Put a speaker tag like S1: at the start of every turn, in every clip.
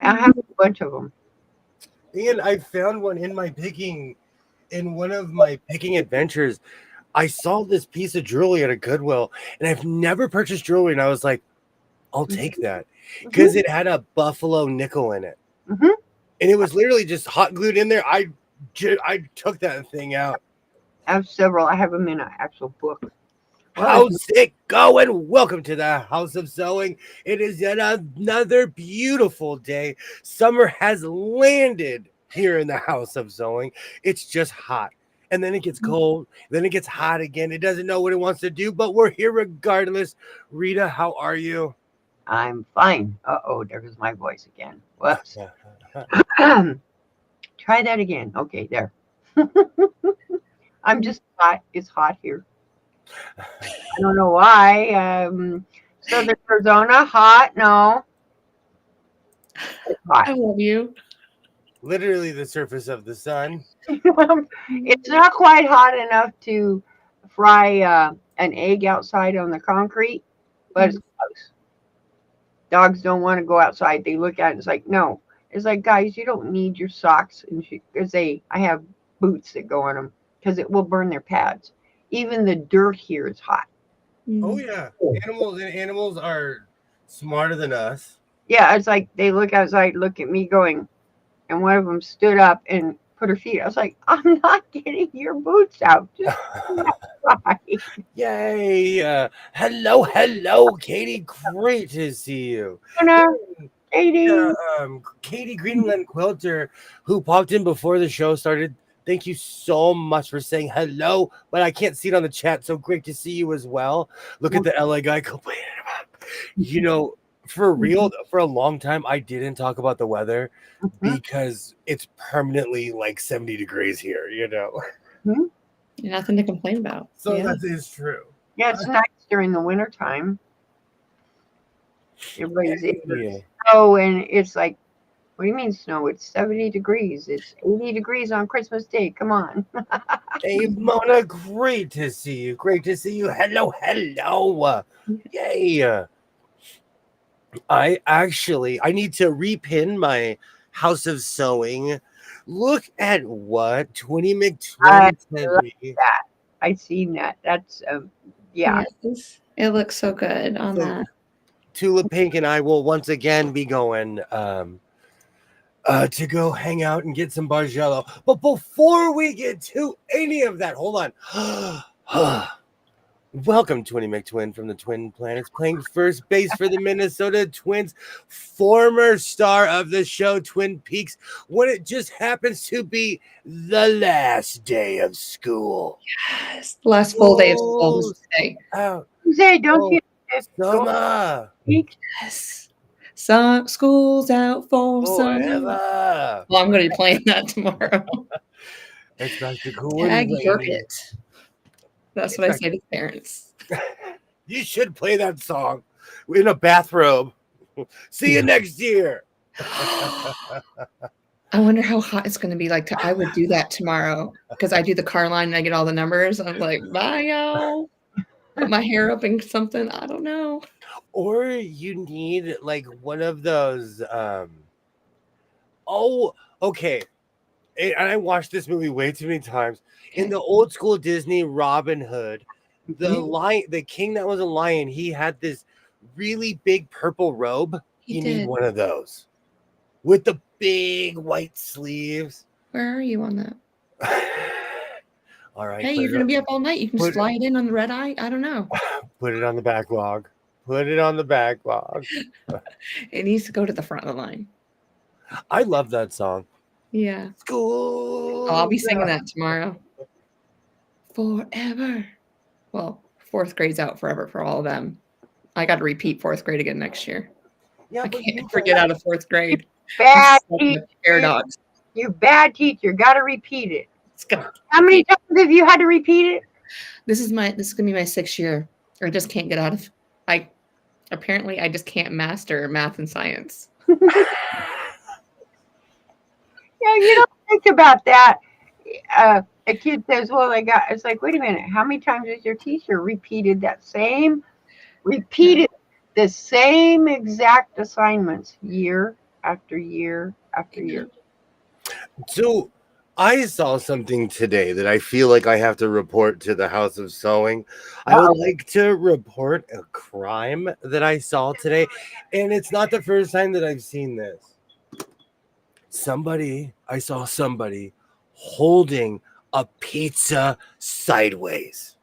S1: I have a bunch of them.
S2: And I found one in one of my picking adventures. I saw this piece of jewelry at a Goodwill, and I've never purchased jewelry, and I was like, I'll take that because it had a buffalo nickel in it, and it was literally just hot glued in there. I took that thing out.
S1: I have several. I have them in an actual book.
S2: How's it going? Welcome to the House of Sewing. It is yet another beautiful day. Summer has landed here in the House of Sewing. It's just hot. And then it gets cold. Then it gets hot again. It doesn't know what it wants to do, but we're here regardless. Rita, how are you?
S1: I'm fine. Uh-oh, there goes my voice again. Whoops. Try that again. Okay, there. I'm just hot. It's hot here. I don't know why. Southern Arizona, hot? No. It's hot.
S3: I love you.
S2: Literally the surface of the sun.
S1: It's not quite hot enough to fry an egg outside on the concrete, but it's close. Dogs don't want to go outside. They look at it. It's like, no. It's like, guys, you don't need your socks. And because I have boots that go on them because it will burn their pads. Even the dirt here is hot.
S2: Oh yeah, animals are smarter than us.
S1: Yeah, it's like they look outside, look at me going, and one of them stood up and put her feet. I was like, I'm not getting your boots out. Just
S2: Yay! Hello, Katie. Great to see you.
S1: Katie.
S2: Katie Greenland Quilter, who popped in before the show started. Thank you so much for saying hello, but I can't see it on the chat, so great to see you as well. Look at the LA guy complaining about, for real, for a long time, I didn't talk about the weather because it's permanently like 70 degrees here,
S3: Nothing to complain about.
S2: So that is true.
S1: Yeah, it's nice during the winter time. Everybody's snow, and it's like, what do you mean snow? It's 70 degrees. It's 80 degrees on Christmas Day. Come on.
S2: Hey, Mona, great to see you. Great to see you. Hello. Yay. I need to repin my House of Sewing. Look at what 20 McTwin sent me.
S1: I seen that. That's, yeah.
S3: Yes, it looks so good on that.
S2: Tula Pink and I will once again be going to go hang out and get some Bargello. But before we get to any of that, hold on. Welcome, Twinny McTwin from the Twin Planets, playing first base for the Minnesota Twins, former star of the show Twin Peaks, when it just happens to be the last day of school.
S3: Yes, last full day of school today.
S1: Say, don't you?
S2: Summer.
S3: Yes. School's out for summer.
S2: Well,
S3: I'm going to be playing that tomorrow.
S2: It's back to cool.
S3: Tag it. That's what I say to parents.
S2: You should play that song in a bathrobe. See you next year.
S3: I wonder how hot it's going to be. Like, I would do that tomorrow because I do the car line and I get all the numbers. I'm like, bye, y'all. Put my hair up in something. I don't know.
S2: Or you need like one of those. Okay. And I watched this movie way too many times. In the old school Disney Robin Hood, the king that was a lion, he had this really big purple robe. You need one of those with the big white sleeves.
S3: Where are you on that?
S2: All right.
S3: Hey, you're going to be up all night. You can slide in on the red eye. I don't know.
S2: Put it on the backlog.
S3: It needs to go to the front of the line.
S2: I love that song.
S3: Yeah.
S2: School.
S3: I'll be singing that tomorrow. Forever. Well, fourth grade's out forever for all of them. I got to repeat fourth grade again next year. Yeah, I can't forget out of fourth grade.
S1: Bad teacher. Paradox. You bad teacher. Got to repeat it. How many times have you had to repeat it?
S3: This is going to be my 6th year. I just can't get out of. Apparently I just can't master math and science.
S1: Yeah, you don't think about that. A kid says, well, it's like, wait a minute, how many times has your teacher repeated the same exact assignments year after year after year.
S2: So I saw something today that I feel like I have to report to the House of Sewing. I would like to report a crime that I saw today, and it's not the first time that I've seen this. I saw somebody holding a pizza sideways.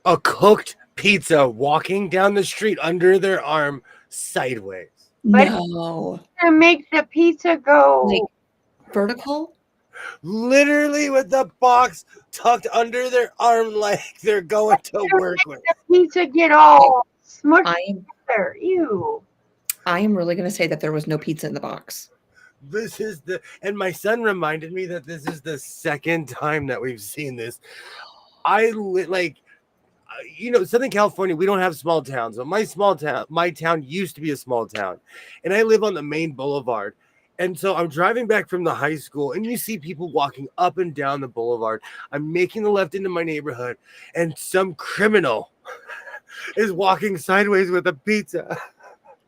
S2: A cooked pizza walking down the street under their arm sideways.
S1: But-
S3: No.
S1: To make the pizza go.
S3: Like vertical?
S2: Literally with the box tucked under their arm like they're going to work with.
S1: The pizza get all smushed
S3: I am
S1: there. Ew.
S3: really going to say that there was no pizza in the box.
S2: And my son reminded me that this is the second time that we've seen this. Southern California, we don't have small towns. But my town used to be a small town, and I live on the main boulevard. And so I'm driving back from the high school, and you see people walking up and down the boulevard. I'm making the left into my neighborhood, and some criminal is walking sideways with a pizza.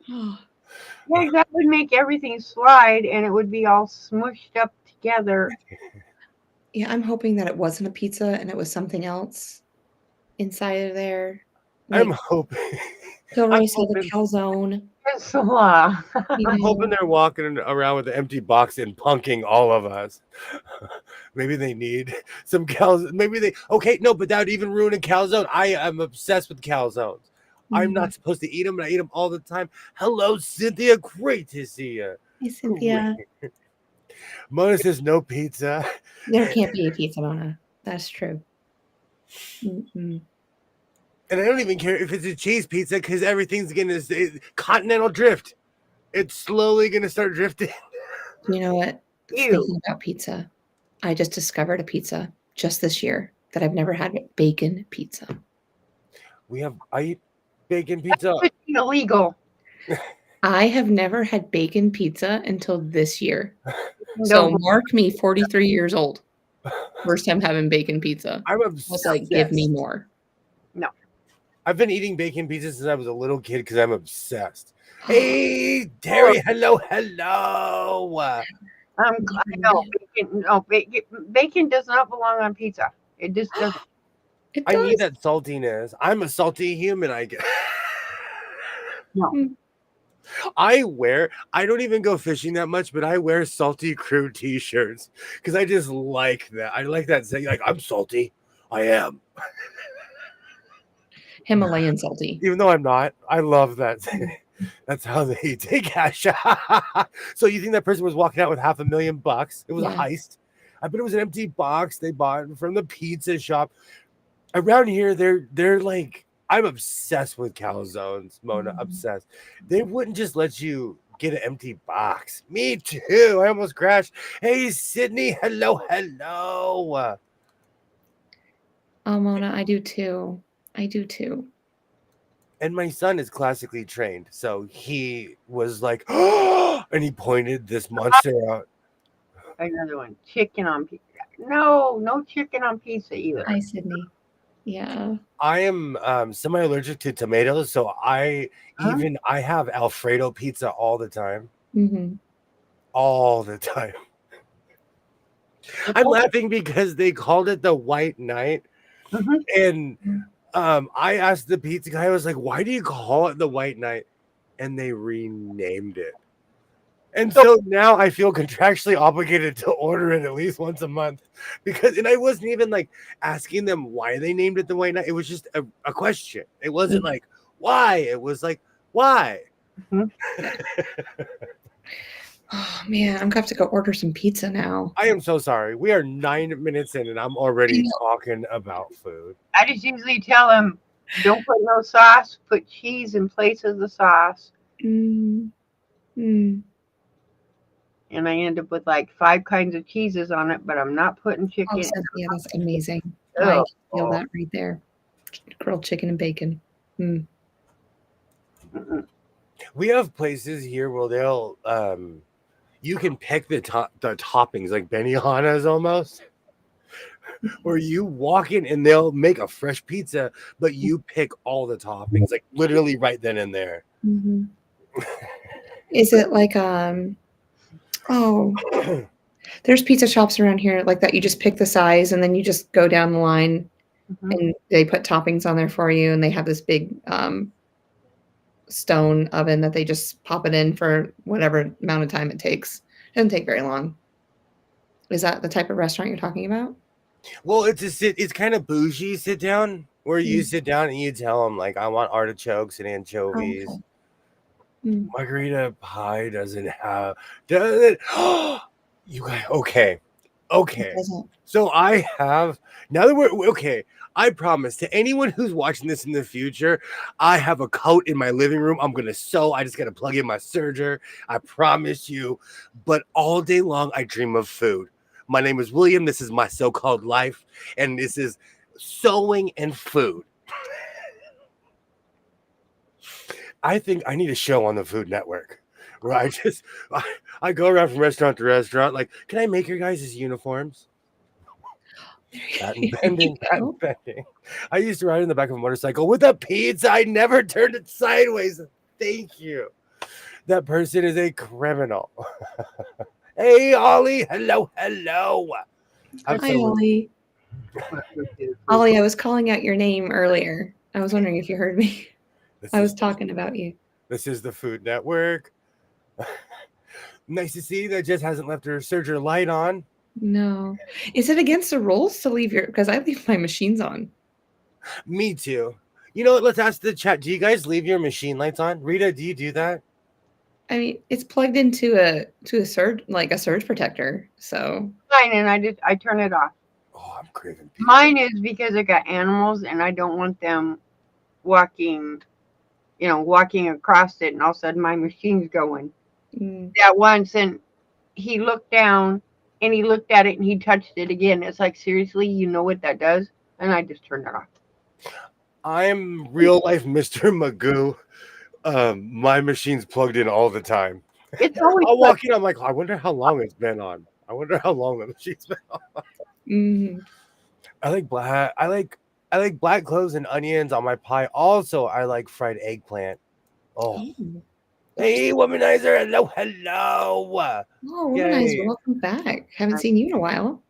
S1: Yeah, that would make everything slide and it would be all smushed up together.
S3: Yeah, I'm hoping that it wasn't a pizza and it was something else inside of there.
S2: I'm
S3: Like
S2: hoping.
S3: Kilroy said, the calzone.
S2: I'm hoping they're walking around with an empty box and punking all of us. Maybe they need some calzones. But that would even ruin a calzone. I am obsessed with calzones. I'm not supposed to eat them, and I eat them all the time. Hello, Cynthia. Great to see you.
S3: Hey, Cynthia.
S2: Mona says no pizza.
S3: There can't be a pizza, Mona. That's true. Mm-mm.
S2: And I don't even care if it's a cheese pizza because everything's going to continental drift. It's slowly going to start drifting.
S3: You know what?
S1: Ew.
S3: Speaking about pizza, I just discovered a pizza just this year that I've never had. Bacon pizza.
S2: I eat bacon pizza.
S1: That's illegal.
S3: I have never had bacon pizza until this year. So mark me 43 years old. First time having bacon pizza.
S2: I'm obsessed.
S3: I was like, give me more.
S1: No.
S2: I've been eating bacon pizza since I was a little kid because I'm obsessed. Hey, Terry. Hello.
S1: I know bacon does not belong on pizza. It just doesn't.
S3: It does.
S2: I need that saltiness. I'm a salty human, I guess.
S1: No.
S2: I don't even go fishing that much, but I wear salty crew t-shirts because I just like that. I like that saying, like, I'm salty. I am.
S3: Himalayan salty.
S2: Even though I'm not, I love that saying. That's how they take cash. So you think that person was walking out with $500,000? It was a heist. I bet it was an empty box they bought from the pizza shop. Around here, they're like, I'm obsessed with calzones, Mona. Obsessed. They wouldn't just let you get an empty box. Me too. I almost crashed. Hey, Sydney. Hello.
S3: Oh, Mona, I do too.
S2: And my son is classically trained, so he was like, oh, and he pointed this monster out.
S1: Another one. Chicken on pizza. No chicken on pizza either.
S3: Hi, Sydney. Yeah.
S2: I am semi-allergic to tomatoes, so I have Alfredo pizza all the time.
S3: Mm-hmm.
S2: All the time. I'm laughing because they called it the White Knight. And I asked the pizza guy, I was like, why do you call it the White Knight? And they renamed it. And so now I feel contractually obligated to order it at least once a month and I wasn't even like asking them why they named it the White Knight. It was just a question. It wasn't like why. It was like why.
S3: Oh man, I'm gonna have to go order some pizza now.
S2: I am so sorry. We are 9 minutes in and I'm already talking about food.
S1: I just usually tell them, don't put no sauce. Put cheese in place of the sauce. And I end up with like 5 kinds of cheeses on it, but I'm not putting chicken.
S3: Oh, yeah, that's amazing. I feel that right there. Grilled chicken and bacon.
S2: We have places here where they'll you can pick the toppings like Benihana's almost, where you walk in and they'll make a fresh pizza, but you pick all the toppings like literally right then and there.
S3: Is it like oh, there's pizza shops around here like that. You just pick the size and then you just go down the line
S1: Mhm.
S3: and they put toppings on there for you, and they have this big stone oven that they just pop it in for whatever amount of time it takes. It doesn't take very long. Is that the type of restaurant you're talking about?
S2: Well, it's kind of bougie sit down where you
S3: Mm.
S2: sit down and you tell them like I want artichokes and
S3: Oh,
S2: anchovies.
S3: okay. Mm.
S2: Margarita pie doesn't have does it? You guys okay.
S3: It
S2: Okay.
S3: doesn't.
S2: So I have now that we're okay. I promise to anyone who's watching this in the future, I have a coat in my living room. I'm gonna sew. I just gotta plug in my serger. I promise you. But all day long, I dream of food. My name is William. This is my so-called life, and this is sewing and food. I think I need a show on the Food Network where I go around from restaurant to restaurant. Like, can I make your guys' uniforms? Patent
S3: There you
S2: pending,
S3: go.
S2: patent pending. I used to ride in the back of a motorcycle with a pizza. I never turned it sideways. Thank you. That person is a criminal. Hey, Ollie. Hello, hello. I'm
S3: Hi,
S2: so
S3: Ollie. Ollie, I was calling out your name earlier. I was wondering if you heard me. I was talking about you.
S2: This is the Food Network. Nice to see that Jess hasn't left her serger light on.
S3: No. Is it against the rules to leave your, because I leave my machines on.
S2: Me too. You know what? Let's ask the chat. Do you guys leave your machine lights on? Rita, do you do that?
S3: I mean, it's plugged into a surge, like a surge protector. So
S1: Fine, and I turn it off.
S2: Oh, I'm craving pizza.
S1: Mine is because I got animals and I don't want them walking, walking across it, and all of a sudden my machine's going. That once, and he looked down and he looked at it and he touched it again. It's like, seriously, you know what that does? And I just turned it off.
S2: I'm real life Mr. Magoo. My machine's plugged in all the time.
S1: It's always
S2: I'll walk in, I'm like, I wonder how long it's been on. I wonder how long the machine's been on.
S3: Mhm.
S2: I like black cloves and onions on my pie. Also, I like fried eggplant. Oh,
S3: Ooh.
S2: hey, womanizer! Hello, hello.
S3: Oh, Womanizer,
S2: Yay.
S3: welcome back. Haven't seen you in a while.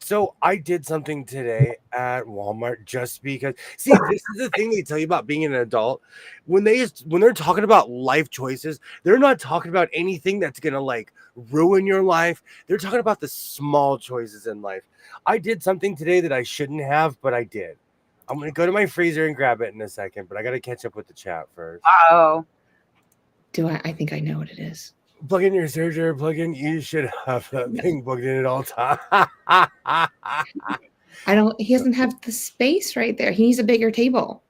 S2: So I did something today at Walmart just because. See, this is the thing they tell you about being an adult. When they're talking about life choices, they're not talking about anything that's gonna like ruin your life. They're talking about the small choices in life. I did something today that I shouldn't have, but I did. I'm gonna go to my freezer and grab it in a second, but I gotta catch up with the chat first.
S1: Oh,
S3: I think I know what it is.
S2: Plug in your serger, you should have that thing plugged in at all times.
S3: He doesn't have the space right there. He needs a bigger table.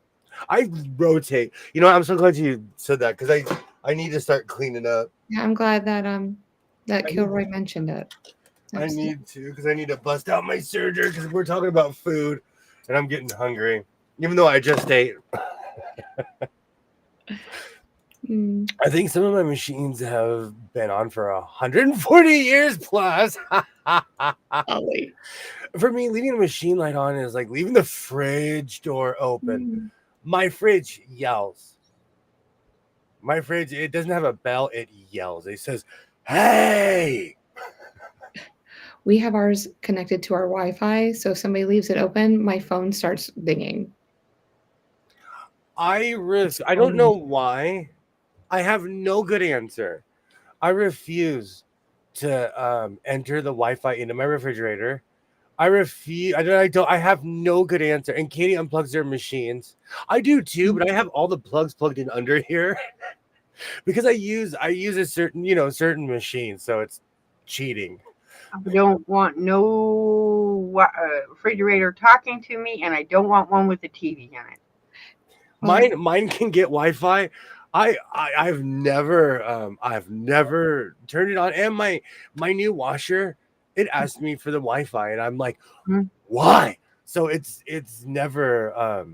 S2: I rotate. You know, I'm so glad you said that because I need to start cleaning up.
S3: Yeah, I'm glad that Kilroy mentioned it.
S2: I need to because I need to bust out my serger because we're talking about food and I'm getting hungry, even though I just ate. I think some of my machines have been on for 140 years plus.
S3: Ollie.
S2: For me, leaving a machine light on is like leaving the fridge door open. My fridge yells. My fridge, it doesn't have a bell, it yells. It says, hey.
S3: We have ours connected to our Wi-Fi, so if somebody leaves it open, my phone starts dinging.
S2: I don't know why. I have no good answer. I refuse to enter the Wi-Fi into my refrigerator. I refuse. I have no good answer. And Katie unplugs their machines. I do too, but I have all the plugs plugged in under here because I use a certain machine, so it's cheating.
S1: I don't want no refrigerator talking to me, and I don't want one with a TV in it.
S2: Mine can get Wi-Fi. I've never turned it on, and my new washer, it asked me for the Wi-Fi, and I'm like, why? So it's never I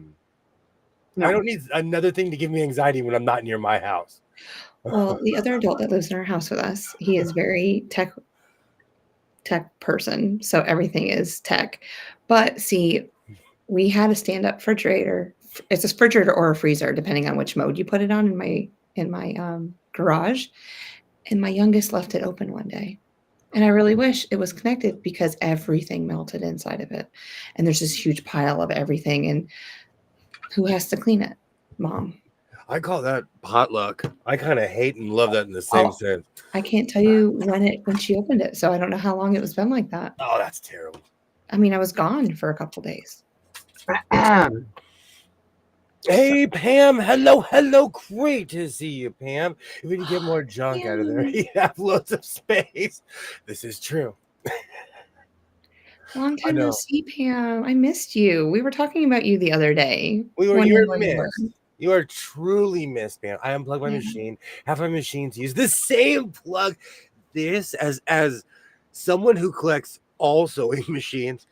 S2: don't need another thing to give me anxiety when I'm not near my house.
S3: Well, the other adult that lives in our house with us, he is very tech person, so everything is tech. But see, we had a stand-up refrigerator. It's a refrigerator or a freezer, depending on which mode you put it on in my garage, and my youngest left it open one day. And I really wish it was connected because everything melted inside of it. And there's this huge pile of everything. And who has to clean it? Mom.
S2: I call that potluck. I kind of hate and love that in the same sense.
S3: I can't tell you when she opened it, so I don't know how long it was been like that.
S2: Oh, that's terrible.
S3: I mean, I was gone for a couple days.
S2: Hey, Pam. Hello. Great to see you, Pam. If we can get more junk out of there, you have loads of space. This is true.
S3: Long time no see, Pam. I missed you. We were talking about you the other day.
S2: You were missed. You are truly missed, Pam. I unplugged my machine. Have my machines use the same plug. This, as someone who collects all sewing machines,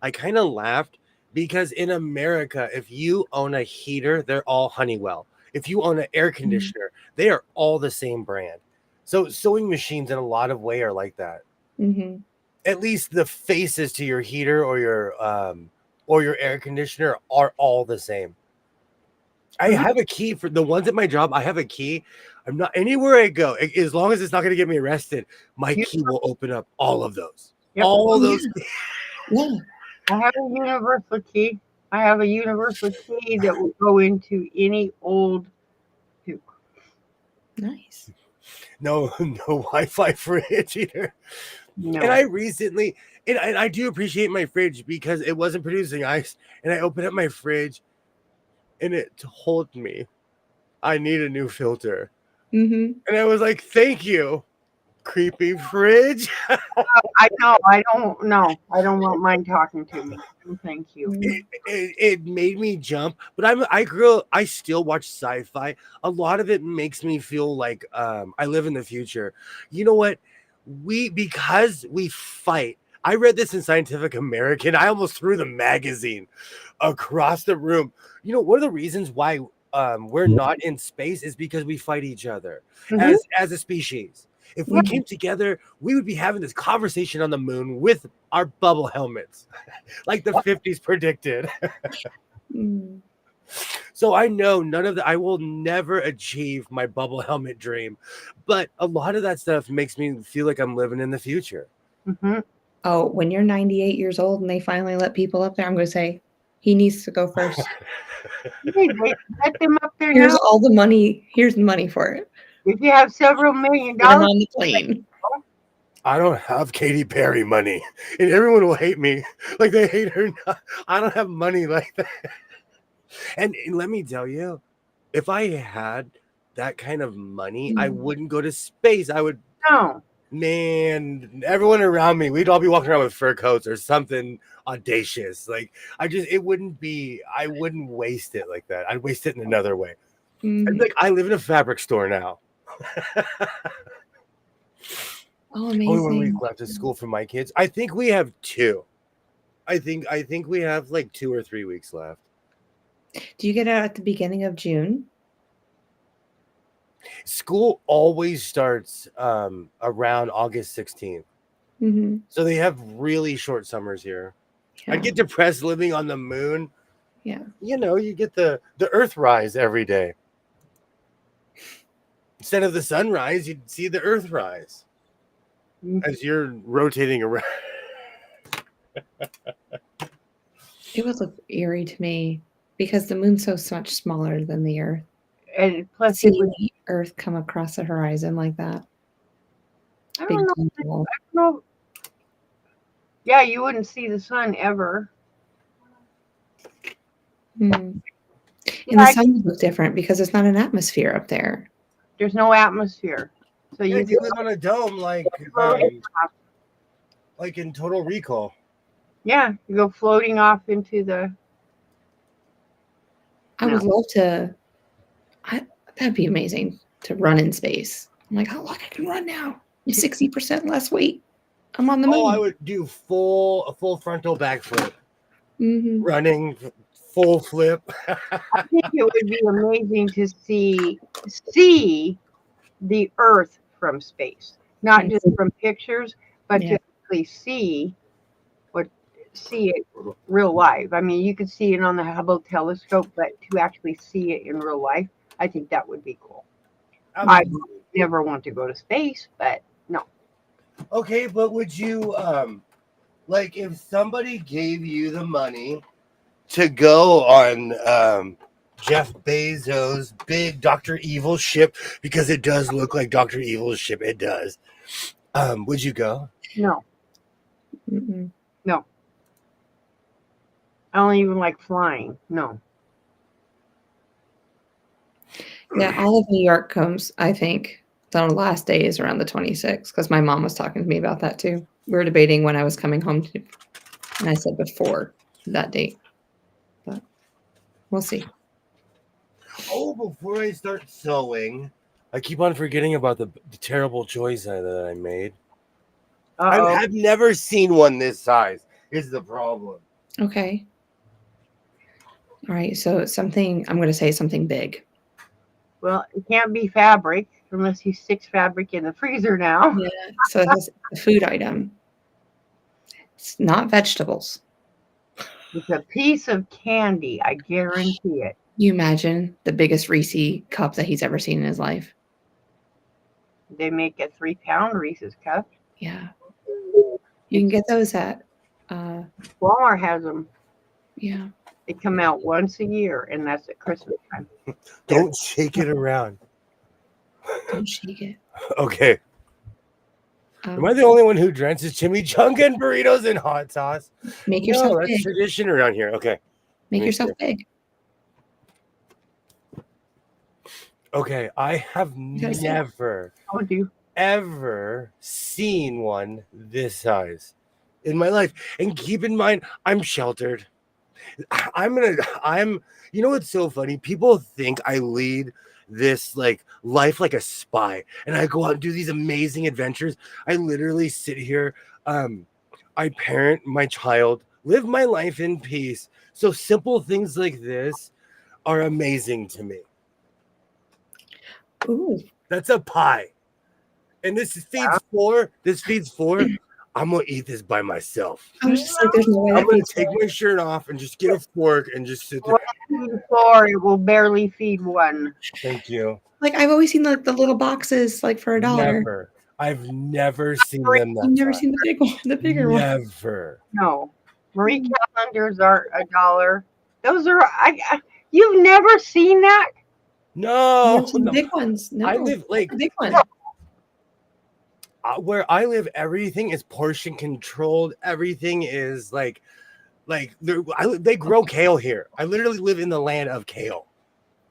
S2: I kind of laughed. Because in America, if you own a heater, they're all Honeywell. If you own an air conditioner, they are all the same brand. So sewing machines in a lot of ways are like that.
S3: Mm-hmm.
S2: At least the faces to your heater or your air conditioner are all the same. I have a key for the ones at my job. I have a key. I'm not anywhere I go, as long as it's not going to get me arrested. My key will open up all of those. Yep. All of those.
S3: Yeah.
S1: I have a universal key. I have a universal key that will go into any old puke.
S3: Nice.
S2: No Wi-Fi fridge either. No. And I recently, and I do appreciate my fridge because it wasn't producing ice. And I opened up my fridge, and it told me I need a new filter.
S3: Mm-hmm.
S2: And I was like, "Thank you, creepy fridge."
S1: I know. I don't know. I don't want mine talking to me. Thank you.
S2: It made me jump, but I still watch sci-fi. A lot of it makes me feel like I live in the future. You know what? Because we fight. I read this in Scientific American. I almost threw the magazine across the room. You know, one of the reasons why we're not in space is because we fight each other as a species. If we came together, we would be having this conversation on the moon with our bubble helmets, like the 50s predicted. So I know I will never achieve my bubble helmet dream, but a lot of that stuff makes me feel like I'm living in the future.
S1: Mm-hmm.
S3: Oh, when you're 98 years old and they finally let people up there, I'm going to say, he needs to go first.
S1: Let them up there.
S3: Here's all the money. Here's the money for it.
S1: If you have several $1 million
S3: on the plane.
S2: I don't have Katy Perry money, and everyone will hate me like they hate her. I don't have money like that. And let me tell you, if I had that kind of money, I wouldn't go to space. I would.
S1: No.
S2: Man, everyone around me, we'd all be walking around with fur coats or something audacious. Like I wouldn't waste it like that. I'd waste it in another way. Like I live in a fabric store now.
S3: Oh, amazing.
S2: Only 1 week left of school for my kids. I think we have 2. I think we have like 2 or 3 weeks left.
S3: Do you get out at the beginning of June?
S2: School always starts around August 16th.
S3: Mm-hmm.
S2: So they have really short summers here. Yeah. I get depressed living on the moon.
S3: Yeah.
S2: You know, you get the Earth rise every day. Instead of the sunrise, you'd see the Earth rise as you're rotating around.
S3: It would look eerie to me because the moon's so much smaller than the Earth.
S1: And plus,
S3: seeing the Earth come across the horizon like that.
S1: I don't know. Yeah, you wouldn't see the sun ever.
S3: And the sun would look different because there's not an atmosphere up there.
S1: There's no atmosphere. So you
S2: live on a dome like in Total Recall.
S1: Yeah, you go floating off into the.
S3: I would love to. That'd be amazing to run in space. I'm like, oh, look, I can run now. I'm 60% less weight. I'm on the moon.
S2: Oh, I would do a full frontal backflip. Running full flip.
S1: I think it would be amazing to see the Earth from space, not just from pictures, but to actually see it real life. I mean, you could see it on the Hubble telescope, but to actually see it in real life, I think that would be cool. I
S2: Absolutely.
S1: never want to go to space, but no.
S2: Okay, but would you like if somebody gave you the money to go on Jeff Bezos' big Dr. Evil ship, because it does look like Dr. Evil's ship, it does. Would you go?
S1: No.
S3: Mm-mm.
S1: No. I don't even like flying. No.
S3: Yeah, all of New York comes, I think, the last day is around the 26th because my mom was talking to me about that too. We were debating when I was coming home to, and I said before that date, but we'll see.
S2: Oh, before I start sewing, I keep on forgetting about the terrible choice that I made.
S1: Uh-oh.
S2: I've never seen one this size, is the problem.
S3: Okay. All right. So it's something, I'm going to say something big.
S1: Well, it can't be fabric unless he sticks fabric in the freezer now.
S3: Yeah. So it's a food item. It's not vegetables.
S1: It's a piece of candy. I guarantee it.
S3: You imagine the biggest Reese cup that he's ever seen in his life.
S1: They make a 3-pound Reese's cup.
S3: Yeah. You can get those at,
S1: Walmart has them.
S3: yeah.
S1: They come out once a year, and that's at Christmas time.
S2: Don't shake it around.
S3: Don't shake it.
S2: Okay. Am I the only one who drenches chimichanga and burritos in hot sauce?
S3: Make yourself
S2: No, that's
S3: big.
S2: tradition around here. Okay.
S3: Make
S2: me
S3: yourself
S2: see.
S3: big.
S2: Okay, I have
S3: gotta say it.
S2: never,
S1: Told you.
S2: ever seen one this size in my life. And keep in mind, I'm sheltered. You know what's so funny? People think I lead this like life like a spy and I go out and do these amazing adventures. I literally sit here, I parent my child, live my life in peace. So simple things like this are amazing to me.
S3: Ooh.
S2: That's a pie. And this feeds four. This feeds four. I'm gonna eat this by myself.
S3: I was just like, there's no way
S2: I'm
S3: that
S2: gonna
S3: feeds
S2: take my shirt off and just get a fork and just sit there.
S1: One floor, it will barely feed one.
S2: Thank you.
S3: Like I've always seen like the little boxes like for $1.
S2: Never. I've never seen them that
S3: You've never
S2: size.
S3: seen the big one, the bigger one.
S2: Never.
S1: No. Marie calendars are $1. Those are you've never seen that?
S2: No,
S3: Never seen the
S2: no.
S3: big ones. No,
S2: I live like
S3: the big one.
S2: where I live. Everything is portion controlled. Everything is like they grow kale here. I literally live in the land of kale.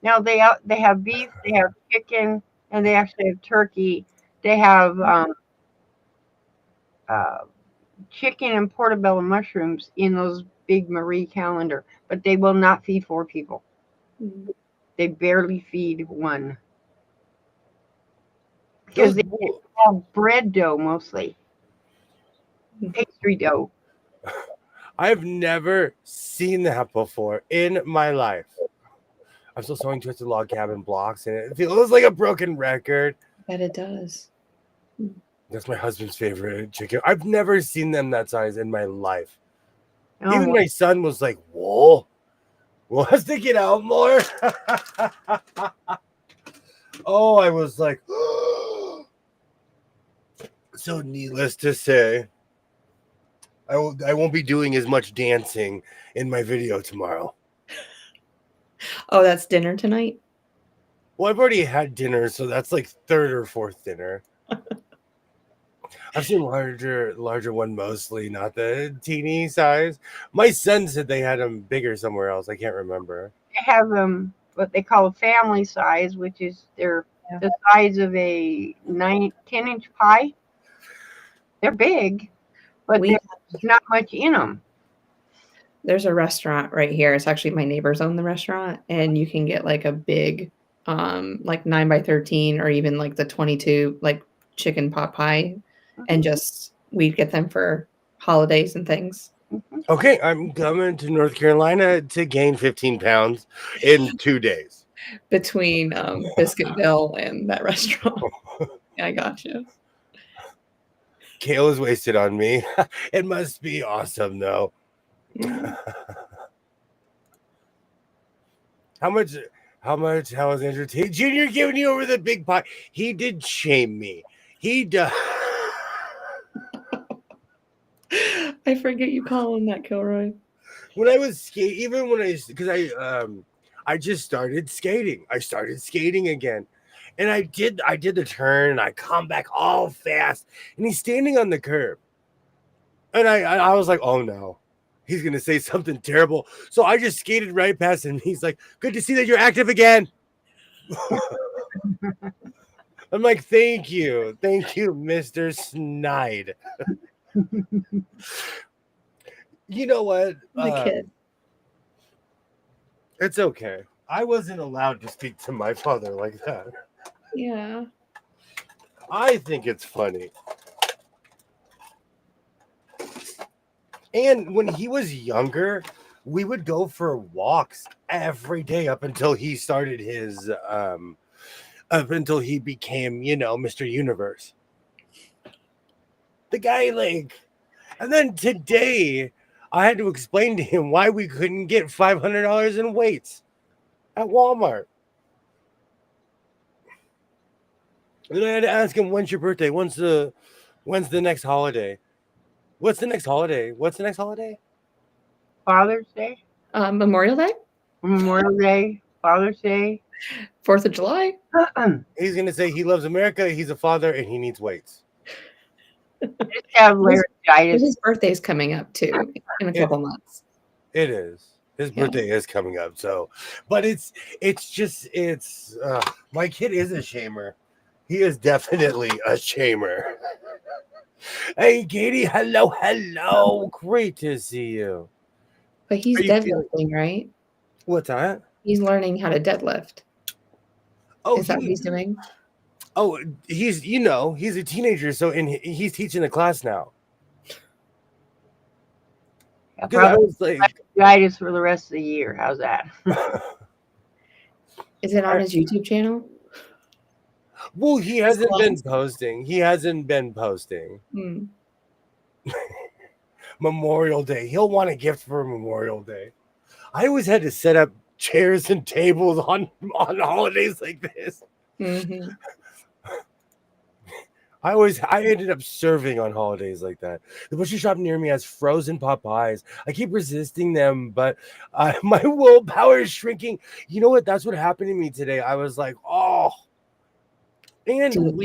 S1: Now they have beef, they have chicken, and they actually have turkey. They have chicken and portobello mushrooms in those big Marie calendar, but they will not feed 4 people.
S3: Mm.
S1: They barely feed one because
S2: Those,
S1: they have bread dough mostly, pastry dough.
S2: I've never seen that before in my life. I'm still sewing Twisted Log Cabin blocks, and it feels like a broken record.
S3: Bet it does.
S2: That's my husband's favorite chicken. I've never seen them that size in my life.
S1: Oh,
S2: Even my son was like, whoa, we'll have to get out more. Oh, I was like, so needless to say, I won't be doing as much dancing in my video tomorrow.
S3: Oh, that's dinner tonight?
S2: Well, I've already had dinner, so that's like 3rd or 4th dinner. I've seen larger one mostly, not the teeny size. My son said they had them bigger somewhere else. I can't remember.
S1: they have what they call a family size, which is the size of a 10-inch pie. They're big, but there's not much in them.
S3: There's a restaurant right here. It's actually my neighbors own the restaurant, and you can get like a big, like 9x13 or even like the 22 like chicken pot pie, and just we get them for holidays and things.
S2: Okay, I'm coming to North Carolina to gain 15 pounds in 2 days.
S3: Between Biscuitville and that restaurant. I got you.
S2: Kale is wasted on me. It must be awesome, though.
S3: Yeah.
S2: How much? How much? How is Andrew Tate Jr. giving you over the big pie? He did shame me. He does.
S3: I forget you call him that, Kilroy.
S2: When I was skating, even when because I just started skating. I started skating again, and I did the turn, and I come back all fast, and he's standing on the curb, and I was like, oh no, he's gonna say something terrible. So I just skated right past him. He's like, good to see that you're active again. I'm like, thank you, Mr. Snide. You know what?
S3: The kid.
S2: It's okay. I wasn't allowed to speak to my father like that.
S3: Yeah.
S2: I think it's funny. And when he was younger, we would go for walks every day up until he started his up until he became, Mr. Universe. The guy and then today I had to explain to him why we couldn't get $500 in weights at Walmart. And I had to ask him, when's your birthday? When's the next holiday? What's the next holiday?
S1: Father's Day,
S3: Memorial Day?
S1: Memorial Day, Father's Day.
S3: 4th of July?
S2: He's going to say he loves America, he's a father, and he needs weights.
S1: Just have laryngitis.
S3: His birthday's coming up, too, in a couple months.
S2: It is. His birthday is coming up, so. But it's my kid is a shamer. He is definitely a shamer. Hey, Katie, hello. Great to see you.
S3: But he's deadlifting, right?
S2: What's that?
S3: He's learning how to deadlift.
S2: Oh,
S3: is that what he's doing?
S2: Oh, he's a teenager, so he's teaching a class now.
S1: I was like, laryngitis for the rest of the year. How's that?
S3: Is it on his YouTube channel?
S2: Well, he hasn't been posting. Memorial Day. He'll want a gift for Memorial Day. I always had to set up chairs and tables on holidays like this.
S3: Mm-hmm.
S2: I ended up serving on holidays like that. The butcher shop near me has frozen pot pies. I keep resisting them, but my willpower is shrinking. You know what? That's what happened to me today. I was like, oh. And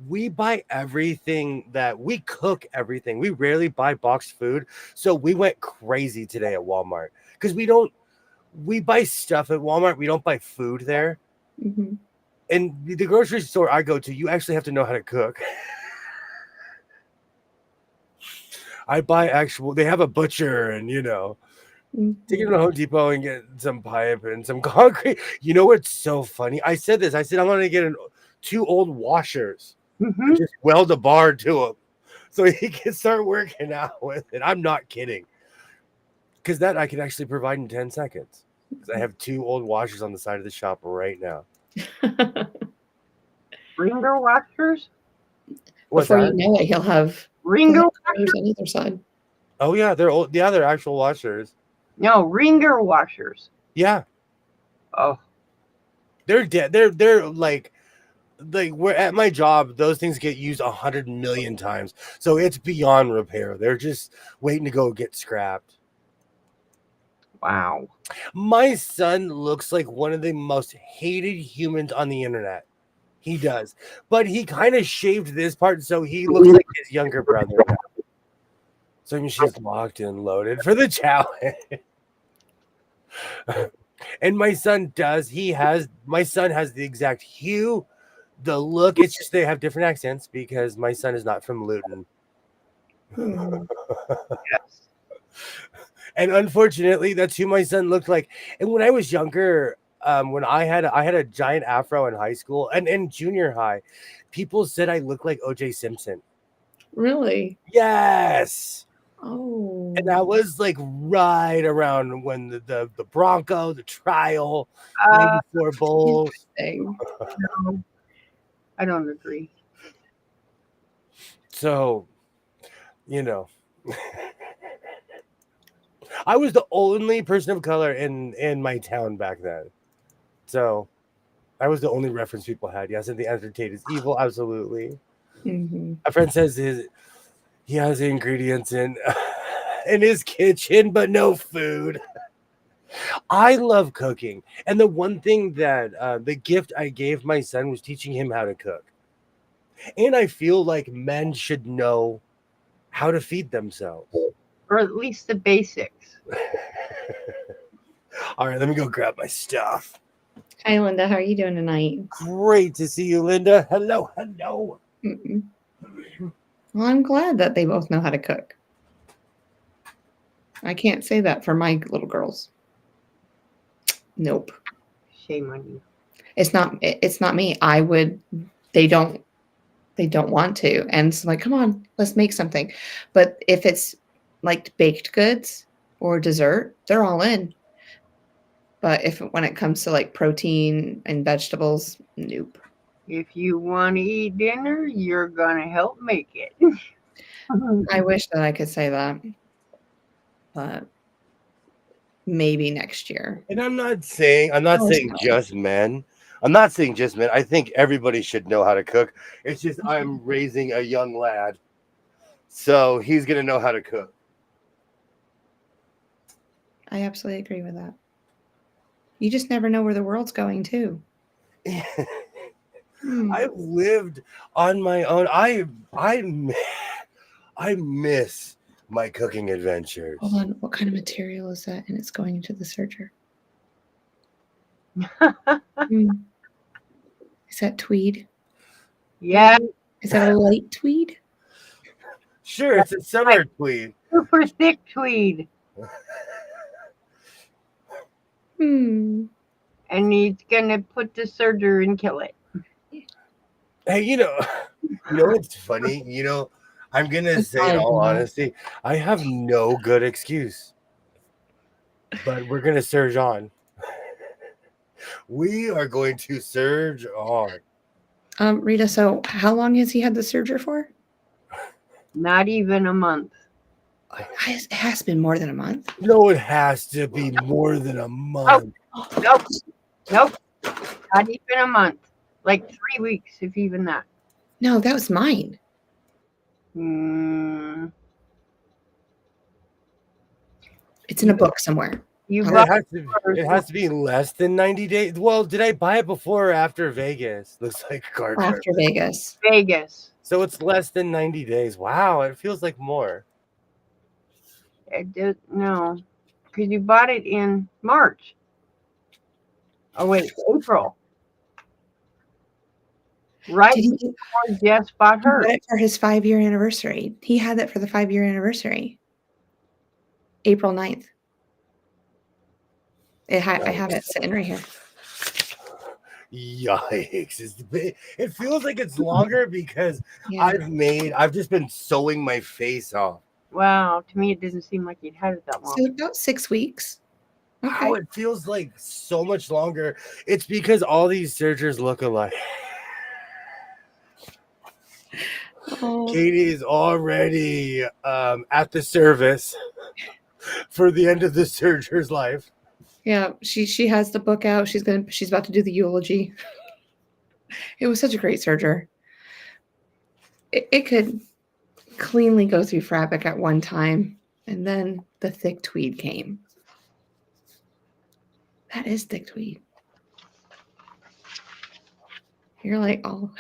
S2: we buy everything that we cook everything. We rarely buy boxed food. So we went crazy today at Walmart because we buy stuff at Walmart. We don't buy food there.
S3: Mm-hmm.
S2: And the grocery store I go to, you actually have to know how to cook. I buy they have a butcher and, take it to Home Depot and get some pipe and some concrete. You know what's so funny? I said, I'm going to get 2 old washers.
S1: Mm-hmm.
S2: Just weld a bar to him so he can start working out with it. I'm not kidding. Because that I can actually provide in 10 seconds. Because I have 2 old washers on the side of the shop right now.
S1: Ringer washers?
S3: Before you know it, he'll have
S1: Ringer
S3: washers on either side.
S2: Oh yeah, they're old. Yeah, they're actual washers.
S1: No, Ringer washers.
S2: Yeah.
S1: Oh.
S2: They're dead. They're like we're at my job, those things get used 100 million times. So it's beyond repair. They're just waiting to go get scrapped.
S1: Wow.
S2: My son looks like one of the most hated humans on the internet. He does. But he kind of shaved this part so he looks like his younger brother now. So she's locked and loaded for the challenge. And my son has the exact hue, the look. It's just they have different accents because my son is not from Luton.
S1: Yes.
S2: And unfortunately, that's who my son looked like. And when I was younger, when I had a giant afro in high school and in junior high, people said I looked like O.J. Simpson.
S3: Really?
S2: Yes.
S3: Oh.
S2: And that was like right around when the Bronco, the trial, 94 Bulls.
S1: No, I don't agree.
S2: So, I was the only person of color in my town back then. So that was the only reference people had. Yes, and the acetate is evil. Absolutely.
S3: Mm-hmm.
S2: A friend says he has the ingredients in his kitchen, but no food. I love cooking, and the one thing that the gift I gave my son was teaching him how to cook. And I feel like men should know how to feed themselves.
S1: Or at least the basics.
S2: All right, let me go grab my stuff.
S3: Hi, Linda. How are you doing tonight?
S2: Great to see you, Linda. Hello.
S3: Mm-mm. Well, I'm glad that they both know how to cook. I can't say that for my little girls. Nope.
S1: Shame on you.
S3: It's not me. They don't want to. And it's like, come on, let's make something. But if it's like baked goods or dessert, they're all in. But when it comes to like protein and vegetables, nope.
S1: If you want to eat dinner, you're going to help make it.
S3: I wish that I could say that. But maybe next year.
S2: And I'm not saying just men. I'm not saying just men. I think everybody should know how to cook. It's just I'm raising a young lad, so he's gonna know how to cook.
S3: I absolutely agree with that. You just never know where the world's going to.
S2: I've lived on my own. I miss my cooking adventures.
S3: Hold on, what kind of material is that? And it's going into the serger. Is that tweed?
S1: Yeah.
S3: Is that a light tweed?
S2: Sure, it's a summer tweed.
S1: Super thick tweed. And he's gonna put the serger and kill it.
S2: Hey, you know what's funny? I'm gonna say in all honesty, I have no good excuse. But we're gonna surge on. We are going to surge on.
S3: Rita, so how long has he had the serger for?
S1: Not even a month.
S3: It has been more than a month.
S2: No, it has to be more than a month.
S1: Nope. Not even a month. Like 3 weeks, if even that.
S3: No, that was mine. It's in a book somewhere.
S2: It has to be less than 90 days. Well, did I buy it before or after Vegas? Looks like card.
S3: After Vegas.
S2: So it's less than 90 days. Wow, it feels like more.
S1: No, because you bought it in March. Oh wait, April. Right before Jess bought her.
S3: He got it for his 5-year anniversary. He had it for the 5-year anniversary. April 9th. I have it sitting right here.
S2: Yikes. It feels like it's longer because I've just been sewing my face off.
S1: Wow, to me it doesn't seem like you'd had it that long.
S3: So about 6 weeks.
S2: Okay. Wow, it feels like so much longer. It's because all these sergers look alike. Katie is already at the service for the end of the serger's life.
S3: Yeah, she has the book out. She's about to do the eulogy. It was such a great serger. It could cleanly go through fabric at one time, and then the thick tweed came. That is thick tweed. You're like, oh.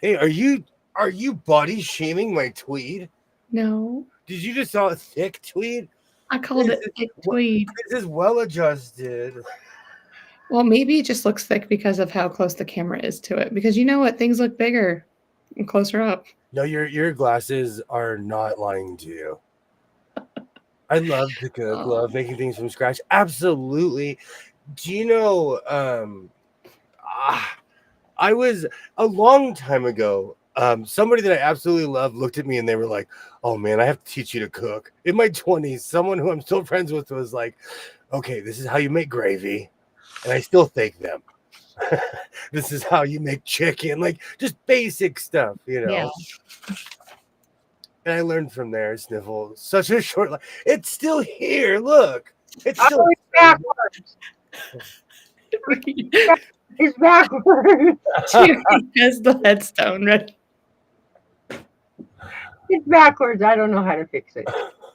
S2: Hey, are you body shaming my tweed?
S3: No.
S2: Did you just saw a thick tweed?
S3: I called it thick tweed.
S2: This is well adjusted.
S3: Well, maybe it just looks thick because of how close the camera is to it. Because you know what? Things look bigger and closer up.
S2: No, your glasses are not lying to you. I love to cook, love making things from scratch. Absolutely. Do you know, I was a long time ago, somebody that I absolutely love looked at me and they were like, oh man, I have to teach you to cook. In my 20s, someone who I'm still friends with was like, okay, this is how you make gravy. And I still thank them. This is how you make chicken, like just basic stuff, Yeah. And I learned from there, Sniffle. Such a short life. It's still here. Look. It's still
S1: backwards. It's backwards.
S3: She has the headstone ready.
S1: It's backwards. I don't know how to fix it.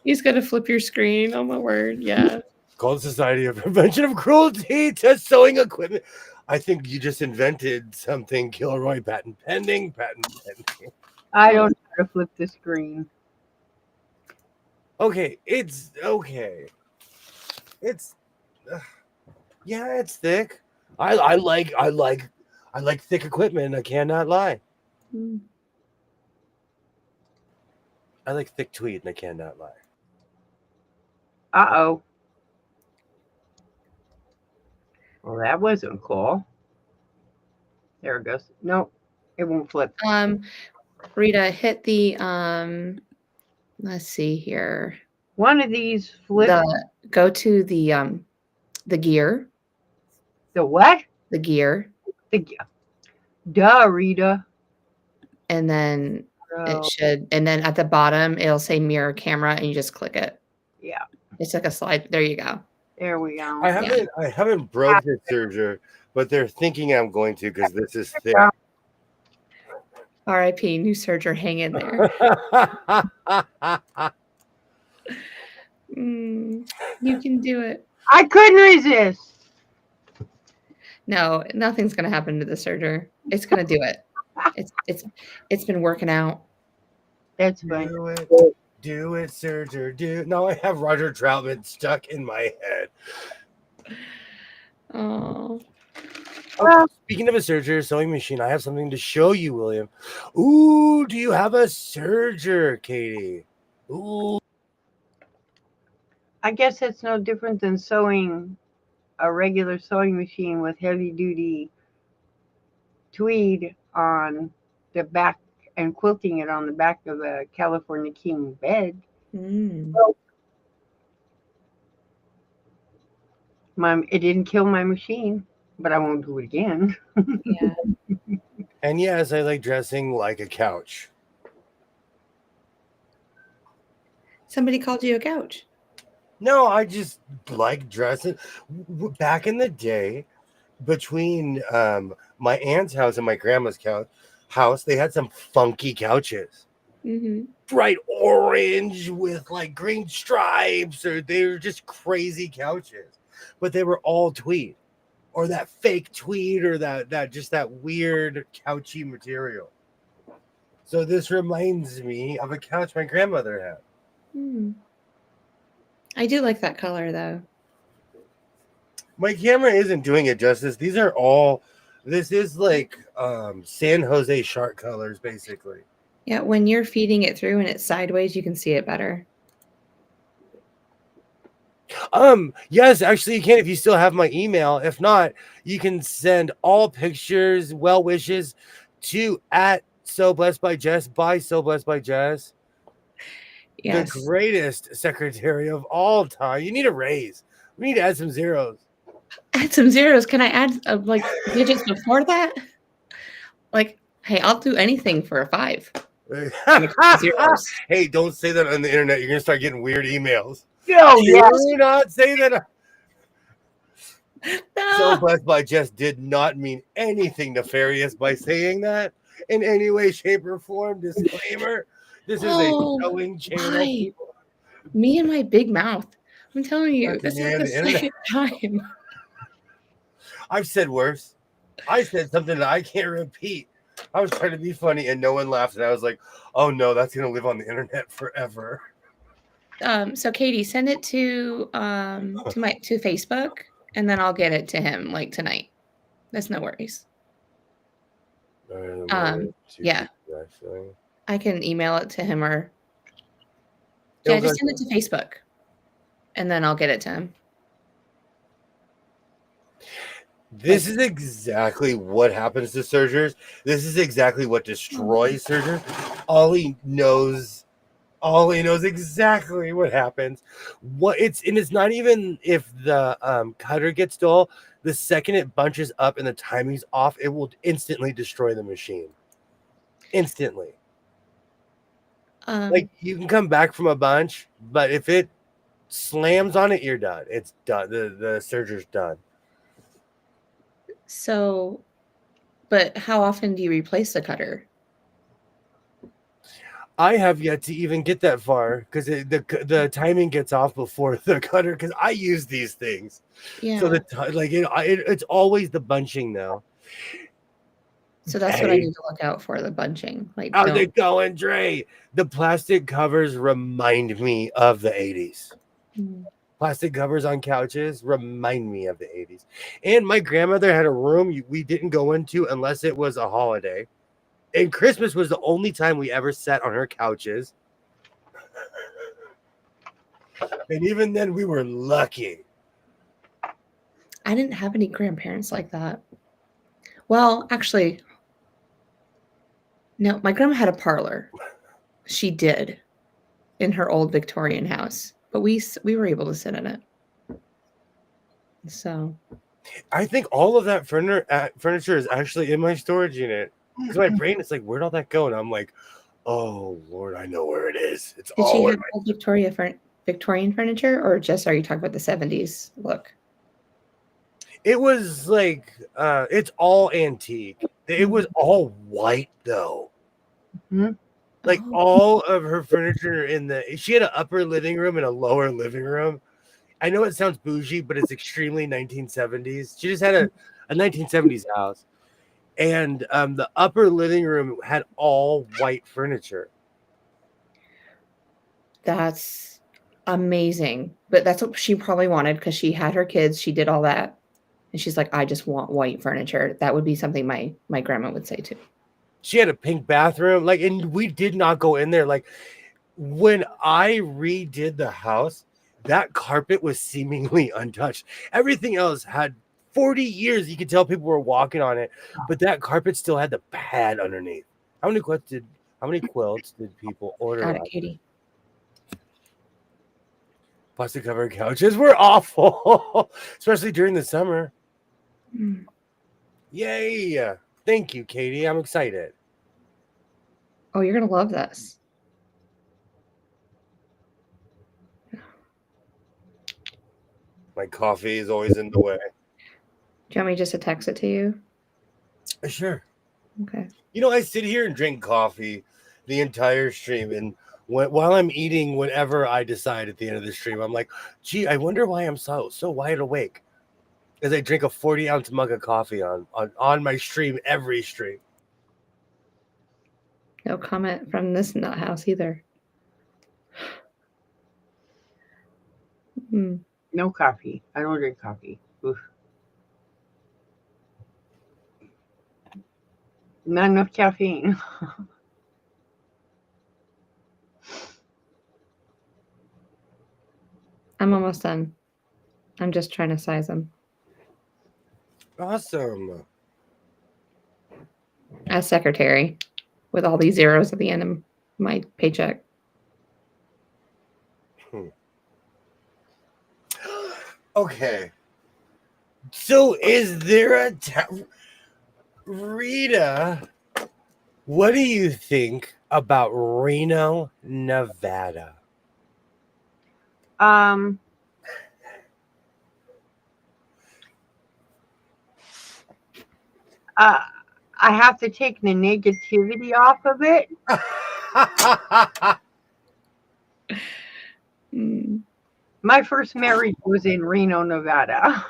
S3: He's gonna flip your screen. Oh my word! Yeah.
S2: Called Society of Prevention of Cruelty to Sewing Equipment. I think you just invented something, Kilroy. Patent pending. Patent pending.
S1: I don't know how to flip the screen.
S2: Okay, it's okay. It's yeah, it's thick. I like thick equipment. I cannot lie.
S3: Mm.
S2: I like thick tweed, and I cannot lie.
S1: Uh-oh. Well, that wasn't cool. There it goes. Nope. It won't flip.
S3: Rita, hit the let's see here.
S1: One of these flips.
S3: Go to the gear.
S1: The what?
S3: The gear.
S1: Duh, Rita.
S3: And then
S1: So,
S3: it should, and then at the bottom it'll say mirror camera and you just click it.
S1: yeah.
S3: It's like a slide. There you go.
S1: There we go.
S2: I haven't broke this serger, but they're thinking I'm going to because this is thick.
S3: R.I.P. New serger, hang in there. You can do it.
S1: I couldn't resist.
S3: No, nothing's gonna happen to the serger. It's gonna do it. It's been working out.
S1: That's funny.
S2: Do it, serger. Do. Now I have Roger Troutman stuck in my head.
S3: Oh.
S2: Oh, speaking of a serger sewing machine, I have something to show you, William. Ooh, do you have a serger, Katie? Ooh.
S1: I guess it's no different than sewing a regular sewing machine with heavy duty tweed on the back and quilting it on the back of a California King bed. It didn't kill my machine, but I won't do it again.
S3: Yeah.
S2: And yes, I like dressing like a couch.
S3: Somebody called you a couch.
S2: No, I just like dressing. Back in the day, between my aunt's house and my grandma's house, they had some funky couches. Bright orange with like green stripes, or they were just crazy couches. But they were all tweed, or that fake tweed, or that just that weird couchy material. So this reminds me of a couch my grandmother had.
S3: I do like that color though.
S2: My camera isn't doing it justice. These are all. This is like San Jose shark colors, basically.
S3: Yeah, when you're feeding it through and it's sideways, you can see it better.
S2: Yes, actually you can if you still have my email. If not, you can send all pictures, well wishes to @SoBlessedByJess by SoBlessedByJess.
S3: Yes.
S2: The greatest secretary of all time. You need a raise. We need to add some zeros.
S3: Add some zeros. Can I add like digits before that? Like, hey, I'll do anything for a 5. Zeros.
S2: Hey, don't say that on the internet. You're gonna start getting weird emails.
S1: Do
S2: not say that.
S3: No.
S2: So Blessed by Jess did not mean anything nefarious by saying that in any way, shape, or form. Disclaimer. This is a sewing channel.
S3: Why? Me and my big mouth. I'm telling you, this is the second time.
S2: I've said worse. I said something that I can't repeat. I was trying to be funny and no one laughed. And I was like, oh no, that's going to live on the internet forever.
S3: So Katie, send it to Facebook and then I'll get it to him like tonight. That's no worries. Yeah. I can email it to him or just send it to Facebook and then I'll get it to him.
S2: This is exactly what happens to sergers. This is exactly what destroys sergers. Ollie knows exactly what happens. It's not even if the cutter gets dull. The second it bunches up and the timing's off, it will instantly destroy the machine. Instantly. Like you can come back from a bunch, but if it slams on it, you're done. It's done. The serger's done.
S3: So, but how often do you replace the cutter?
S2: I have yet to even get that far because the timing gets off before the cutter because I use these things. So
S3: Yeah.
S2: it's always the bunching now.
S3: So that's what I
S2: Hey,
S3: need to look out for, the bunching. Like,
S2: how's
S3: don't.
S2: it going, Dre? The plastic covers remind me of the 80s.
S3: Mm.
S2: Plastic covers on couches remind me of the 80s. And my grandmother had a room we didn't go into unless it was a holiday. And Christmas was the only time we ever sat on her couches. And even then, we were lucky.
S3: I didn't have any grandparents like that. Well, actually, no, my grandma had a parlor. She did in her old Victorian house, but we were able to sit in it. So
S2: I think all of that furniture is actually in my storage unit. Because my brain is like, where'd all that go? And I'm like, oh, Lord, I know where it is. It's
S3: did she
S2: all in
S3: have old Victorian furniture, or just are you talking about the 70s look?
S2: It was like, it's all antique. It was all white, though.
S1: Mhm.
S2: Like
S3: Oh,
S2: all of her furniture she had an upper living room and a lower living room. I know it sounds bougie, but it's extremely 1970s. She just had a 1970s house. And the upper living room had all white furniture.
S3: that's amazing. But that's what she probably wanted because she had her kids, she did all that. And she's like, I just want white furniture. That would be something my grandma would say too.
S2: She had a pink bathroom, and we did not go in there. Like when I redid the house, that carpet was seemingly untouched. Everything else had 40 years. You could tell people were walking on it, but that carpet still had the pad underneath. How many quilts did people order
S3: Got it,
S2: last?
S3: Katie.
S2: Plastic covered couches were awful, especially during the summer.
S3: Mm.
S2: Yay! Thank you, Katie. I'm excited.
S3: Oh, you're gonna love this.
S2: My coffee is always in the way.
S3: Do you want me just to text it to you?
S2: Sure.
S3: Okay.
S2: I sit here and drink coffee the entire stream, and while I'm eating, whenever I decide at the end of the stream, I'm like, "Gee, I wonder why I'm so wide awake." As I drink a 40-ounce mug of coffee on my stream every stream.
S3: No comment from this nut house either. Mm.
S1: No coffee. I don't drink coffee. Oof. Not enough caffeine.
S3: I'm almost done. I'm just trying to size them.
S2: Awesome.
S3: As secretary, with all these zeros at the end of my paycheck.
S2: Okay. So is there Rita, what do you think about Reno, Nevada?
S1: Um, I have to take the negativity off of it.
S3: Mm.
S1: My first marriage was in Reno, Nevada.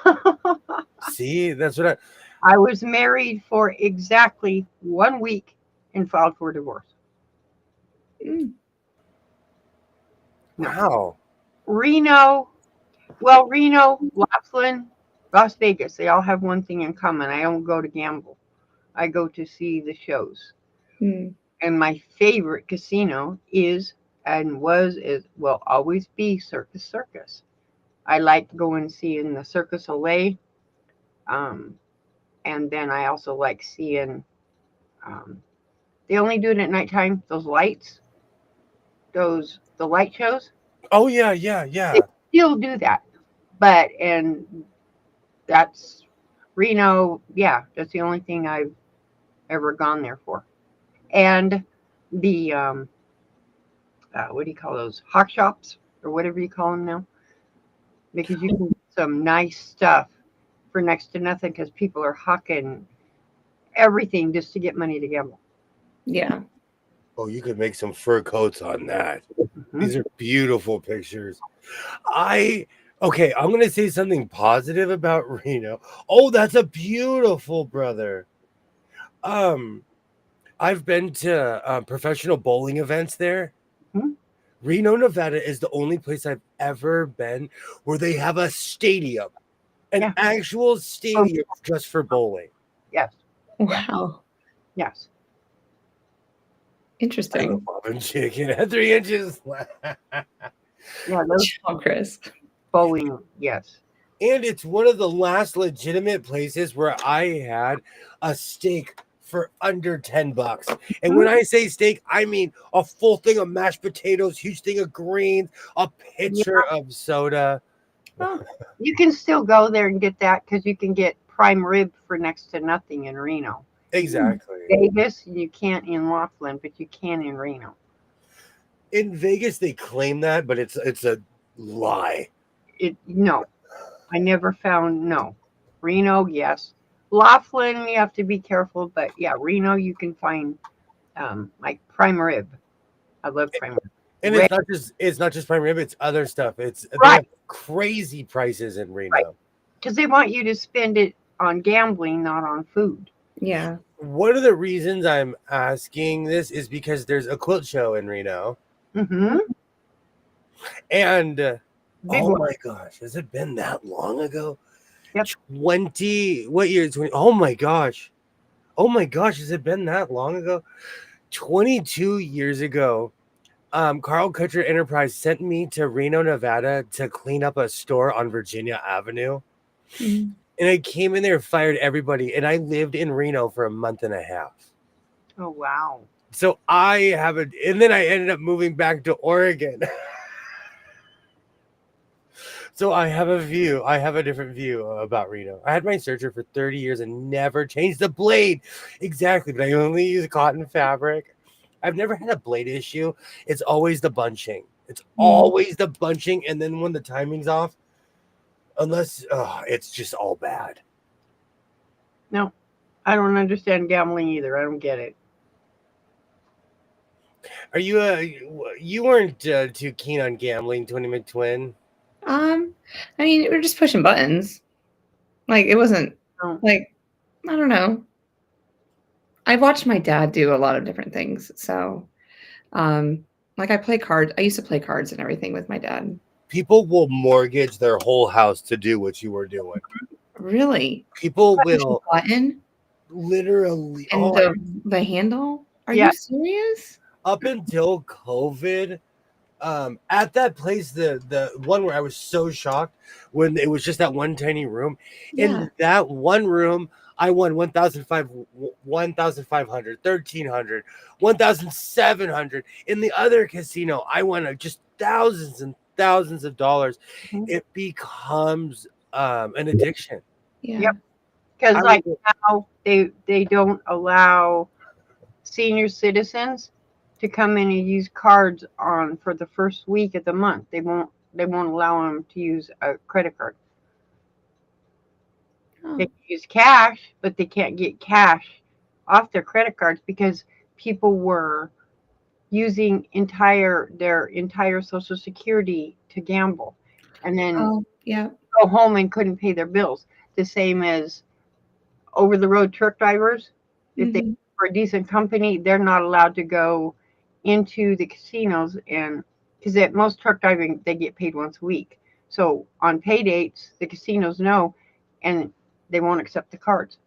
S2: See, that's what
S1: I was married for exactly 1 week and filed for divorce.
S3: Mm.
S2: wow.
S1: Reno, Laughlin, Las Vegas, they all have one thing in common. I don't go to gamble. I go to see the shows.
S3: Mm.
S1: And my favorite casino is and will always be Circus Circus. I like going and seeing the Circus Olay. Um, and then I also like seeing um, they only do it at nighttime, those lights, the light shows.
S2: Oh yeah, yeah,
S1: They
S2: yeah.
S1: still do that. And that's Reno, yeah, that's the only thing I've ever gone there for. And the what do you call those? Hawk shops or whatever you call them now, because you can get some nice stuff for next to nothing because people are hawking everything just to get money to gamble.
S3: Yeah.
S2: Oh, you could make some fur coats on that.
S1: Mhm.
S2: These are beautiful pictures. Okay, I'm gonna say something positive about Reno. Oh, that's a beautiful brother. Um, I've been to professional bowling events there.
S1: Mhm.
S2: Reno, Nevada is the only place I've ever been where they have a stadium, an
S1: Yeah.
S2: actual stadium just for bowling.
S1: Yes.
S3: Wow.
S1: Yes.
S3: Interesting.
S2: Bobbing chicken at 3 inches.
S1: Yeah. Those
S3: Oh, Chris.
S1: bowling. Yes.
S2: And it's one of the last legitimate places where I had a steak for under $10. And when I say steak, I mean a full thing of mashed potatoes, huge thing of greens, a
S1: Yeah.
S2: pitcher of soda.
S3: Oh,
S1: You can still go there and get that because you can get prime rib for next to nothing in Reno.
S2: Exactly.
S1: Vegas, you can't in Laughlin, but you can in Reno.
S2: In Vegas, they claim that, but it's a lie.
S1: No, I never found no. Reno, yes. Laughlin, you have to be careful, but yeah, Reno, you can find like prime rib. I love prime rib.
S2: And
S1: Red,
S2: it's not just prime rib, it's other stuff. They
S1: right,
S2: have crazy prices in
S1: right,
S2: Reno.
S1: because they want you to spend it on gambling, not on food.
S3: yeah.
S2: One of the reasons I'm asking this is because there's a quilt show in Reno.
S1: Mm-hmm.
S2: And
S1: Big
S2: oh
S1: one.
S2: my gosh, has it been that long ago?
S1: Yep.
S2: 20, what year? 20, oh my gosh. Oh my gosh, has it been that long ago? 22 years ago, Carl Kutcher Enterprise sent me to Reno, Nevada to clean up a store on Virginia Avenue.
S3: Mm.
S2: And I came in there, fired everybody, and I lived in Reno for a month and a half.
S1: Oh wow.
S2: So and then I ended up moving back to Oregon. So I have a different view about Reno. I had my searcher for 30 years and never changed the blade. Exactly, but I only use cotton fabric. I've never had a blade issue. It's always the bunching. It's always the bunching, and then when the timing's off, unless it's just all bad.
S1: No, I don't understand gambling either. I don't get it.
S2: Are you weren't too keen on gambling, Tony McTwin?
S3: I mean, we're just pushing buttons. Like it wasn't
S1: No.
S3: like I don't know. I watched my dad do a lot of different things. So, like I play cards. I used to play cards and everything with my dad.
S2: People will mortgage their whole house to do what you were doing.
S3: Really?
S2: People
S3: Push a
S2: will
S3: button
S2: literally.
S3: and the handle? Are
S1: Yeah.
S3: you serious?
S2: Up until COVID, at that place, the one where I was so shocked when it was just that one tiny room.
S3: Yeah.
S2: In that one room, I won 1,500, 1,300, 1,700. In the other casino, I won just thousands and thousands of dollars.
S1: Mhm.
S2: It becomes an addiction.
S3: Yeah.
S1: Yep. Because
S2: I
S1: like
S2: would-
S1: now they don't allow senior citizens to come in and use cards on for the first week of the month. They won't allow them to use a credit card.
S3: Oh,
S1: They can use cash, but they can't get cash off their credit cards because people were using their entire social security to gamble and then
S3: oh, yeah.
S1: go home and couldn't pay their bills. The same as over the road truck drivers. If they
S3: Mhm.
S1: for a decent company, they're not allowed to go into the casinos and because at most truck driving they get paid once a week. So on pay dates, the casinos know and they won't accept the cards.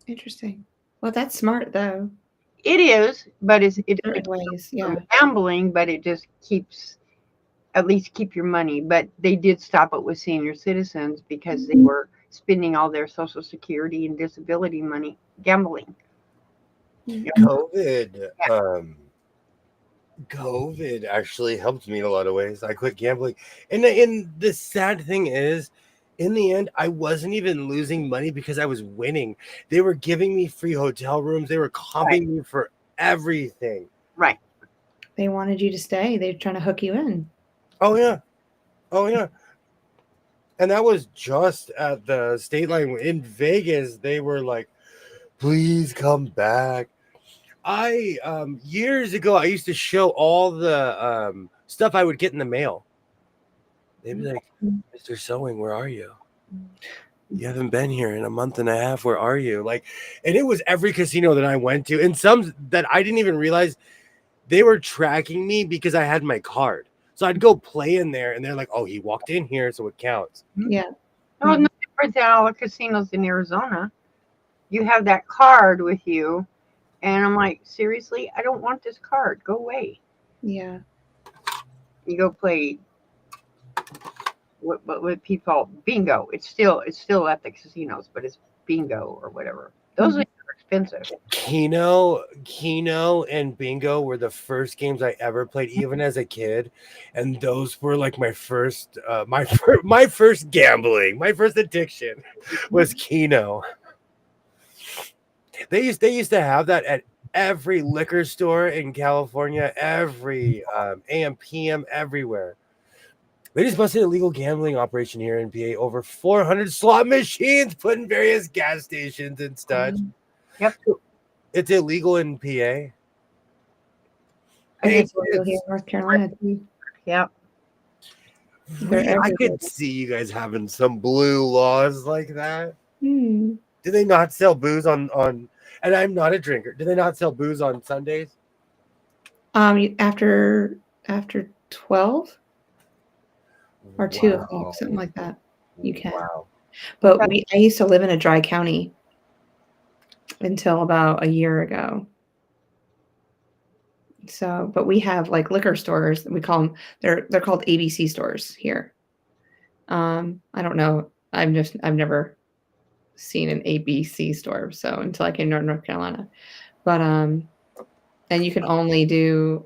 S3: Interesting. Well, that's smart though.
S1: It is, but it
S3: Certain ways.
S1: from
S3: Yeah.
S1: gambling, but it just keeps at least keep your money. But they did stop it with senior citizens because they were spending all their social security and disability money gambling.
S3: Mm.
S2: COVID, COVID actually helped me in a lot of ways. I quit gambling, and the sad thing is, in the end, I wasn't even losing money because I was winning. They were giving me free hotel rooms. They were comping me for everything.
S1: Right.
S3: They wanted you to stay. They're trying to hook you in.
S2: Oh yeah, oh yeah. And that was just at the state line in Vegas. They were like, please come back. I years ago I used to show all the stuff I would get in the mail. They'd be like, Mr. Sewing, where are you? You haven't been here in a month and a half. Where are you? Like, and it was every casino that I went to, and some that I didn't even realize they were tracking me because I had my card. So I'd go play in there, and they're like, oh, he walked in here, so it counts.
S3: Yeah.
S1: No, no different than all the casinos in Arizona. You have that card with you, and I'm like, seriously, I don't want this card. Go away.
S3: Yeah.
S1: You go play what people call bingo. It's still at the casinos, but it's bingo or whatever. Those are expensive.
S2: Keno and Bingo were the first games I ever played, even as a kid, and those were like my first gambling, my first addiction was Keno. They used to have that at every liquor store in California, every AM PM everywhere. They just busted a legal gambling operation here in PA. Over 400 slot machines put in various gas stations and such.
S1: Yep.
S2: It's illegal in PA.
S3: I think it's illegal here in North Carolina too.
S1: Yep.
S2: I could see you guys having some blue laws like that.
S3: Hmm.
S2: Do they not sell booze on? And I'm not a drinker. Do they not sell booze on Sundays?
S3: After 12 or 2 o'clock, something like that. You can.
S2: Wow.
S3: But I used to live in a dry county until about a year ago. So, but we have like liquor stores. We call them. They're called ABC stores here. I don't know. I've never seen an ABC store. So until I came to North Carolina, but and you can only do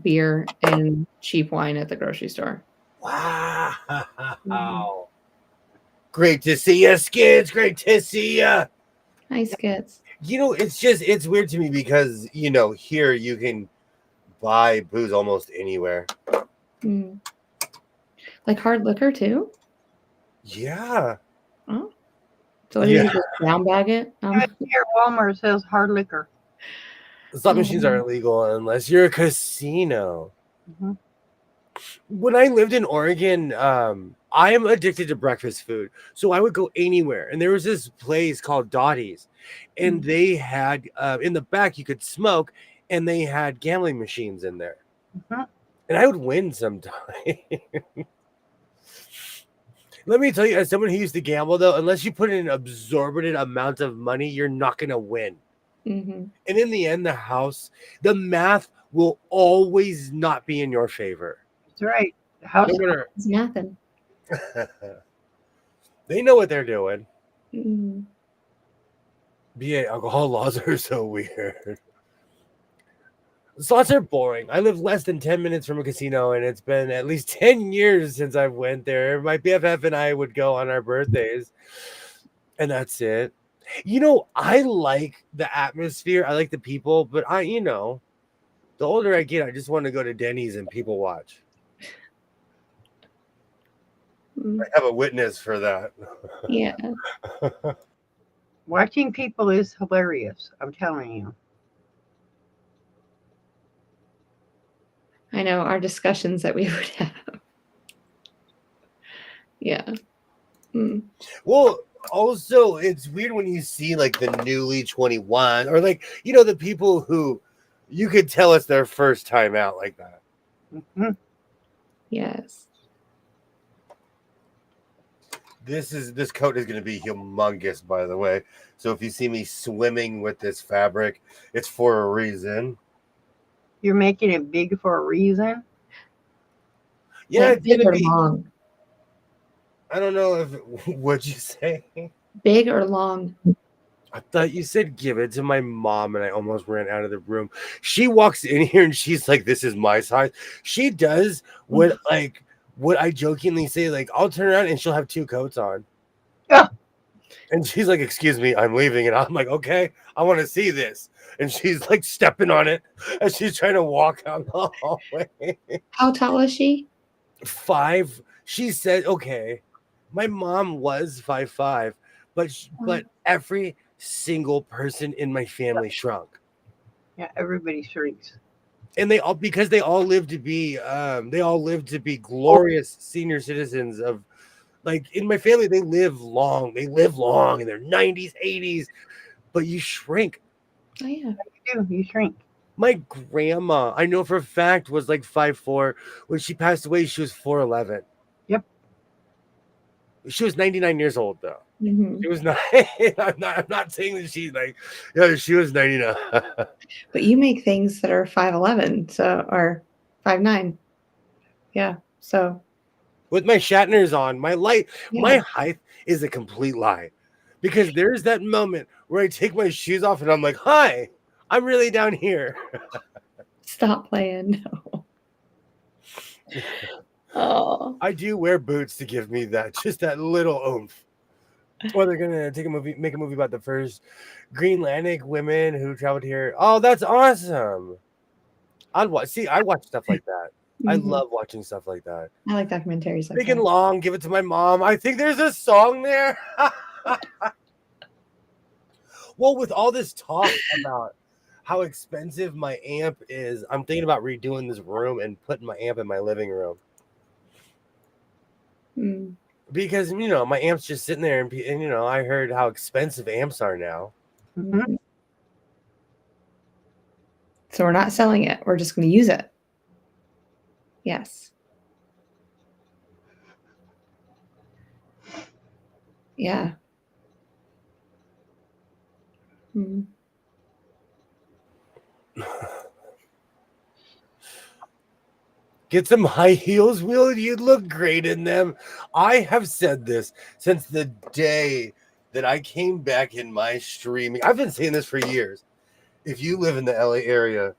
S3: beer and cheap wine at the grocery store.
S2: Wow. Mm-hmm. Great to see you, Skids. Great to see you.
S3: Hi, Skids.
S2: You know, it's weird to me because, you know, here you can buy booze almost anywhere.
S3: Mm. Like hard liquor too?
S2: Yeah.
S3: Oh. So you just brown bag it?
S1: Here, Walmart sells hard liquor.
S2: Slot machines are illegal unless you're a casino. Mm-hmm. When I lived in Oregon, I am addicted to breakfast food. So I would go anywhere. And there was this place called Dottie's. And they had, in the back, you could smoke. And they had gambling machines in there. Mm-hmm. And I would win sometimes. Let me tell you, as someone who used to gamble, though, unless you put in an absorbent amount of money, you're not going to win. Mm-hmm. And in the end, the math will always not be in your favor.
S1: That's right. The house
S3: is nothing.
S2: They know what they're doing.
S3: Mm-hmm.
S2: BA alcohol laws are so weird. Slots are boring. I live less than 10 minutes from a casino, and it's been at least 10 years since I went there. My BFF and I would go on our birthdays, and that's it. You know, I like the atmosphere. I like the people, but the older I get, I just want to go to Denny's and people watch. I have a witness for that.
S3: Yeah.
S1: Watching people is hilarious. I'm telling you.
S3: I know our discussions that we would have. Yeah. Mm.
S2: Well, also, it's weird when you see like the newly 21 or like, the people who you could tell it's their first time out like that.
S1: Mm-hmm.
S3: Yes.
S2: This coat is going to be humongous, by the way. So if you see me swimming with this fabric, it's for a reason.
S1: You're making it big for a reason?
S2: Yeah, it's
S3: big or long.
S2: I don't know what'd you say?
S3: Big or long?
S2: I thought you said give it to my mom, and I almost ran out of the room. She walks in here and she's like, "This is my size." She does what I jokingly say, like, I'll turn around and she'll have 2 coats on.
S1: Yeah.
S2: And she's like, "Excuse me, I'm leaving." And I'm like, "Okay, I want to see this." And she's like stepping on it as she's trying to walk out the hallway.
S3: How tall is she?
S2: 5. She said, okay. My mom was 5'5", but every single person in my family shrunk.
S1: Yeah, everybody shrinks.
S2: And they all live to be glorious senior citizens of, like, in my family they live long in their 90s, 80s, but you shrink.
S3: Oh yeah.
S1: You shrink.
S2: My grandma, I know for a fact, was like 5'4". When she passed away, she was 4'11".
S1: Yep.
S2: She was 99 years old though.
S3: Mm-hmm.
S2: She was not. I'm not saying that she like. Yeah, she was 99.
S3: But you make things that are 5'11", so or 5'9". Yeah. So
S2: With my Shatners on, my
S3: yeah.
S2: height is a complete lie, because there's that moment where I take my shoes off and I'm like, "Hi, I'm really down here."
S3: Stop playing. No. Oh.
S2: I do wear boots to give me just that little oomph. Or they're gonna make a movie about the first Greenlandic women who traveled here. Oh, that's awesome! I watch stuff like that. I
S3: Mhm.
S2: love watching stuff like that.
S3: I like documentaries like
S2: Big and
S3: that.
S2: long, give it to my mom. I think there's a song there. Well, with all this talk about how expensive my amp is, I'm thinking about redoing this room and putting my amp in my living room.
S3: Mm.
S2: Because, my amp's just sitting there, and I heard how expensive amps are now.
S1: Mhm.
S3: So we're not selling it. We're just going to use it. Yes. Yeah. Mm.
S2: Get some high heels, Will. You'd look great in them. I have said this since the day that I came back in my streaming. I've been saying this for years. If you live in the LA area,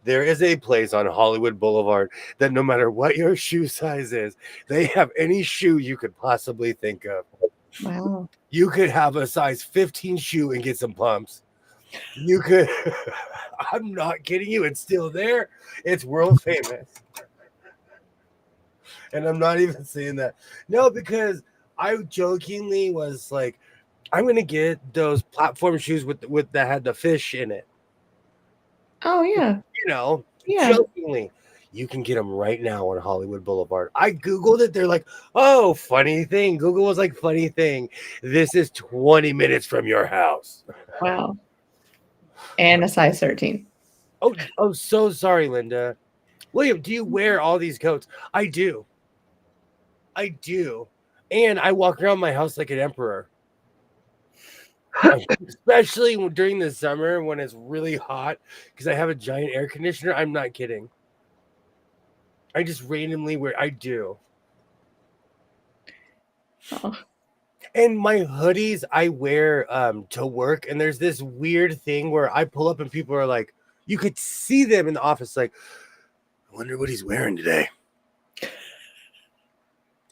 S2: there is a place on Hollywood Boulevard that no matter what your shoe size is, they have any shoe you could possibly think of.
S3: Wow.
S2: You could have a size 15 shoe and get some pumps. You could. I'm not kidding you. It's still there. It's world famous. And I'm not even saying that. No, because I jokingly was like, I'm gonna get those platform shoes with that had the fish in it.
S3: Oh yeah. Yeah.
S2: Jokingly. You can get them right now on Hollywood Boulevard. I Googled it. They're like, oh, funny thing. Google was like, funny thing. This is 20 minutes from your house.
S3: Wow. And a size 13.
S2: Oh, so sorry, Linda. William, do you wear all these coats? I do. And I walk around my house like an emperor. Especially during the summer when it's really hot because I have a giant air conditioner. I'm not kidding. I just randomly wear. I do.
S3: Oh.
S2: And my hoodies I wear to work. And there's this weird thing where I pull up and people are like, you could see them in the office like, I wonder what he's wearing today.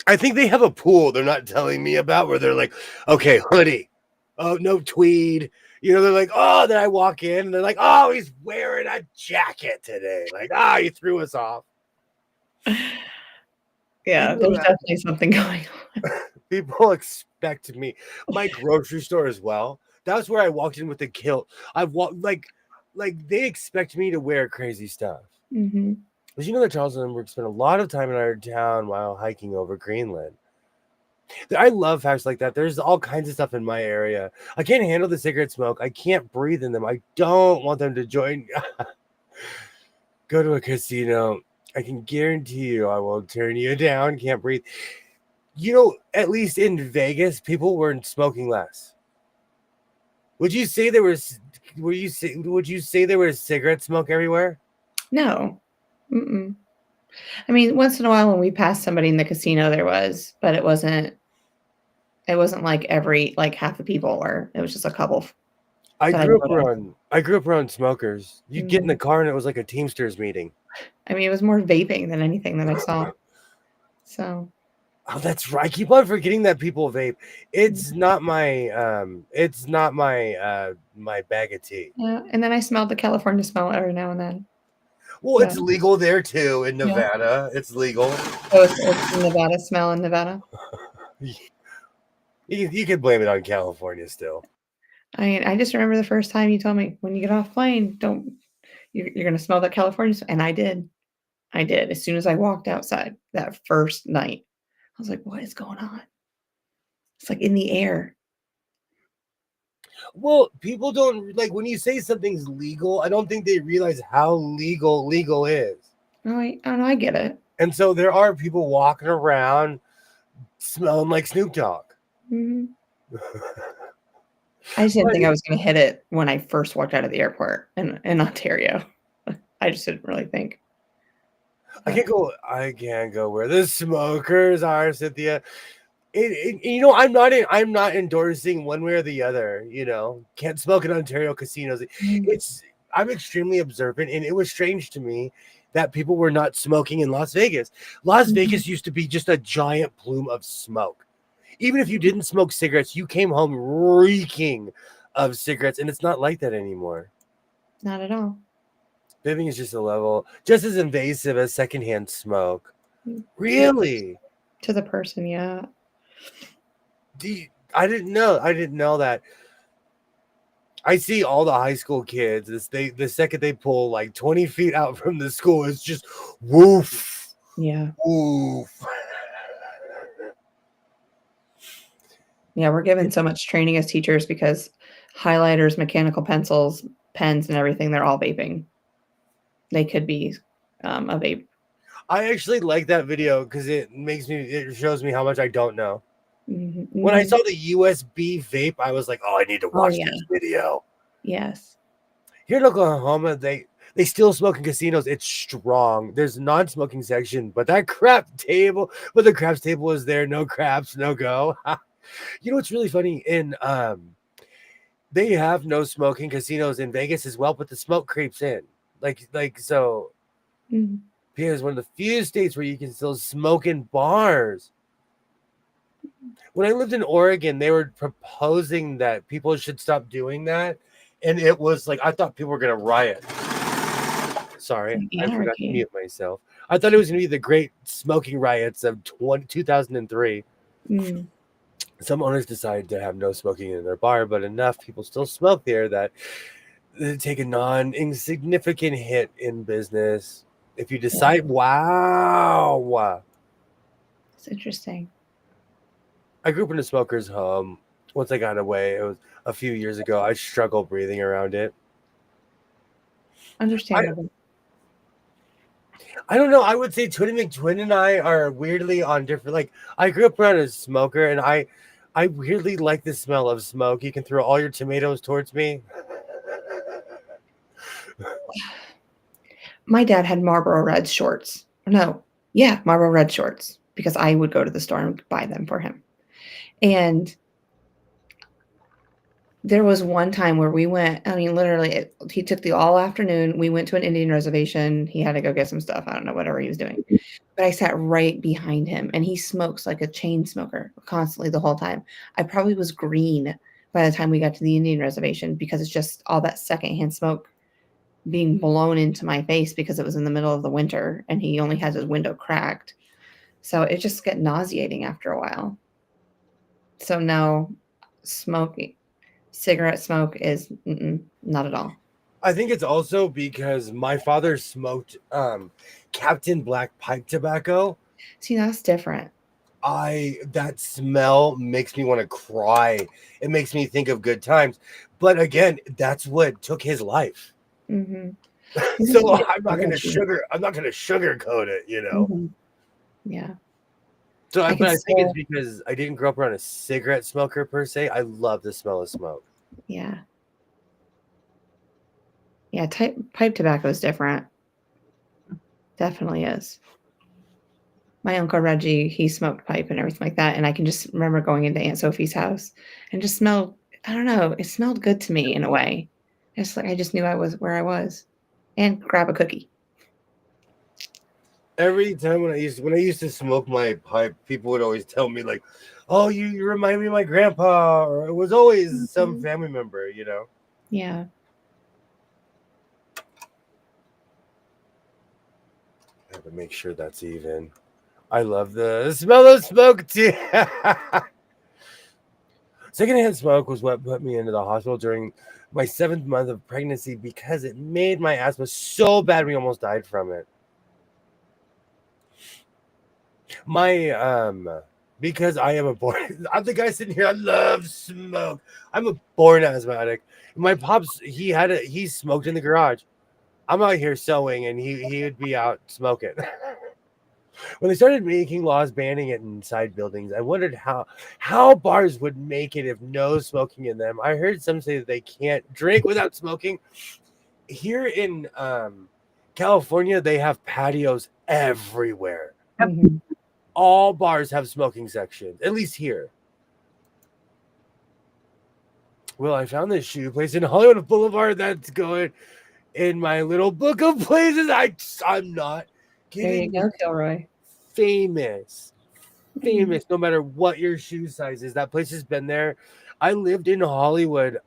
S2: I think they have a pool they're not telling me about where they're like, okay, hoodie. Oh, no tweed. They're like, oh, then I walk in and they're like, oh, he's wearing a jacket today. Like, he threw us off.
S3: Yeah, there's definitely something going on.
S2: People expect me. My grocery store as well. That's where I walked in with the kilt. I've walked like they expect me to wear crazy stuff.
S3: Mm-hmm.
S2: But that Charles and Lindbergh spent a lot of time in our town while hiking over Greenland. I love facts like that. There's all kinds of stuff in my area. I can't handle the cigarette smoke. I can't breathe in them. I don't want them to join. Go to a casino. I can guarantee you I will turn you down. Can't breathe. At least in Vegas, people weren't smoking less. Would you say there was cigarette smoke everywhere?
S3: No. Mm-mm. I mean, once in a while when we passed somebody in the casino, there was, but it wasn't like half the people were. It was just a couple.
S2: I grew up around smokers. You'd get in the car and it was like a Teamsters meeting.
S3: I mean, it was more vaping than anything that I saw. So.
S2: Oh, that's right. I keep on forgetting that people vape. It's not my my bag of tea.
S3: Yeah, and then I smelled the California smell every now and then.
S2: Well, it's legal there too in Nevada. Yeah. It's legal.
S3: Oh, it's the Nevada smell in Nevada.
S2: You could blame it on California still.
S3: I mean, I just remember the first time you told me, when you get off plane, you're going to smell that California. And I did. I did. As soon as I walked outside that first night, I was like, what is going on? It's like in the air.
S2: Well, people don't like when you say something's legal. I don't think they realize how legal is.
S3: I get it.
S2: And so there are people walking around smelling like Snoop Dogg.
S3: Mm-hmm. I just didn't think I was going to hit it when I first walked out of the airport in Ontario. I just didn't really think.
S2: I can't go where the smokers are, Cynthia. I'm not endorsing one way or the other. Can't smoke in Ontario casinos. I'm extremely observant, and it was strange to me that people were not smoking in Las Vegas. Las Vegas used to be just a giant plume of smoke. Even if you didn't smoke cigarettes, you came home reeking of cigarettes, and it's not like that anymore.
S3: Not at all.
S2: Vaping is just a level just as invasive as secondhand smoke. Really?
S3: To the person, yeah.
S2: I didn't know that. I see all the high school kids. The second they pull like 20 feet out from the school, it's just woof.
S3: Yeah.
S2: Woof.
S3: Yeah, we're given so much training as teachers because highlighters, mechanical pencils, pens, and everything, they're all vaping. They could be a vape.
S2: I actually like that video because it shows me how much I don't know.
S3: Mm-hmm.
S2: When I saw the USB vape, I was like, oh, I need to watch this video.
S3: Yes.
S2: Here in Oklahoma, they still smoke in casinos. It's strong. There's a non-smoking section, but the craps table is there. No craps, no go. You know what's really funny? They have no smoking casinos in Vegas as well, but the smoke creeps in. So.
S3: Mm-hmm.
S2: Because it's one of the few states where you can still smoke in bars. When I lived in Oregon, they were proposing that people should stop doing that. And it was like, I thought people were going to riot. Sorry, I forgot to mute myself. I thought it was going to be the great smoking riots of 2003.
S3: Mm.
S2: Some owners decided to have no smoking in their bar, but enough people still smoke there that they take a non-insignificant hit in business. If you decide, wow.
S3: It's interesting.
S2: I grew up in a smoker's home. Once I got away, it was a few years ago. I struggle breathing around it.
S3: Understandable.
S2: I don't know. I would say Twin McTwin and I are weirdly on different. Like, I grew up around a smoker, and I weirdly like the smell of smoke. You can throw all your tomatoes towards me.
S3: My dad had Marlboro Red shorts. Marlboro Red shorts, because I would go to the store and buy them for him. And there was one time where we went, literally, he took the all afternoon. We went to an Indian reservation. He had to go get some stuff. I don't know, whatever he was doing. But I sat right behind him, and he smokes like a chain smoker constantly the whole time. I probably was green by the time we got to the Indian reservation because it's just all that secondhand smoke being blown into my face because it was in the middle of the winter and he only has his window cracked. So it just got nauseating after a while. So no, cigarette smoke is not at all.
S2: I think it's also because my father smoked Captain Black pipe tobacco.
S3: See, that's different.
S2: That smell makes me want to cry. It makes me think of good times. But again, that's what took his life.
S3: Mm-hmm.
S2: So I'm not going to sugarcoat it,
S3: Mm-hmm. Yeah.
S2: So I think it's because I didn't grow up around a cigarette smoker per se. I love the smell of smoke.
S3: Yeah. Yeah, pipe tobacco is different. Definitely is. My Uncle Reggie, he smoked pipe and everything like that. And I can just remember going into Aunt Sophie's house and just smelled, I don't know, it smelled good to me in a way. It's like I just knew I was where I was. And grab a cookie.
S2: Every time when I used to smoke my pipe, people would always tell me like, "Oh, you remind me of my grandpa," or it was always some family member,
S3: Yeah.
S2: I have to make sure that's even. I love the smell of smoke too. Secondhand smoke was what put me into the hospital during my 7th month of pregnancy because it made my asthma so bad we almost died from it. My because I am a born I'm the guy sitting here, I love smoke. I'm a born asthmatic. My pops, he smoked in the garage. I'm out here sewing and he would be out smoking. When they started making laws banning it inside buildings, I wondered how bars would make it if no smoking in them. I heard some say that they can't drink without smoking. Here in California, they have patios everywhere.
S3: Mhm.
S2: All bars have smoking sections, at least here. Well, I found this shoe place in Hollywood Boulevard that's going in my little book of places. I'm not
S3: There you
S2: kidding.
S3: go, Kilroy.
S2: Famous. Famous, no matter what your shoe size is. That place has been there. I lived in Hollywood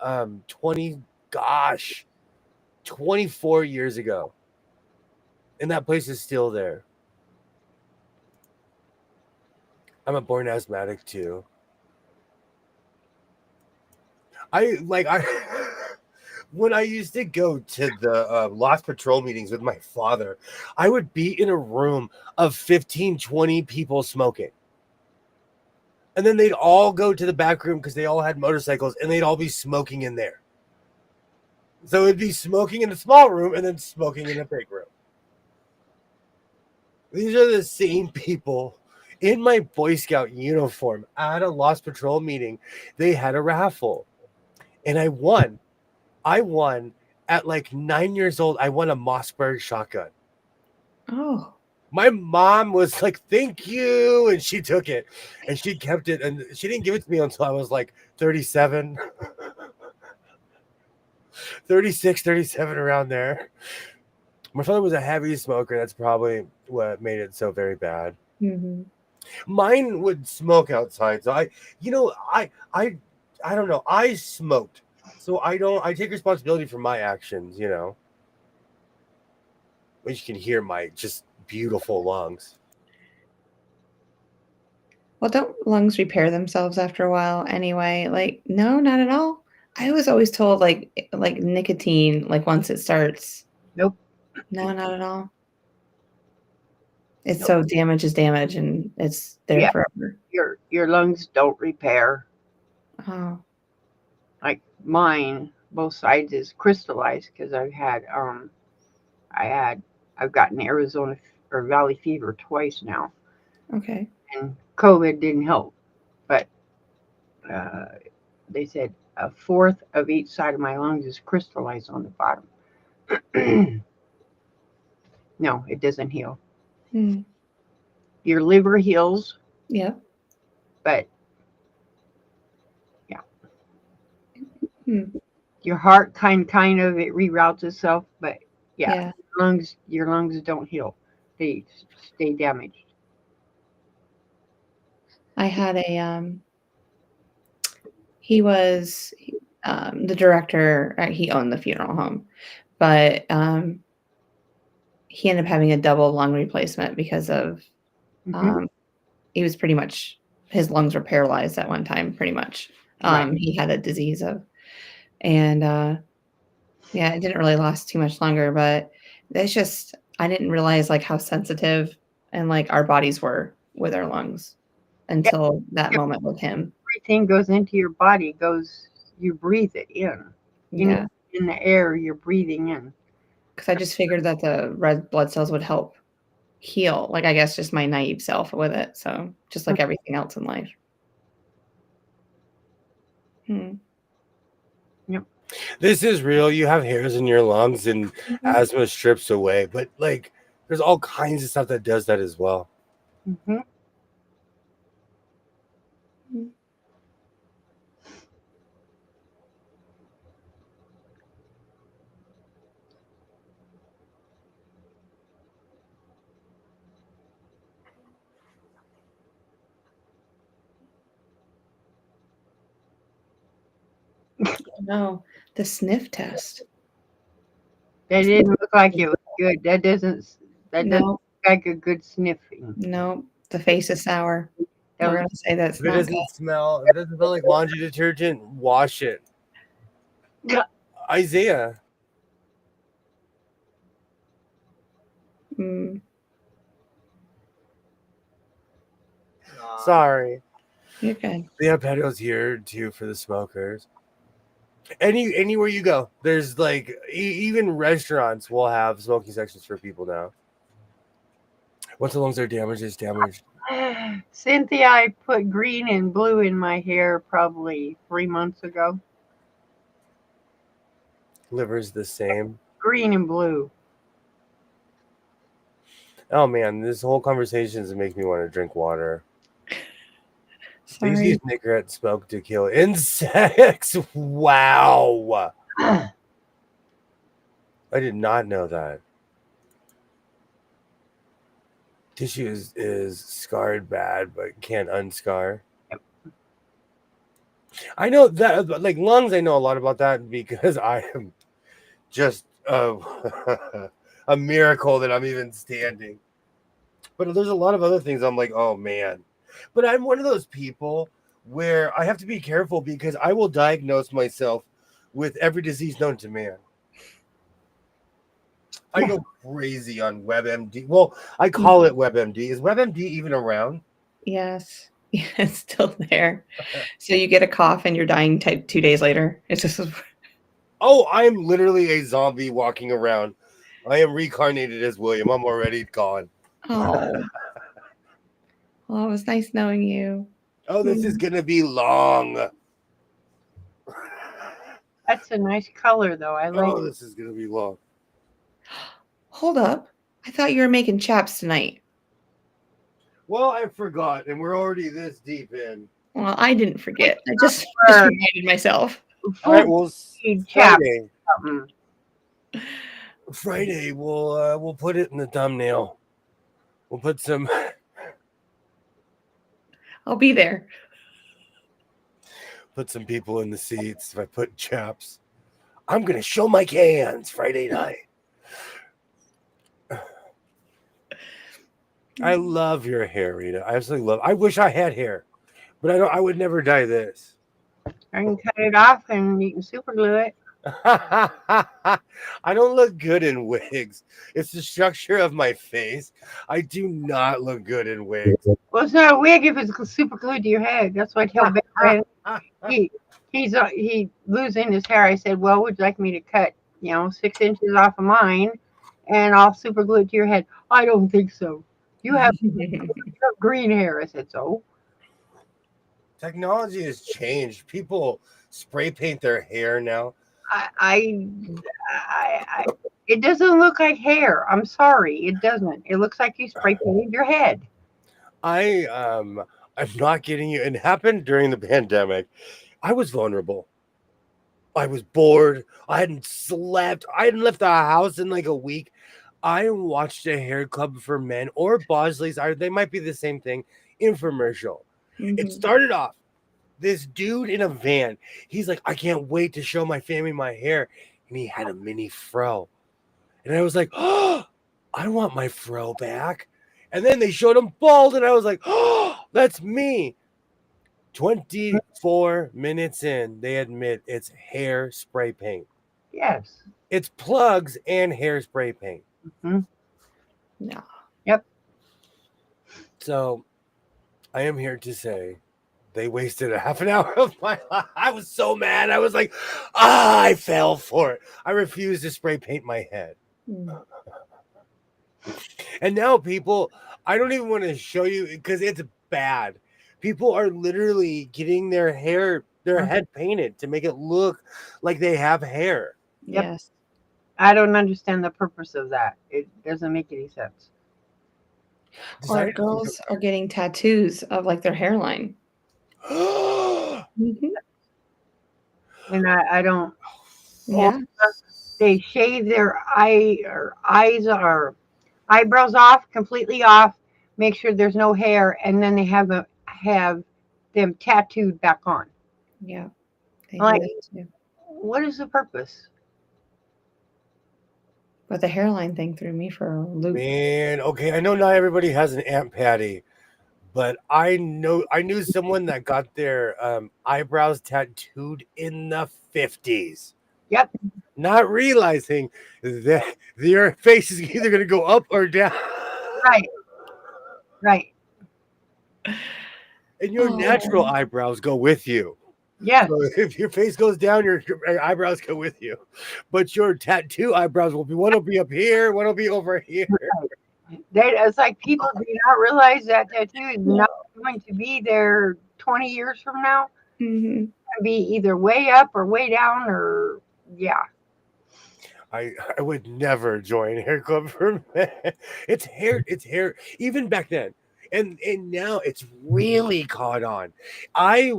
S2: 24 years ago. And that place is still there. I'm a born asthmatic too. I when I used to go to the Lost Patrol meetings with my father, I would be in a room of 15, 20 people smoking. And then they'd all go to the back room because they all had motorcycles and they'd all be smoking in there. So it'd be smoking in a small room and then smoking in a big room. These are the same people in my Boy Scout uniform at a Lost Patrol meeting. They had a raffle and I won. I won at like 9 years old. I won a Mossberg shotgun.
S3: Oh.
S2: My mom was like, thank you. And she took it and she kept it. And she didn't give it to me until I was like 37, 36, 37, around there. My father was a heavy smoker. That's probably what made it so very bad.
S3: Mm-hmm.
S2: Mine would smoke outside. So I don't know. I smoked. So I take responsibility for my actions, Which you can hear my just beautiful lungs.
S3: Well, don't lungs repair themselves after a while anyway? Like, no, not at all. I was always told like nicotine, like once it starts.
S1: Nope.
S3: No, not at all. It's
S1: Nope.
S3: so damage is damage and it's there forever.
S1: Your lungs don't repair.
S3: Oh.
S1: Like mine, both sides is crystallized because I've gotten Arizona or Valley fever twice now,
S3: Okay.
S1: and COVID didn't help. But they said a fourth of each side of my lungs is crystallized on the bottom. No, it doesn't heal.
S3: Hmm.
S1: Your liver heals,
S3: Yep.
S1: but yeah,
S3: Hmm.
S1: your heart kind of it reroutes itself, but yeah,
S3: Yeah.
S1: your lungs don't heal; they stay damaged.
S3: I had he was the director, he owned the funeral home, but he ended up having a double lung replacement because of
S1: Hmm.
S3: he was pretty much his lungs were paralyzed at one time, pretty much.
S1: Right.
S3: He had a disease of, and yeah, it didn't really last too much longer, but it's just I didn't realize like how sensitive and like our bodies were with our lungs until that moment with him.
S1: Everything goes into your body. You breathe it in. You know,
S3: Yeah,
S1: in the air, you're breathing in.
S3: because I just figured that the red blood cells would help heal. Like I guess just my naive self with it. So just like everything else in life. Hmm.
S1: Yep.
S2: This is real. You have hairs in your lungs and asthma strips away, but like there's all kinds of stuff that does that as well.
S1: Hmm.
S3: No, the sniff test.
S1: That didn't look like it was good. That doesn't
S3: No,
S1: look like a good sniffing.
S3: no. The face is sour. We're going to say that's
S2: If it
S3: not
S2: doesn't
S3: good.
S2: smell, if it doesn't smell like laundry detergent, wash it.
S1: Yeah.
S2: Isaiah.
S3: Mm,
S2: Sorry.
S3: you're good.
S2: They have patios here too for the smokers. Anywhere you go, there's like even restaurants will have smoking sections for people now. Once the lungs are damaged, it's damaged.
S1: Cynthia, I put green and blue in my hair probably 3 months ago.
S2: Liver's the same.
S1: Green and blue.
S2: Oh man, this whole conversation is making me want to drink water. They
S3: Sorry.
S2: use Nicorette smoke to kill insects. Wow. I did not know that. Tissue is scarred bad, but can't unscar. I know that, like lungs, I know a lot about that because I am just a miracle that I'm even standing. But there's a lot of other things I'm like, oh man. But I'm one of those people where I have to be careful because I will diagnose myself with every disease known to man. I go crazy on WebMD. Well, I call it WebMD. Is WebMD even around?
S3: Yes. Yeah, it's still there. So you get a cough and you're dying 2 days later. It's just
S2: Oh, I'm literally a zombie walking around. I am reincarnated as William. I'm already gone.
S3: oh. Well, it was nice knowing you.
S2: Oh, this is gonna be long.
S1: That's a nice color, though. I like.
S2: Oh, this is gonna be long.
S3: Hold up. I thought you were making chaps tonight.
S2: Well, I forgot, and we're already this deep in.
S3: Well, I didn't forget. I just reminded myself.
S2: All right, well,
S1: Chap.
S2: Friday, we'll put it in the thumbnail. We'll put some.
S3: I'll be there.
S2: Put some people in the seats. If I put chaps, I'm gonna show my cans Friday night. I love your hair, Rita. I absolutely love. I wish I had hair, but I don't. I would never dye this.
S1: I can cut it off and you can super glue it.
S2: I don't look good in wigs. It's the structure of my face. I do not look good in wigs.
S1: Well, it's not a wig if it's super glued to your head. That's what he'll bet. He losing his hair. I said, well, would you like me to cut 6 inches off of mine, and I'll super glue it to your head? I don't think so. You have green hair. I said, so.
S2: Technology has changed. People spray paint their hair now.
S1: It doesn't look like hair. I'm sorry, it doesn't. It looks like you spray painted your head.
S2: I'm not kidding you. It happened during the pandemic. I was vulnerable. I was bored. I hadn't slept. I hadn't left the house in like a week. I watched a hair club for men or Bosley's. They might be the same thing. Infomercial.
S3: Mm-hmm.
S2: It started off this dude in a van. He's like, I can't wait to show my family my hair. And he had a mini fro. And I was like, oh, I want my fro back. And then they showed him bald. And I was like, oh, that's me. 24 minutes in, they admit it's hair spray paint.
S1: Yes.
S2: It's plugs and hair spray paint.
S1: Mm-hmm.
S3: No.
S1: Yep.
S2: So I am here to say they wasted a half an hour of my life. I was so mad. I was like, I fell for it. I refused to spray paint my head.
S3: Mm.
S2: And now people, I don't even want to show you because it's bad. People are literally getting their hair, their head painted to make it look like they have hair.
S1: Yep.
S3: Yes.
S1: I don't understand the purpose of that. It doesn't make any sense.
S3: Or girls are getting tattoos of like their hairline. Mm-hmm.
S1: And I don't.
S3: Yeah.
S1: They shave their eyes or eyebrows off, completely off. Make sure there's no hair, and then they have them tattooed back on.
S3: Yeah. They
S1: Like,
S3: do that too.
S1: what is the purpose?
S3: But the hairline thing threw me for a loop.
S2: Man, okay, I know not everybody has an Aunt Patty, but I knew someone that got their eyebrows tattooed in the 50s,
S1: Yep.
S2: not realizing that their face is either going to go up or down.
S1: Right. Right.
S2: And your natural eyebrows go with you.
S1: Yes.
S2: So if your face goes down, your eyebrows go with you. But your tattoo eyebrows will be, one will be up here, one will be over here.
S1: It's like people do not realize that tattoo is not going to be there 20 years from now.
S3: Mm-hmm.
S1: It's going to be either way up or way down, or yeah.
S2: I would never join hair club for men. It's hair. Even back then, and now it's really caught on. I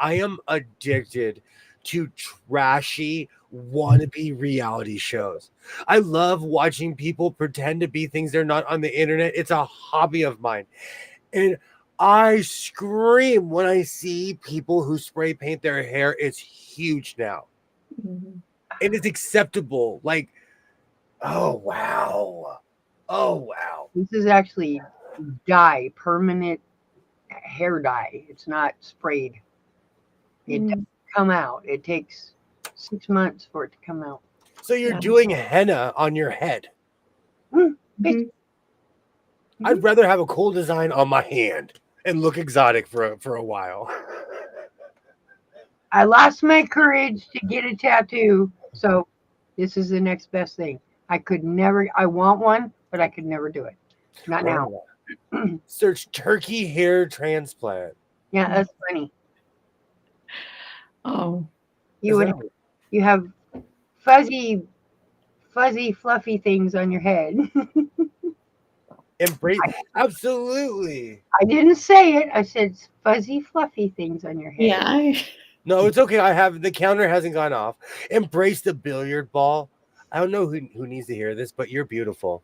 S2: am addicted to trashy wannabe reality shows. I love watching people pretend to be things they're not on the internet. It's a hobby of mine, and I scream when I see people who spray paint their hair. It's huge now.
S3: Mm-hmm.
S2: And it's acceptable. Like, oh wow.
S1: This is actually dye, permanent hair dye. It's not sprayed. It doesn't come out. It takes 6 months for it to come out.
S2: So you're doing henna on your head.
S3: Mm-hmm.
S2: I'd rather have a cool design on my hand and look exotic for a while.
S1: I lost my courage to get a tattoo, so this is the next best thing. I want one, but I could never do it. Not now.
S2: Search turkey hair transplant.
S1: Yeah, that's funny.
S3: Oh,
S1: You have fuzzy, fluffy things on your head.
S2: Embrace, absolutely.
S1: I didn't say it. I said fuzzy, fluffy things on your head.
S3: yeah.
S2: No, it's okay. The counter hasn't gone off. Embrace the billiard ball. I don't know who needs to hear this, but you're beautiful.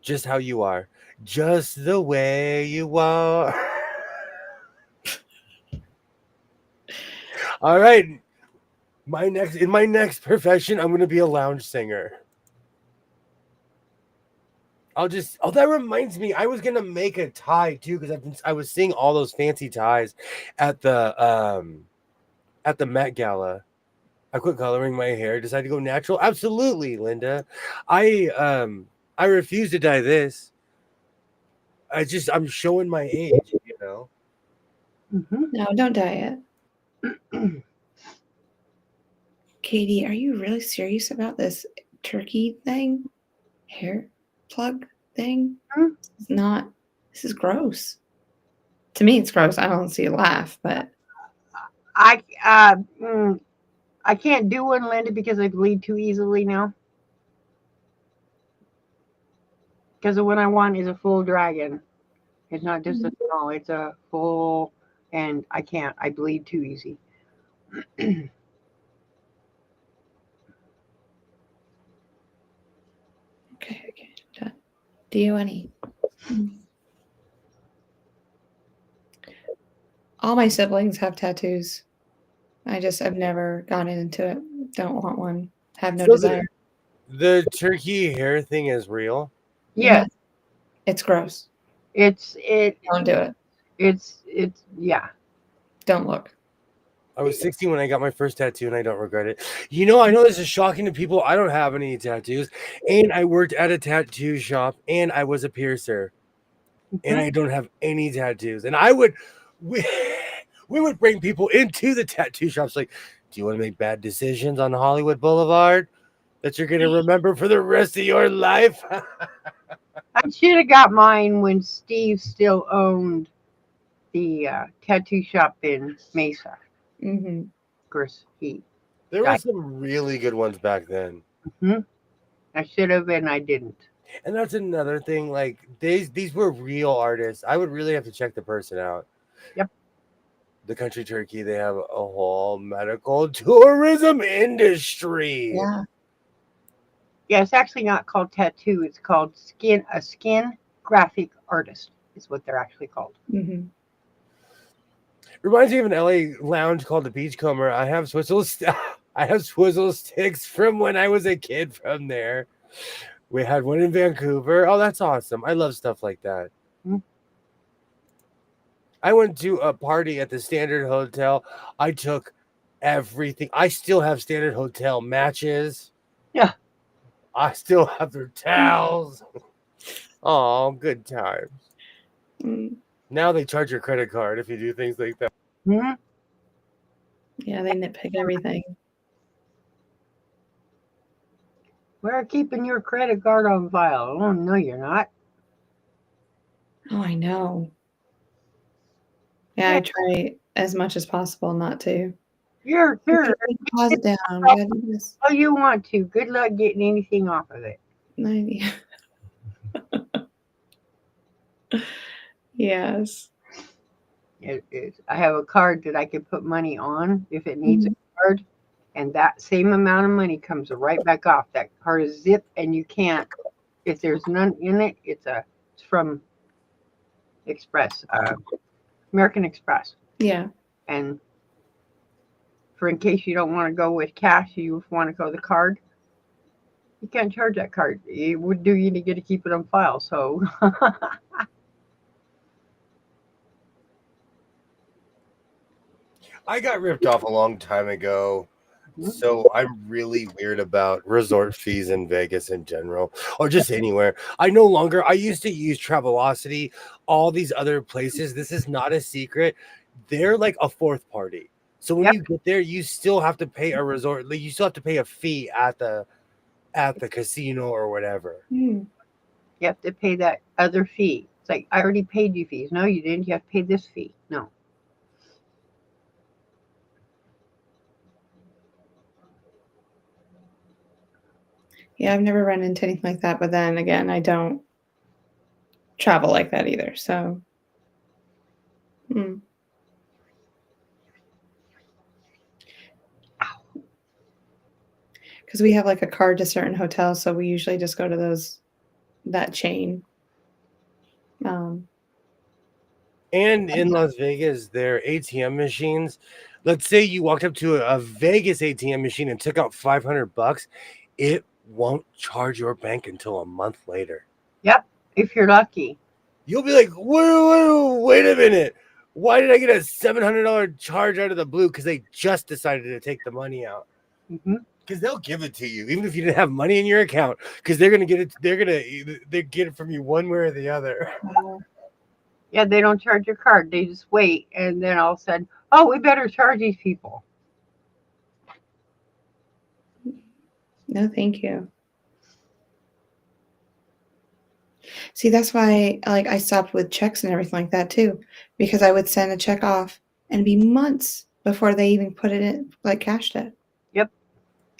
S2: Just how you are. Just the way you are. All right. In my next profession, I'm going to be a lounge singer. That reminds me, I was going to make a tie too, because I was seeing all those fancy ties at the Met Gala. I quit coloring my hair, decided to go natural. Absolutely, Linda. I refuse to dye this. I'm showing my age, you know.
S1: Mm-hmm.
S3: No, don't dye it. Katie, are you really serious about this turkey thing? Hair plug thing?
S1: Mm-hmm.
S3: This is gross. To me, it's gross. I don't see a laugh, but
S1: I can't do one, Linda, because I bleed too easily now. Because the one I want is a full dragon. It's not just a small, it's a full, and I can't. I bleed too easy.
S3: okay. Done. D-O-N-E. All my siblings have tattoos. I've never gotten into it. Don't want one. Have no desire.
S2: The turkey hair thing is real.
S1: Yeah.
S3: It's gross.
S1: Don't
S3: do it.
S1: It's yeah.
S3: Don't look.
S2: I was 16 when I got my first tattoo, and I don't regret it. You know, I know this is shocking to people. I don't have any tattoos, and I worked at a tattoo shop, and I was a piercer, and I don't have any tattoos. And we would bring people into the tattoo shops like, do you want to make bad decisions on Hollywood Boulevard that you're going to remember for the rest of your life?
S1: I should have got mine when Steve still owned the tattoo shop in Mesa.
S3: Mm-hmm.
S1: Of course,
S2: there were some really good ones back then.
S1: Mm-hmm. I should have, and I didn't.
S2: And that's another thing. Like these were real artists. I would really have to check the person out.
S1: Yep.
S2: The Country Turkey, they have a whole medical tourism industry.
S3: Yeah.
S1: Yeah, it's actually not called tattoo. It's called a skin graphic artist is what they're actually called.
S3: Mm-hmm.
S2: Reminds me of an LA lounge called the Beachcomber. I have swizzle sticks from when I was a kid from there. We had one in Vancouver. Oh, that's awesome. I love stuff like that.
S1: Mm-hmm.
S2: I went to a party at the Standard Hotel. I took everything. I still have Standard Hotel matches.
S1: Yeah.
S2: I still have their towels. Oh, good times.
S3: Mm,
S2: Now they charge your credit card if you do things like that.
S1: Hmm?
S3: yeah, they nitpick everything.
S1: We're keeping your credit card on file. Oh, no, you're not.
S3: Oh, I know. Yeah, I try as much as possible not to.
S1: You're
S3: We
S1: sure
S3: gotta put the deposit down. We gotta do this.
S1: all you want to. Good luck getting anything off of it.
S3: Yeah. Yes.
S1: I have a card that I can put money on if it needs
S3: Mhm.
S1: a card, and that same amount of money comes right back off. That card is zip, and you can't. If there's none in it, it's from Express, American Express,
S3: Yeah.
S1: and for in case you don't want to go with cash, you want to go the card. You can't charge that card. It would do you to get to keep it on file. So
S2: I got ripped off a long time ago. So I'm really weird about resort fees in Vegas in general, or just anywhere. I no longer. I used to use Travelocity, all these other places. This is not a secret. They're like a fourth party. So when
S1: yep,
S2: you get there, you still have to pay a resort. Like, you still have to pay a fee at the casino or whatever.
S3: Mm.
S1: you have to pay that other fee. It's like I already paid you fees. No, you didn't. You have to pay this fee. No.
S3: Yeah, I've never run into anything like that, but then again, I don't travel like that either. So, because we have like a card to certain hotels, so we usually just go to that chain. Um,
S2: And in Las Vegas, their ATM machines. Let's say you walked up to a Vegas ATM machine and took out $500. It won't charge your bank until a month later.
S1: Yep, if you're lucky.
S2: You'll be like, wait a minute. Why did I get a $700 charge out of the blue? Because they just decided to take the money out.
S1: Hmm.
S2: Because they'll give it to you, even if you didn't have money in your account. Because they're gonna get it. They get it from you one way or the other.
S1: Yeah, they don't charge your card. They just wait, and then all of a sudden, oh, we better charge these people.
S3: no, thank you. See, that's why like I stopped with checks and everything like that too, because I would send a check off and it'd be months before they even put it in, like cashed it.
S1: Yep.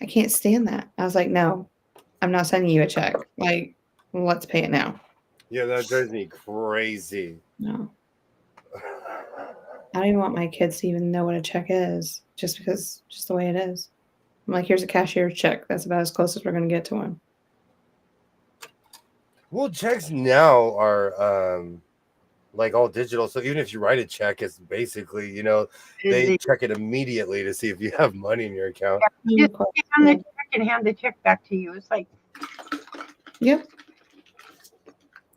S3: I can't stand that. I was like, no, I'm not sending you a check. Like, let's pay it now.
S2: Yeah, that drives me crazy.
S3: No. I don't even want my kids to even know what a check is, just the way it is. I'm like, here's a cashier's check. That's about as close as we're gonna get to one.
S2: Well, checks now are like all digital. So even if you write a check, it's basically, they check it immediately to see if you have money in your account.
S1: Yeah, just hand the check and hand the check back to you. It's like,
S3: Yep.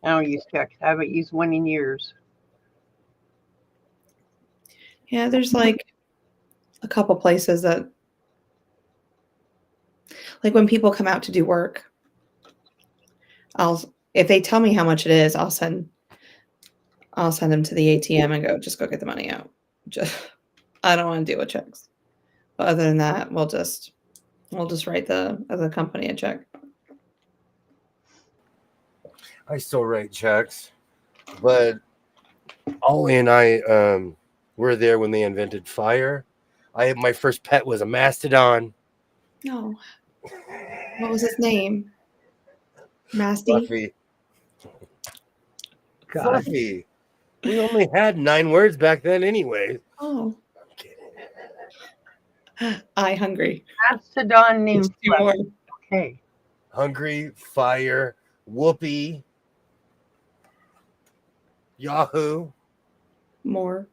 S1: I don't use checks. I haven't used one in years.
S3: Yeah, there's like a couple places that, like when people come out to do work, if they tell me how much it is, I'll send them to the ATM and go, just go get the money out. I don't want to deal with checks. But other than that, we'll just write the company a check.
S2: I still write checks, but Ollie and I were there when they invented fire. My first pet was a mastodon.
S3: No. What was his name? Masty?
S2: Fluffy. Fluffy. We only had 9 words back then anyway.
S3: Oh. I hungry.
S1: Mastodon named
S3: Two more.
S1: Okay.
S2: Hungry, fire, whoopee, Yahoo,
S3: More.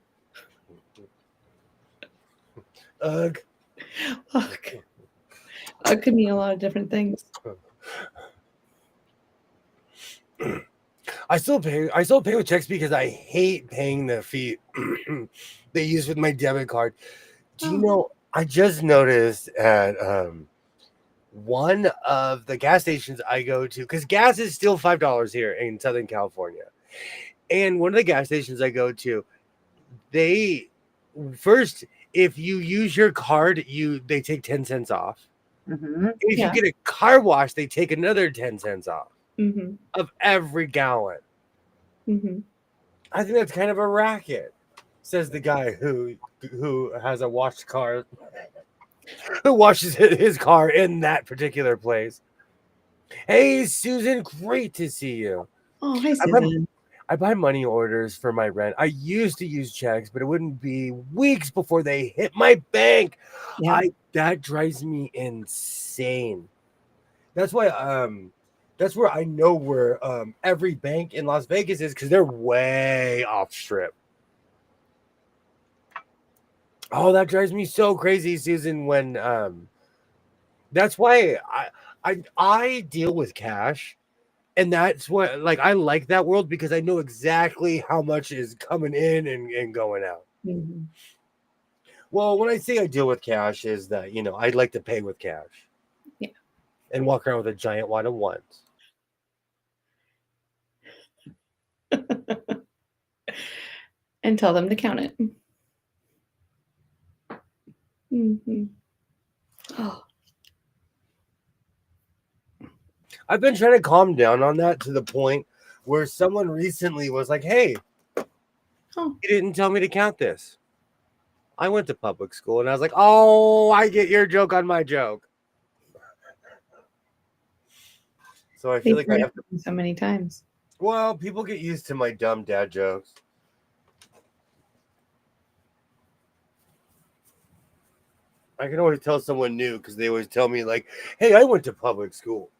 S2: ugh.
S3: Ugh. It could mean a lot of different things.
S2: I still pay with checks because I hate paying the fee they use with my debit card. Do you
S3: Oh.
S2: know? I just noticed at one of the gas stations I go to, because gas is still $5 here in Southern California, and one of the gas stations I go to, they first, if you use your card, they take 10 cents off.
S1: Mm-hmm.
S2: If you
S3: Yeah.
S2: get a car wash, they take another 10 cents off
S3: Mm-hmm.
S2: of every gallon.
S3: Mm-hmm.
S2: I think that's kind of a racket, says the guy who has a washed car, who washes his car in that particular place. Hey, Susan, great to see you.
S3: Oh, hi,
S2: I buy,
S3: Susan.
S2: I buy money orders for my rent. I used to use checks, but it wouldn't be weeks before they hit my bank.
S3: Yeah.
S2: That drives me insane. That's why that's where I know where every bank in Las Vegas is, because they're way off strip. Oh, that drives me so crazy, Susan. When that's why I deal with cash, and that's what, like, I like that world because I know exactly how much is coming in and going out.
S3: Mm-hmm.
S2: Well, when I say I deal with cash, is that I'd like to pay with cash.
S3: Yeah.
S2: And walk around with a giant wad of ones.
S3: And tell them to count it. Mm-hmm. Oh.
S2: I've been trying to calm down on that to the point where someone recently was like, "Hey,
S3: Oh.
S2: you didn't tell me to count this." I went to public school, and I was like, "Oh, I get your joke on my joke." So I feel like I have to.
S3: So many times.
S2: Well, people get used to my dumb dad jokes. I can always tell someone new because they always tell me, like, "Hey, I went to public school."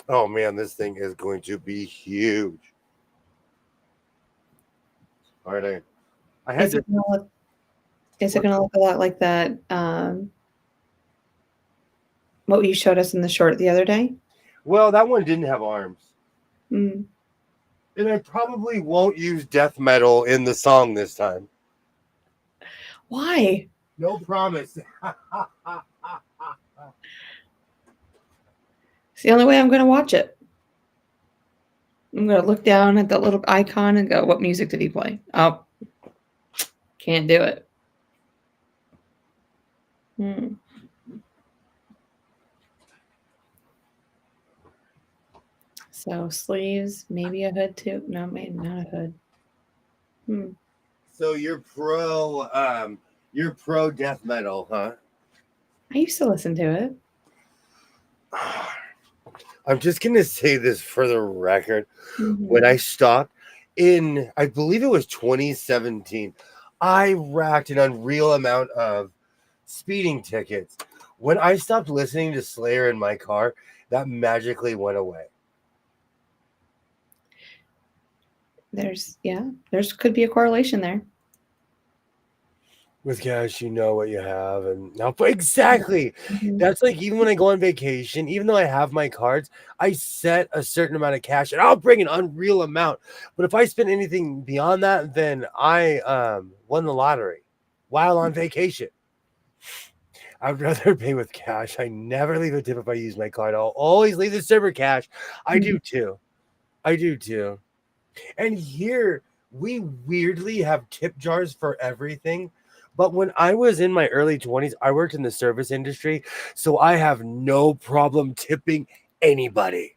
S2: Oh man, this thing is going to be huge. All right, I had
S3: Is
S2: to.
S3: it gonna look a lot like that? What you showed us in the short the other day?
S2: Well, that one didn't have arms.
S3: Mm.
S2: And I probably won't use death metal in the song this time.
S3: Why?
S2: No promise.
S3: It's the only way I'm gonna watch it. I'm gonna look down at that little icon and go, "What music did he play?" Oh, can't do it. Hmm. So sleeves, maybe a hood too. No, maybe not a hood.
S2: So you're pro death metal, huh?
S3: I used to listen to it.
S2: I'm just gonna say this for the record.
S3: Mhm.
S2: When I stopped in, I believe it was 2017, I racked an unreal amount of speeding tickets. When I stopped listening to Slayer in my car, that magically went away.
S3: There's could be a correlation there.
S2: With cash, you know what you have, and now exactly.
S3: Mhm.
S2: That's like, even when I go on vacation, even though I have my cards, I set a certain amount of cash, and I'll bring an unreal amount. But if I spend anything beyond that, then I won the lottery while on vacation. I'd rather pay with cash. I never leave a tip if I use my card. I'll always leave the server cash. I do too. I do too. And here we weirdly have tip jars for everything. But when I was in my early 20s, I worked in the service industry, so I have no problem tipping anybody.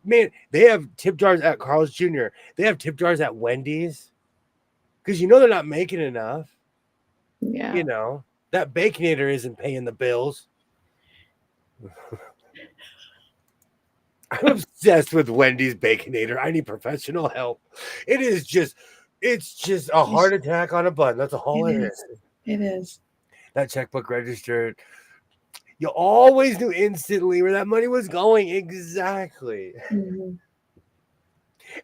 S2: Man, they have tip jars at Carl's Jr. They have tip jars at Wendy's, because they're not making enough.
S3: Yeah.
S2: That Baconator isn't paying the bills. I'm obsessed with Wendy's Baconator. I need professional help. It's just a heart attack on a bun. That's all it is.
S3: It is.
S2: That checkbook registered. You always knew instantly where that money was going. Exactly.
S3: Mhm.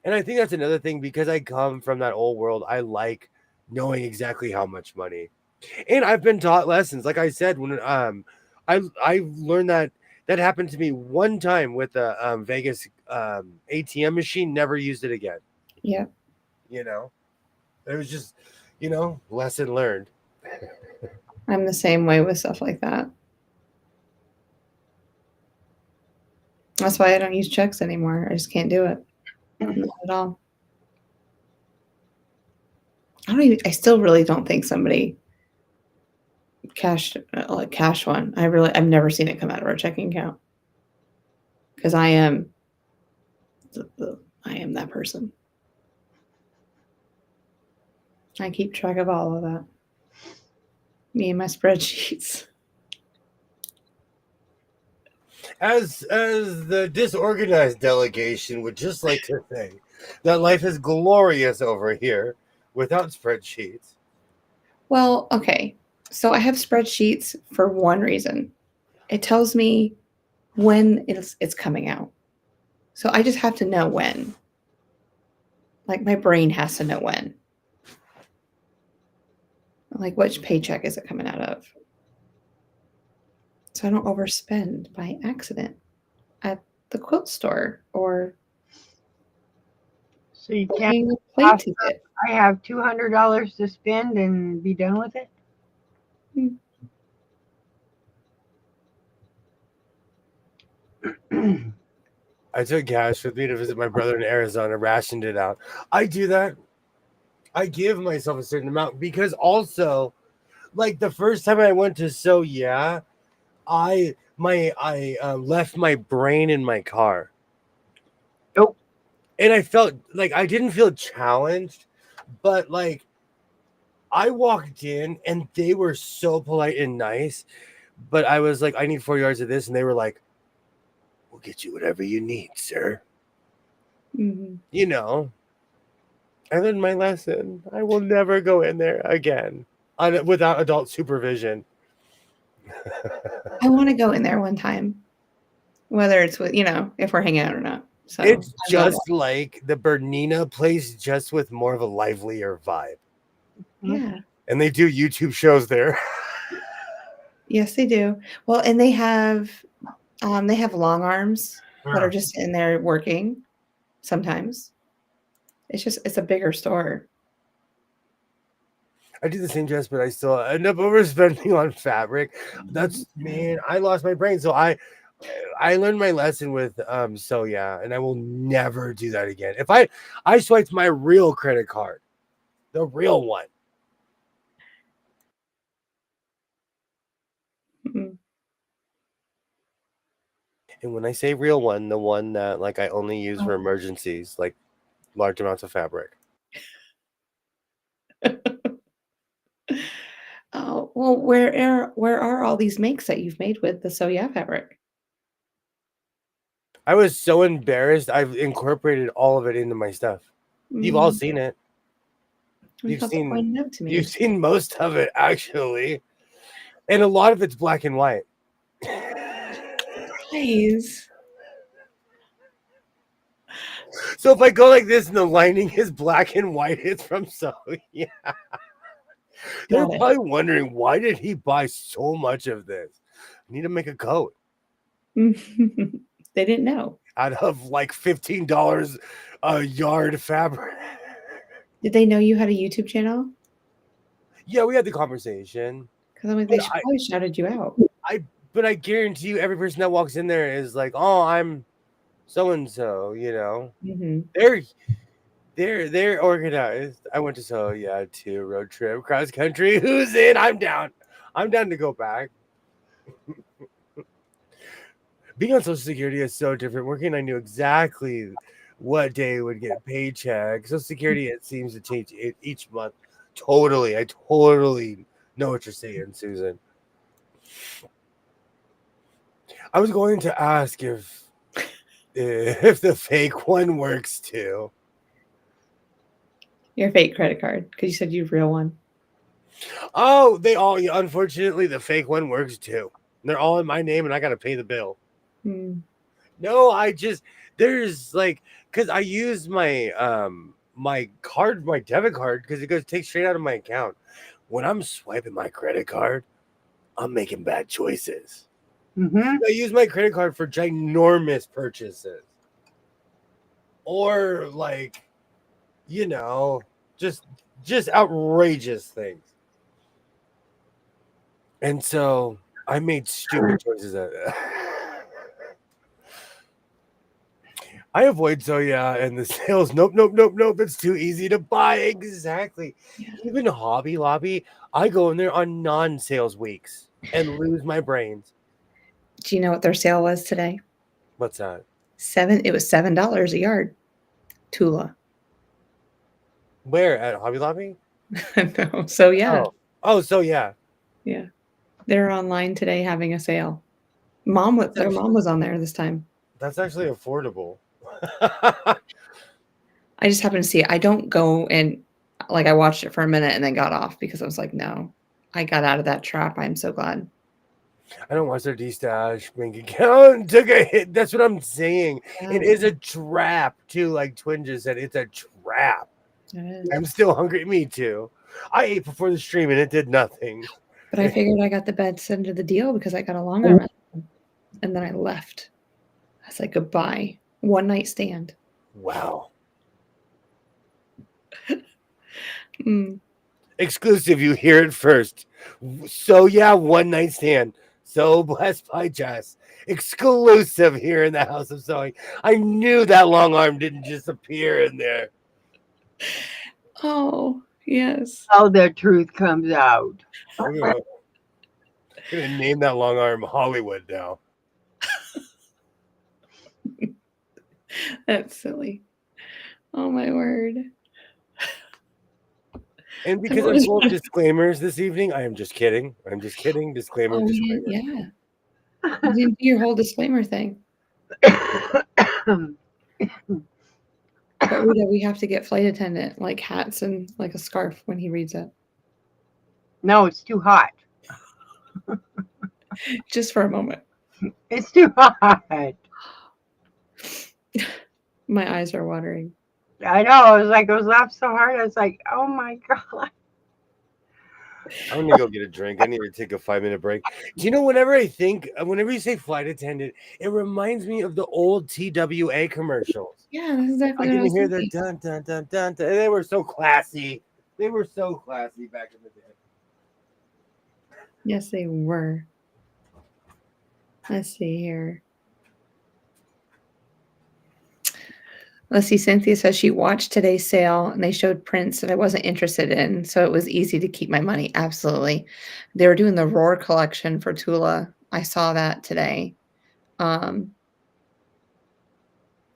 S2: And I think that's another thing, because I come from that old world. I like knowing exactly how much money. And I've been taught lessons. Like I said, when I learned that That happened to me one time with a Vegas ATM machine. Never used it again.
S3: Yeah.
S2: You know, it was just, lesson learned.
S3: I'm the same way with stuff like that. That's why I don't use checks anymore. I just can't do it. Not at all. I still really don't think somebody cashed one. I've never seen it come out of our checking account because I am I am that person. I keep track of all of that. Me and my spreadsheets.
S2: As the disorganized delegation would just like to say that life is glorious over here without spreadsheets.
S3: Well, okay. So I have spreadsheets for one reason. It tells me when it's coming out. So I just have to know when. Like my brain has to know when. Like which paycheck is it coming out of? So I don't overspend by accident at the quilt store or
S1: So you can't.
S3: booking a plane ticket.
S1: I have $200 to spend and be done with it.
S2: I took cash with me to visit my brother in Arizona, rationed it out. I do that. I give myself a certain amount because also, like the first time I went to So Yeah, I left my brain in my car.
S1: Nope.
S2: And I felt like I didn't feel challenged, but like I walked in and they were so polite and nice, but I was like, I need 4 yards of this, and they were like, we'll get you whatever you need, sir.
S3: Mm-hmm.
S2: I learned my lesson. I will never go in there again without adult supervision.
S3: I want to go in there one time, whether it's with if we're hanging out or not. So
S2: It's just like the Bernina place, just with more of a livelier vibe.
S3: Yeah.
S2: And they do YouTube shows there.
S3: Yes, they do. Well, and they have long arms that are just in there working sometimes. It's a bigger store.
S2: I do the same dress, but I still end up overspending on fabric. Man, I lost my brain. So I learned my lesson with So Yeah, and I will never do that again. If I swiped my real credit card, the real one.
S3: Mm-hmm.
S2: And when I say real one, the one that like I only use for emergencies, like large amounts of fabric.
S3: Oh, well, where are all these makes that you've made with the So Yeah fabric?
S2: I was so embarrassed. I've incorporated all of it into my stuff. You've all seen it. You've seen most of it actually, and a lot of it's black and white.
S3: Please.
S2: So if I go like this and the lining is black and white, it's from So Yeah. They're probably wondering, why did he buy so much of this? I need to make a coat.
S3: They didn't know.
S2: Out of like $15 a yard fabric.
S3: Did they know you had a YouTube channel?
S2: Yeah, we had the conversation.
S3: Because I'm like, they probably shouted you out.
S2: But I guarantee you, every person that walks in there is like, "Oh, I'm so and so."
S3: Mm-hmm.
S2: They're organized. I went to So Yeah too, road trip cross country. Who's in? I'm down. I'm down to go back. Being on Social Security is so different. Working, I knew exactly what day would get a paycheck. Social Security, it seems to change each month. Totally. I totally know what you're saying, Susan. I was going to ask if the fake one works too.
S3: Your fake credit card, because you said you have real one.
S2: Oh, unfortunately, the fake one works too. They're all in my name, and I got to pay the bill. No, there's like, because I use my my debit card, because it takes straight out of my account. When I'm swiping my credit card, I'm making bad choices.
S1: Mm-hmm.
S2: I use my credit card for ginormous purchases. Or like, just outrageous things. And so I made stupid choices. I avoid Zoya and the sales. Nope. It's too easy to buy. Exactly.
S3: Yeah.
S2: Even Hobby Lobby, I go in there on non-sales weeks and lose my brains.
S3: Do you know what their sale was today?
S2: What's that?
S3: It was $7 a yard. Tula.
S2: Where at Hobby Lobby?
S3: No. So yeah.
S2: So yeah.
S3: Yeah. They're online today having a sale. Their mom was on there this time.
S2: That's actually affordable.
S3: I just happened to see it. I don't go and I watched it for a minute and then got off because I was like, no, I got out of that trap. I'm so glad.
S2: I don't watch their D-Stash bank account. Took a hit. That's what I'm saying.
S3: Yeah.
S2: It is a trap, too. Like Twin just said, it's a trap.
S3: It is.
S2: I'm still hungry. Me too. I ate before the stream and it did nothing.
S3: But I figured I got the best end of the deal because I got a long arm. And then I left. I was like, goodbye. One night stand.
S2: Wow. Exclusive. You hear it first. So yeah, one night stand. So blessed by Jess. Exclusive here in the House of Sewing. I knew that long arm didn't just appear in there.
S3: Oh, yes.
S1: How the truth comes out.
S2: I'm gonna name that long arm Hollywood now.
S3: That's silly. Oh my word.
S2: And because I'm full of disclaimers this evening, I am just kidding. I'm just kidding. Disclaimer.
S3: Oh,
S2: disclaimer.
S3: yeah. You didn't do your whole disclaimer thing. But Rita, we have to get flight attendant like hats and like a scarf when he reads it.
S1: No, it's too hot.
S3: Just for a moment.
S1: It's too hot.
S3: My eyes are watering.
S1: I know. I was laughing so hard. I was like, oh my God.
S2: I'm gonna go get a drink. I need to take a 5-minute break. Do you know, whenever you say flight attendant, it reminds me of the old TWA commercials.
S3: Yeah, that's exactly
S2: I
S3: what I
S2: can
S3: was
S2: hear the
S3: thinking.
S2: dun dun dun dun dun. They were so classy. They were so classy back in the day.
S3: Yes, they were. Let's see here. Let's see. Cynthia says she watched today's sale and they showed prints that I wasn't interested in. So it was easy to keep my money. Absolutely. They were doing the Roar collection for Tula. I saw that today.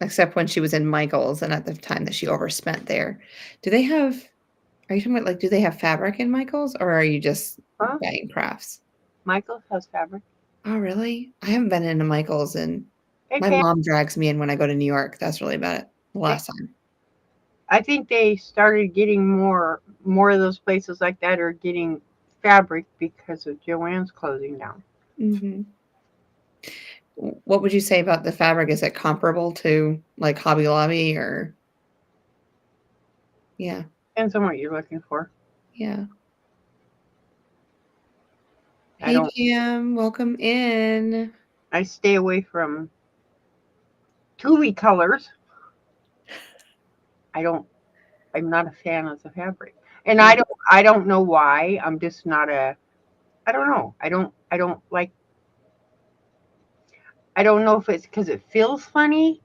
S3: Except when she was in Michael's and at the time that she overspent there. Are you talking about do they have fabric in Michael's or are you just buying crafts?
S1: Michael's has fabric.
S3: Oh, really? I haven't been into Michael's and my
S1: Okay.
S3: mom drags me in when I go to New York. That's really about it. Last time.
S1: I think they started getting more of those places like that are getting fabric because of Joann's closing down.
S3: Mm-hmm. What would you say about the fabric? Is it comparable to like Hobby Lobby or? Yeah.
S1: Depends on what you're looking for.
S3: Yeah. Hey, Pam, welcome in.
S1: I stay away from tulle colors. I'm not a fan of the fabric. And I don't know why. I'm just not I don't know. I don't like, I don't know if it's because it feels funny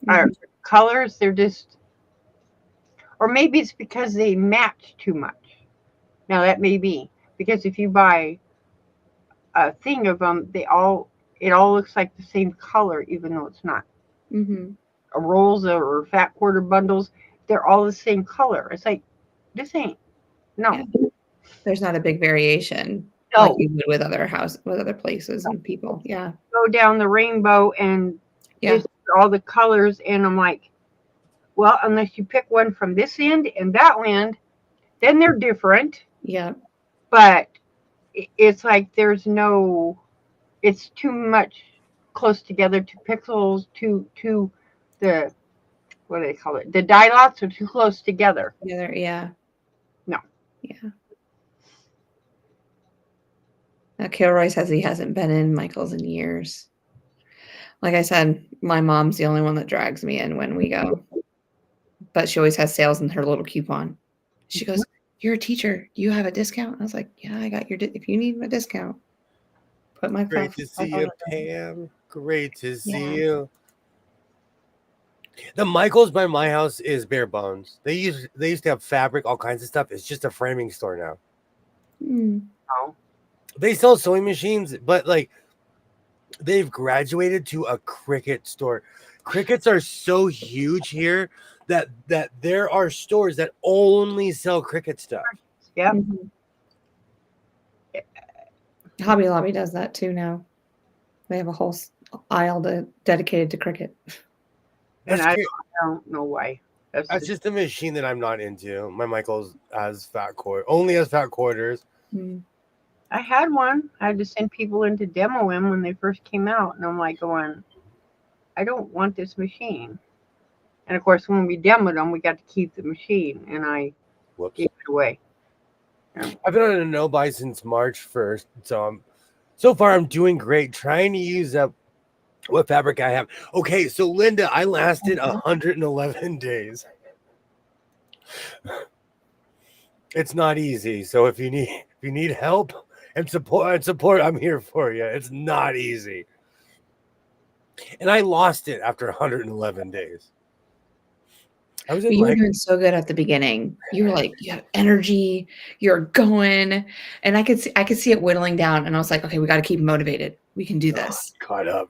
S1: or colors. They're just, or maybe it's because they match too much. Now that may be because if you buy a thing of them, it all looks like the same color, even though it's not.
S3: Mm-hmm.
S1: Rolls or fat quarter bundles, they're all the same color. It's like, this ain't, no.
S3: Yeah. There's not a big variation like you would with other places and people. Yeah.
S1: Go down the rainbow and just all the colors, and I'm like, well, unless you pick one from this end and that end, then they're different.
S3: Yeah.
S1: But it's like it's too much close together, 2 pixels, to the, what do they call it? The die lots are too close together.
S3: Yeah.
S1: No.
S3: Yeah. Kilroy says he hasn't been in Michael's in years. Like I said, my mom's the only one that drags me in when we go. But she always has sales in her little coupon. She goes, "You're a teacher. Do you have a discount?" I was like, "Yeah, I got your if you need a discount, put my
S2: Great to see you, Pam. Great to see you. The Michaels by my house is bare bones. They used to have fabric, all kinds of stuff. It's just a framing store now.
S1: Oh,
S2: They sell sewing machines, but like they've graduated to a Cricut store. Crickets are so huge here that there are stores that only sell Cricut stuff.
S1: yep.
S3: Hobby Lobby does that too now. They have a whole aisle dedicated to Cricut.
S1: And I don't know why.
S2: That's just a machine that I'm not into. My Michaels has only has fat quarters.
S1: I had one. I had to send people in to demo them when they first came out, and I'm like going, I don't want this machine. And of course, when we demoed them, we got to keep the machine, and I gave it away. Yeah.
S2: I've been on a no buy since March 1st, so far I'm doing great. Trying to use up what fabric I have. Okay, so Linda, I lasted 111 days. It's not easy. So if you need help and support, I'm here for you. It's not easy. And I lost it after 111 days.
S3: You were doing so good at the beginning. You were like, you have energy, you're going. And I could see it whittling down. And I was like, okay, we got to keep motivated. We can do this.
S2: It caught up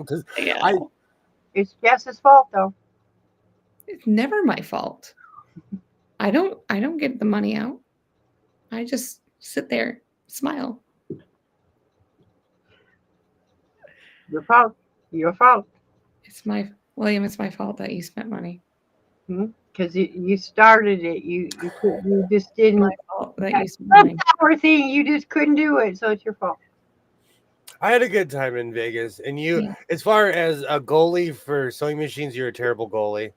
S2: because
S1: it's Jess's fault though.
S3: It's never my fault. I don't get the money out. I just sit there, smile.
S1: Your fault. Your fault.
S3: It's my fault that you spent money.
S1: Because you started it. You just didn't.
S3: My fault that you spent money.
S1: Power thing. You just couldn't do it, so it's your fault.
S2: I had a good time in Vegas, and as far as a goalie for sewing machines, you're a terrible goalie.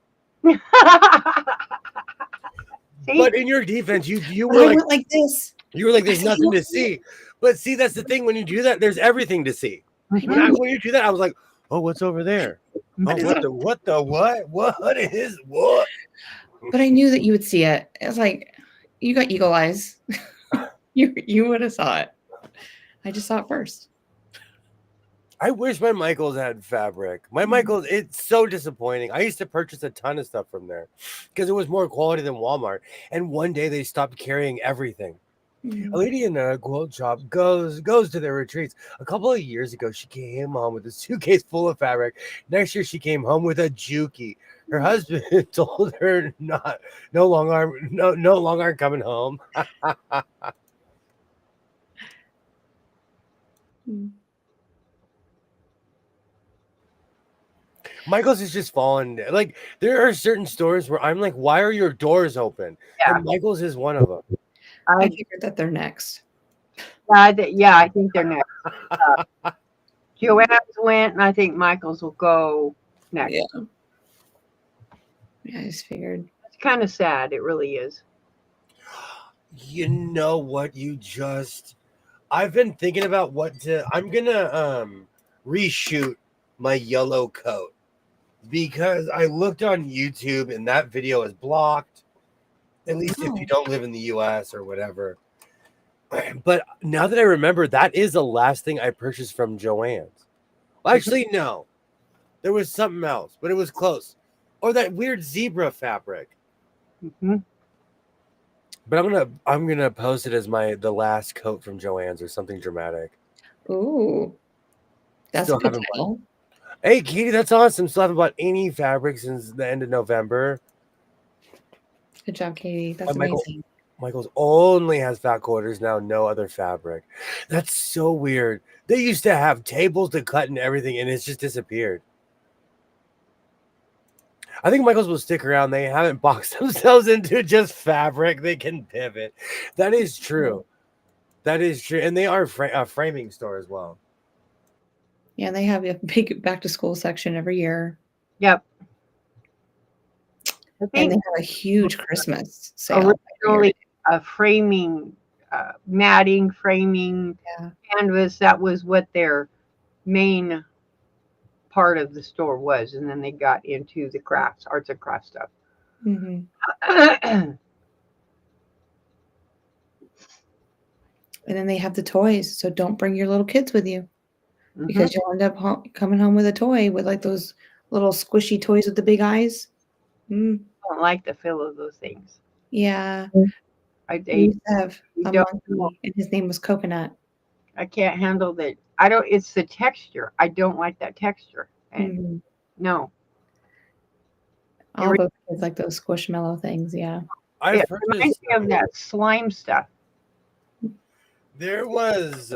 S2: But in your defense, you were
S3: like this.
S2: You were like, there's nothing to see. But see, that's the thing. When you do that, there's everything to see. When you do that, I was like, oh, what's over there? Oh, what?
S3: But I knew that you would see it. It was like, you got eagle eyes. you would have saw it. I just saw it first.
S2: I wish my Michaels had fabric. My Michaels, it's so disappointing. I used to purchase a ton of stuff from there because it was more quality than Walmart. And one day they stopped carrying everything. A lady in a quilt shop goes to their retreats. A couple of years ago, she came home with a suitcase full of fabric. Next year, she came home with a Juki. Her husband told her no longer coming home. Michael's is just fallen. Like there are certain stores where I'm like, why are your doors open? Yeah. And Michael's is one of them.
S3: I figured that they're next.
S1: Yeah, I think they're next. Joanne's went, and I think Michael's will go next.
S3: Yeah, I just figured.
S1: It's kind of sad. It really is.
S2: You know what? I've been thinking about I'm gonna reshoot my yellow coat because I looked on YouTube and that video is blocked. At least if you don't live in the US or whatever. But now that I remember, that is the last thing I purchased from Joann's. Well, actually, no. There was something else, but it was close. Or that weird zebra fabric. But I'm gonna post it as the last coat from Joann's or something dramatic.
S3: Ooh. That's a good title.
S2: Hey, Katie, that's awesome. Still haven't bought any fabric since the end of November.
S3: Good job, Katie. That's amazing.
S2: Michael's only has fat quarters now, no other fabric. That's so weird. They used to have tables to cut and everything, and it's just disappeared. I think Michael's will stick around. They haven't boxed themselves into just fabric. They can pivot. That is true. That is true. And they are a framing store as well.
S3: Yeah, they have a big back-to-school section every year.
S1: Yep.
S3: And they have a huge Christmas sale.
S1: Originally a framing matting, framing,
S3: Yeah.
S1: canvas. That was what their main part of the store was, and then they got into the crafts, arts and crafts stuff.
S3: Hmm.
S1: Mm-hmm.
S3: And then they have the toys. So don't bring your little kids with you because you'll end up coming home with a toy with like those little squishy toys with the big eyes. Mm,
S1: I don't like the feel of those things.
S3: yeah.
S1: I
S3: We
S1: they
S3: used to have
S1: you
S3: a
S1: don't know.
S3: monkey, and his name was Coconut.
S1: I can't handle that. I don't. It's the texture. I don't like that texture. And
S3: Hmm.
S1: no, it,
S3: All
S1: re-
S3: those kids like those squishmallow things. Yeah.
S2: I've
S1: it
S2: purchased.
S1: reminds me of that slime stuff.
S2: There was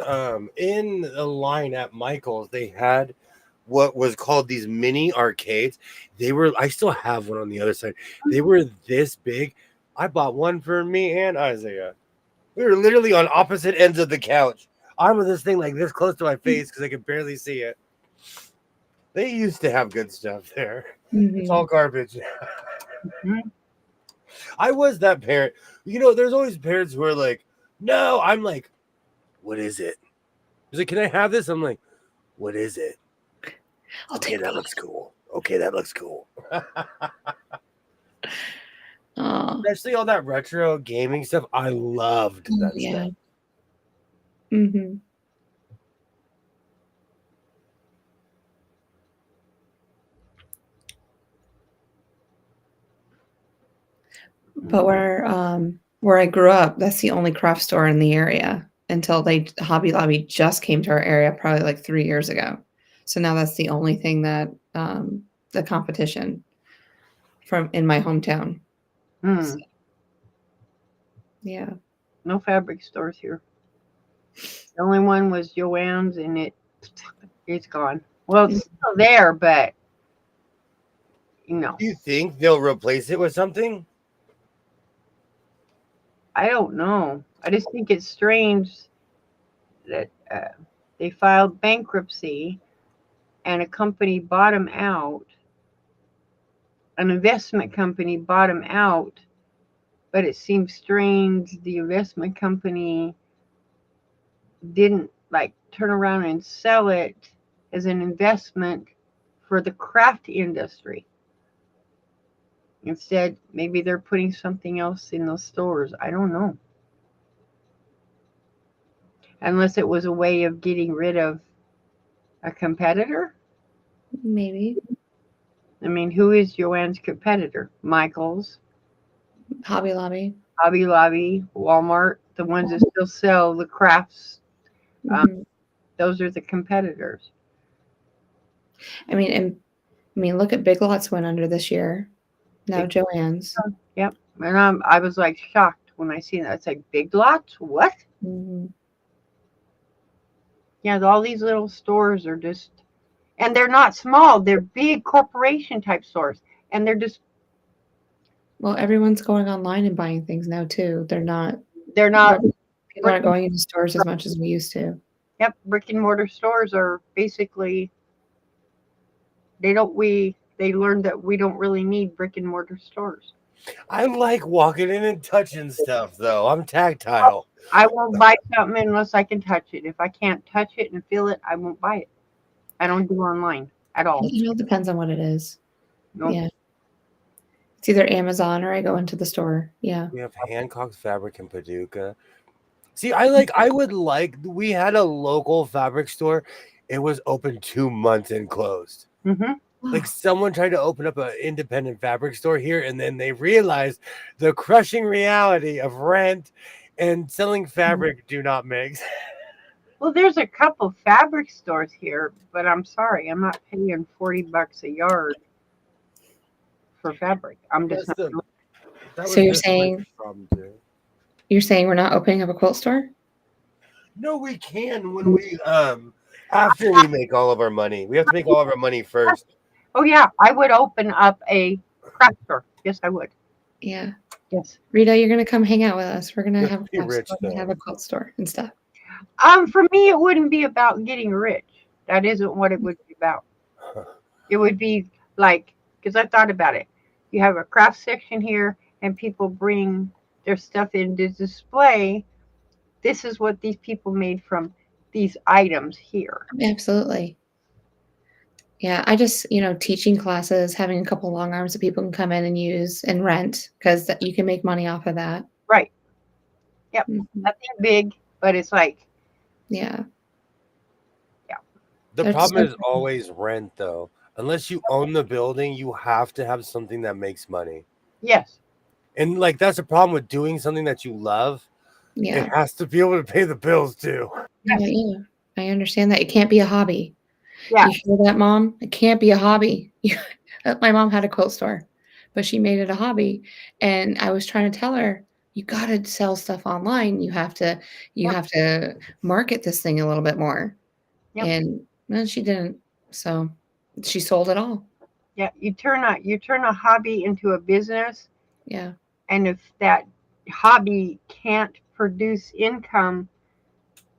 S2: in a line at Michael's. They had what was called these mini arcades. They were. I still have one on the other side. They were this big. I bought one for me and Isaiah. We were literally on opposite ends of the couch. I'm with this thing like this close to my face because I could barely see it. They used to have good stuff there. It's
S3: Hmm.
S2: all garbage.
S1: Mhm.
S2: I was that parent. You know, there's always parents who are like, no, I'm like, what is it? He's like, can I have this? I'm like, what is it?
S3: I'll
S2: Okay,
S3: take
S2: that
S3: both.
S2: looks cool. Okay, that looks cool.
S3: Oh,
S2: Especially all that retro gaming stuff. I loved that
S3: yeah.
S2: stuff.
S3: Hmm. But where I grew up, that's the only craft store in the area until Hobby Lobby just came to our area probably like 3 years ago. So now that's the only thing that the competition from in my hometown. So,
S1: Hmm.
S3: yeah.
S1: No fabric stores here. The only one was Joann's, and it's gone. Well, it's still there, but you know,
S2: Do you think they'll replace it with something?
S1: I don't know. I just think it's strange that they filed bankruptcy and a company bought them out. An investment company bought them out, but it seems strange the investment company didn't like turn around and sell it as an investment for the craft industry. Instead, maybe they're putting something else in those stores. I don't know. Unless it was a way of getting rid of a competitor.
S3: Maybe.
S1: I mean, who is Joanne's competitor? Michael's,
S3: Hobby Lobby.
S1: Hobby Lobby, Walmart, the ones that still sell the crafts. Um,
S3: Hmm.
S1: those are the competitors.
S3: I mean, look at Big Lots went under this year. Now
S1: Big,
S3: Joann's.
S1: yep. And I was like shocked when I seen that. It's like Big Lots? What?
S3: Hmm.
S1: Yeah, all these little stores are just, and they're not small. They're big corporation type stores, and they're just,
S3: Well, everyone's going online and buying things now too.
S1: they're
S3: People
S1: not
S3: are- people
S1: brick
S3: aren't
S1: and,
S3: going into stores as much as we used to.
S1: yep, brick and mortar stores are basically they learned that we don't really need brick and mortar stores.
S2: I like walking in and touching stuff, though. I'm tactile.
S1: I won't buy something unless I can touch it. If I can't touch it and feel it, I won't buy it. I don't do online at all.
S3: It depends on what it is.
S1: No.
S3: Yeah. It's either Amazon or I go into the store. Yeah.
S2: We have Hancock's Fabric in Paducah. See, we had a local fabric store. It was open 2 months and closed.
S1: Mm-hmm.
S2: Like someone tried to open up an independent fabric store here, and then they realized the crushing reality of rent and selling fabric do not mix.
S1: Well, there's a couple fabric stores here, but I'm sorry, I'm not paying $40 a yard for fabric. I'm just
S2: That's
S1: not.
S2: the that
S3: So
S2: was this place problem too.
S3: you're saying we're not opening up a quilt store?
S2: No, we can when we after we make all of our money. We have to make all of our money first.
S1: Oh yeah, I would open up a craft store. Yes, I would.
S3: Yeah.
S1: Yes.
S3: Rita, you're gonna come hang out with us. We're gonna
S2: You
S3: have
S2: have to be rich
S3: have
S2: though.
S3: a quilt store and stuff.
S1: For me, it wouldn't be about getting rich. That isn't what it would be about. It would be like, because I thought about it. You have a craft section here, and people bring their stuff in to display. this is what these people made from these items here.
S3: Absolutely. Yeah, I just, teaching classes, having a couple long arms that people can come in and use and rent because you can make money off of that.
S1: Right. Yep.
S3: Mhm.
S1: Nothing big, but it's like,
S3: Yeah.
S1: yeah.
S2: The
S3: They're just
S2: problem
S3: so
S2: is always rent, though. Unless you own the building, you have to have something that makes money.
S1: Yes.
S2: And like that's the problem with doing something that you love. It
S3: Yeah.
S2: has to be able to pay the bills too.
S3: Yeah,
S1: Yes.
S3: yeah. I understand that. It can't be a hobby.
S1: Yeah.
S3: You hear that, Mom? It can't be a hobby. My mom had a quilt store, but she made it a hobby, and I was trying to tell her, "You gotta sell stuff online. You
S1: Yep.
S3: have to market this thing a little bit more."
S1: Yep.
S3: And, well, she didn't. So, she sold it all.
S1: Yeah. You turn a hobby into a business,
S3: Yeah.
S1: and if that hobby can't produce income,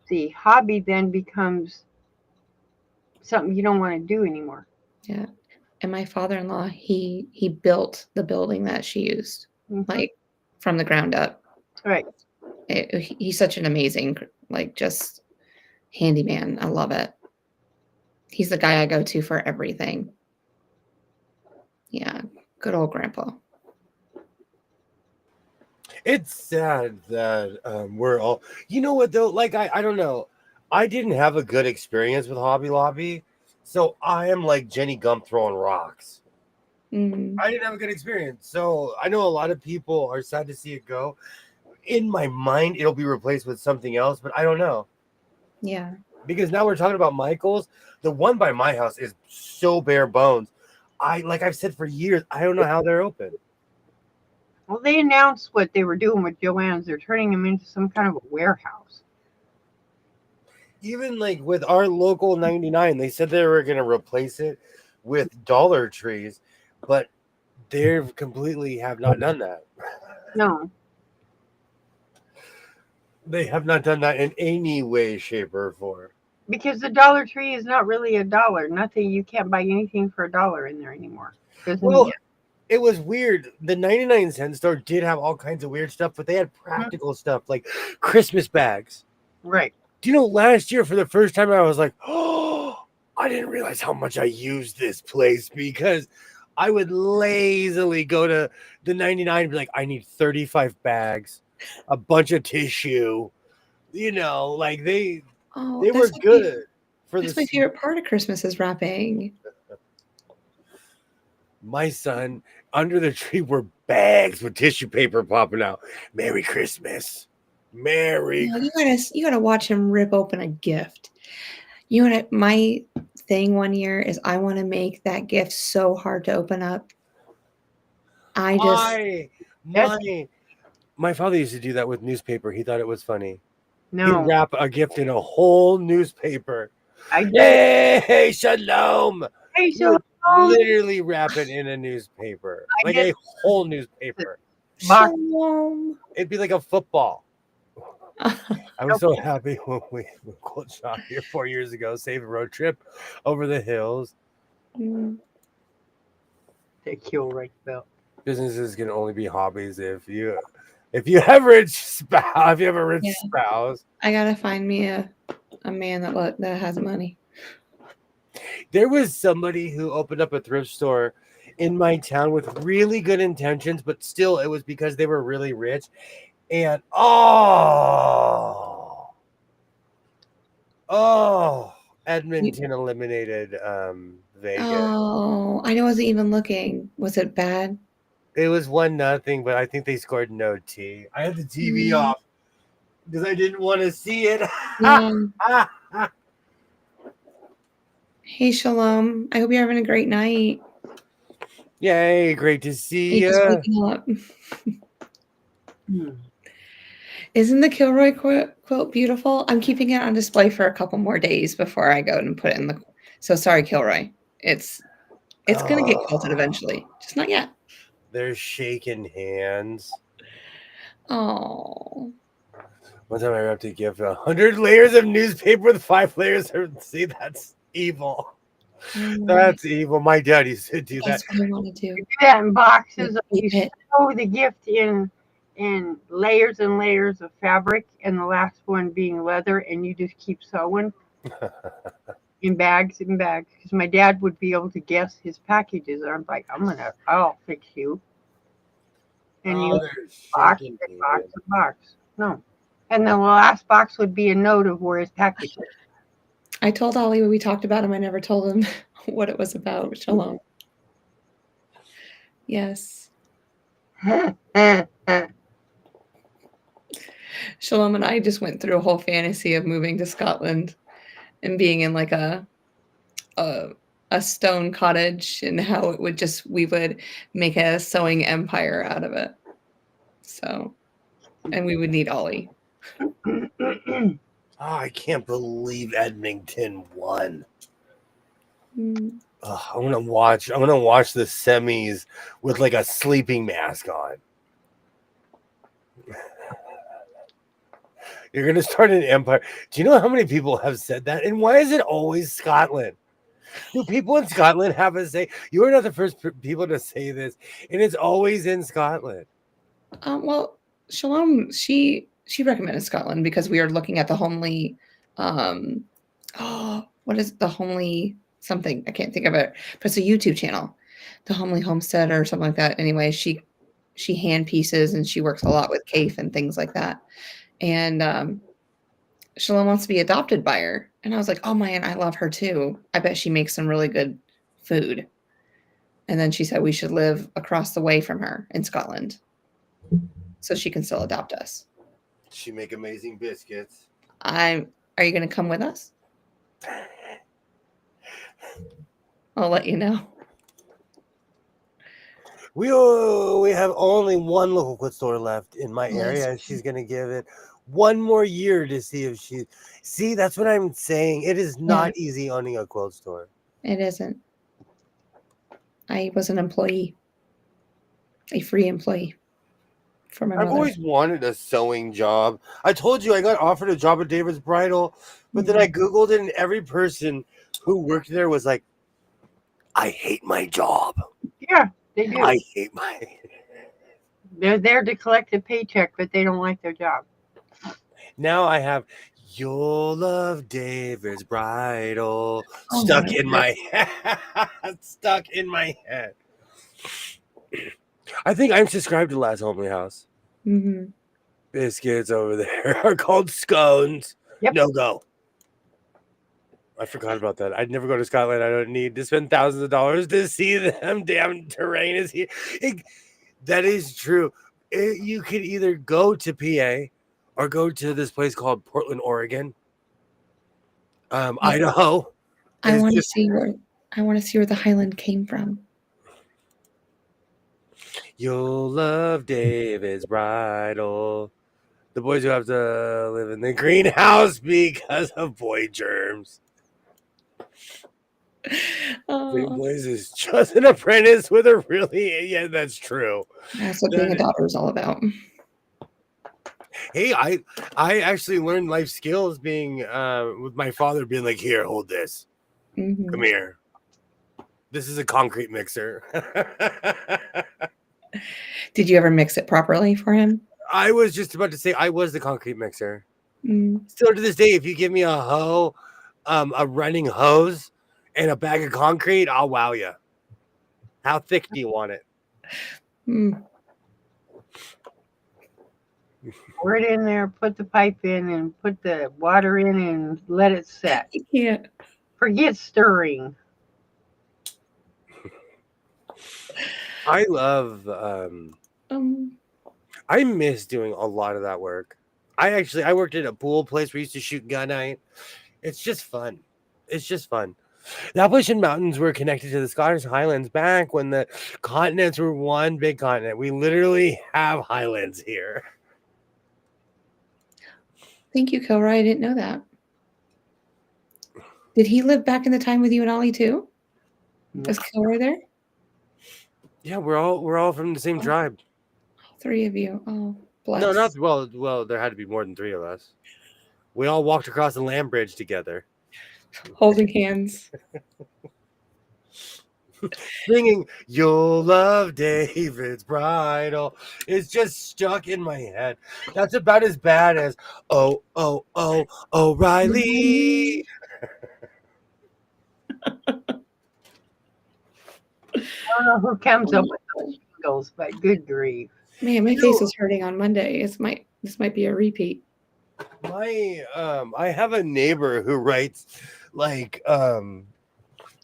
S1: the hobby then becomes something you don't want to do anymore.
S3: Yeah. And my father-in-law, he built the building that she used,
S1: Hmm.
S3: like, from the ground up.
S1: Right.
S3: He's such an amazing, like, just handyman. I love it. He's the guy I go to for everything. Yeah, good old grandpa.
S2: It's sad that we're all. You know what though? Like I don't know. I didn't have a good experience with Hobby Lobby, so I am like Jenny Gump throwing rocks.
S3: Mhm.
S2: I didn't have a good experience, so I know a lot of people are sad to see it go. In my mind, it'll be replaced with something else, but I don't know
S3: Yeah.
S2: because now we're talking about Michaels. The one by my house is so bare bones. Like I've said for years, I don't know how they're open.
S1: Well, they announced what they were doing with Joann's. They're turning them into some kind of a warehouse.
S2: Even like with our local 99, they said they were going to replace it with Dollar Trees, but they completely have not done that.
S1: No,
S2: They have not done that in any way, shape, or form.
S1: because the Dollar Tree is not really a dollar. Nothing. You can't buy anything for $1 in there anymore. Doesn't.
S2: Well, it was weird. The 99-cent store did have all kinds of weird stuff, but they had practical stuff like Christmas bags.
S1: Right.
S2: Do you know, last year for the first time, I was like, oh, I didn't realize how much I used this place because I would lazily go to the 99 and be like, I need 35 bags, a bunch of tissue. You know, like
S3: Oh,
S2: they were good for
S3: that's my
S2: the.
S3: favorite part of Christmas is wrapping.
S2: My son, under the tree were bags with tissue paper popping out. Merry Christmas. Merry.
S3: Yeah, you gotta watch him rip open a gift. You know what? My thing one year is I want to make that gift so hard to open up. I just
S2: I
S1: That's
S2: my father used to do that with newspaper. He thought it was funny. He'd
S1: no.
S2: wrap a gift in a whole newspaper.
S1: I did.
S2: Hey, shalom.
S1: Hey,
S2: He
S1: so
S2: would literally wrap it in a newspaper,
S1: I
S2: like
S1: did
S2: a whole newspaper.
S1: box.
S3: shalom.
S2: It'd be like a football. I was so
S1: Okay.
S2: happy when we Cold shot here 4 years ago, saved a road trip over the hills.
S3: Mm,
S1: The kill right belt.
S2: Businesses can only be hobbies if you have rich spouse, if you have a rich
S3: Yeah.
S2: spouse.
S3: I gotta find me a man that has money.
S2: There was somebody who opened up a thrift store in my town with really good intentions, but still it was because they were really rich. And Edmonton eliminated Vegas.
S3: Oh, I wasn't even looking. Was it bad?
S2: It was 1-0, but I think they scored no T. I had the TV
S3: Mm,
S2: off because I didn't want to see it.
S3: yeah. Hey, Shalom. I hope you're having a great night.
S2: Yay, great to see
S3: You just
S2: you.
S3: waking up.
S1: Hmm.
S3: Isn't the Kilroy quilt beautiful? I'm keeping it on display for a couple more days before I go and put it in the. So sorry, Kilroy. It's gonna get quilted eventually, just not yet.
S2: They're shaking hands.
S3: Oh,
S2: One time I wrapped a gift 100 layers of newspaper with 5 layers of. See, that's evil. That's evil. My dad used to do that.
S3: that's what I want to do.
S1: You do that in boxes.
S3: Like,
S1: You
S3: keep it.
S1: sew the gift in and layers of fabric, and the last one being leather, and you just keep sewing in bags and bags. Because my dad would be able to guess his packages. And I'm like, I'll fix you. And
S2: Oh,
S1: you
S2: they're
S1: box
S2: shaking,
S1: and box
S2: David.
S1: and box. No. And the last box would be a note of where his package was.
S3: I told Ollie when we talked about him. I never told him what it was about. Shalom. Yes. Shalom and I just went through a whole fantasy of moving to Scotland and being in like a, a stone cottage, and how it would just, we would make a sewing empire out of it. So, and we would need Ollie.
S2: Oh, I can't believe Edmonton won.
S3: Mm.
S2: I'm gonna watch the semis with like a sleeping mask on. You're gonna start an empire. Do you know how many people have said that? And why is it always Scotland? Do people in Scotland have a say? You are not the first people to say this, and it's always in Scotland.
S3: Well, Shalom, she recommended Scotland because we are looking at the homely, what is the homely something? I can't think of it, but it's a YouTube channel, the homely homestead or something like that. Anyway, she hand pieces and she works a lot with Kafe and things like that. And Shalom wants to be adopted by her, and I was like, oh man, I love her too. I bet she makes some really good food. And then she said we should live across the way from her in Scotland, so she can still adopt us.
S2: She make amazing biscuits.
S3: Are you going to come with us? I'll let you know.
S2: We have only one local quilt store left in my area, and she's gonna give it one more year to see if she. See, that's what I'm saying. It is not easy owning a quilt store.
S3: It isn't. I was an employee, a free employee for my mother.
S2: I've always wanted a sewing job. I told you I got offered a job at David's Bridal, but then I Googled it, and every person who worked there was like, I hate my job.
S1: Yeah, they do.
S2: I hate my.
S1: They're there to collect a paycheck, but they don't like their job.
S2: Now I have You'll Love David's Bridal stuck in my head. Stuck in my head. I think I'm subscribed to Last Homely House.
S3: Mm-hmm.
S2: Biscuits over there are called scones.
S1: Yep.
S2: No go. I forgot about that. I'd never go to Scotland. I don't need to spend thousands of dollars to see them. Damn terrain is here. That is true. You could either go to PA or go to this place called Portland, Oregon. Idaho.
S3: I want to see where the Highland came from.
S2: You'll love David's Bridal. The boys who have to live in the greenhouse because of boy germs. Boys is just an apprentice with a really, yeah, that's true.
S3: That's what being a daughter is all about.
S2: Hey, I actually learned life skills being with my father being like, here, hold this.
S3: Mm-hmm.
S2: Come here. This is a concrete mixer.
S3: Did you ever mix it properly for him?
S2: I was just about to say I was the concrete mixer.
S3: Mm.
S2: Still to this day, if you give me a hoe, a running hose, and a bag of concrete, I'll wow you. How thick do you want it?
S3: Mm.
S1: Pour it in there, put the pipe in, and put the water in, and let it set.
S3: You can't.
S1: Forget stirring.
S2: I love. I miss doing a lot of that work. I worked at a pool place where we used to shoot gunite. It's just fun. The Appalachian Mountains were connected to the Scottish Highlands back when the continents were one big continent. We literally have highlands here.
S3: Thank you, Kilroy. I didn't know that. Did he live back in the time with you and Ollie too? Was Kilroy there?
S2: Yeah, we're all from the same tribe.
S3: All three of you. Oh, bless.
S2: No, not well. There had to be more than three of us. We all walked across the land bridge together,
S3: holding hands.
S2: Singing "You'll Love David's Bridal" is just stuck in my head. That's about as bad as "Oh, oh, oh, O'Reilly."
S1: I don't know who comes up with those jingles, but good grief.
S3: Man, my face is hurting on Monday. This might be a repeat.
S2: I have a neighbor who writes like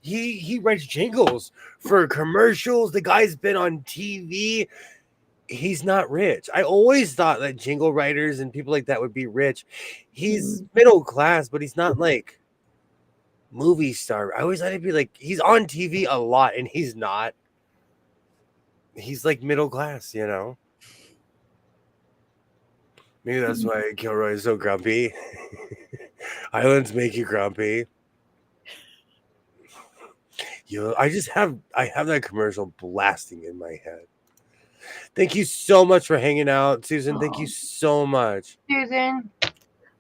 S2: he writes jingles for commercials. The guy's been on TV. He's not rich. I always thought that jingle writers and people like that would be rich. He's middle class, but he's not like movie star. I always thought he'd be like he's on TV a lot, and he's not. He's like middle class, you know. Maybe that's why Kilroy is so grumpy. Islands make you grumpy. I have that commercial blasting in my head. Thank you so much for hanging out, Susan. Thank you so much.
S1: Susan.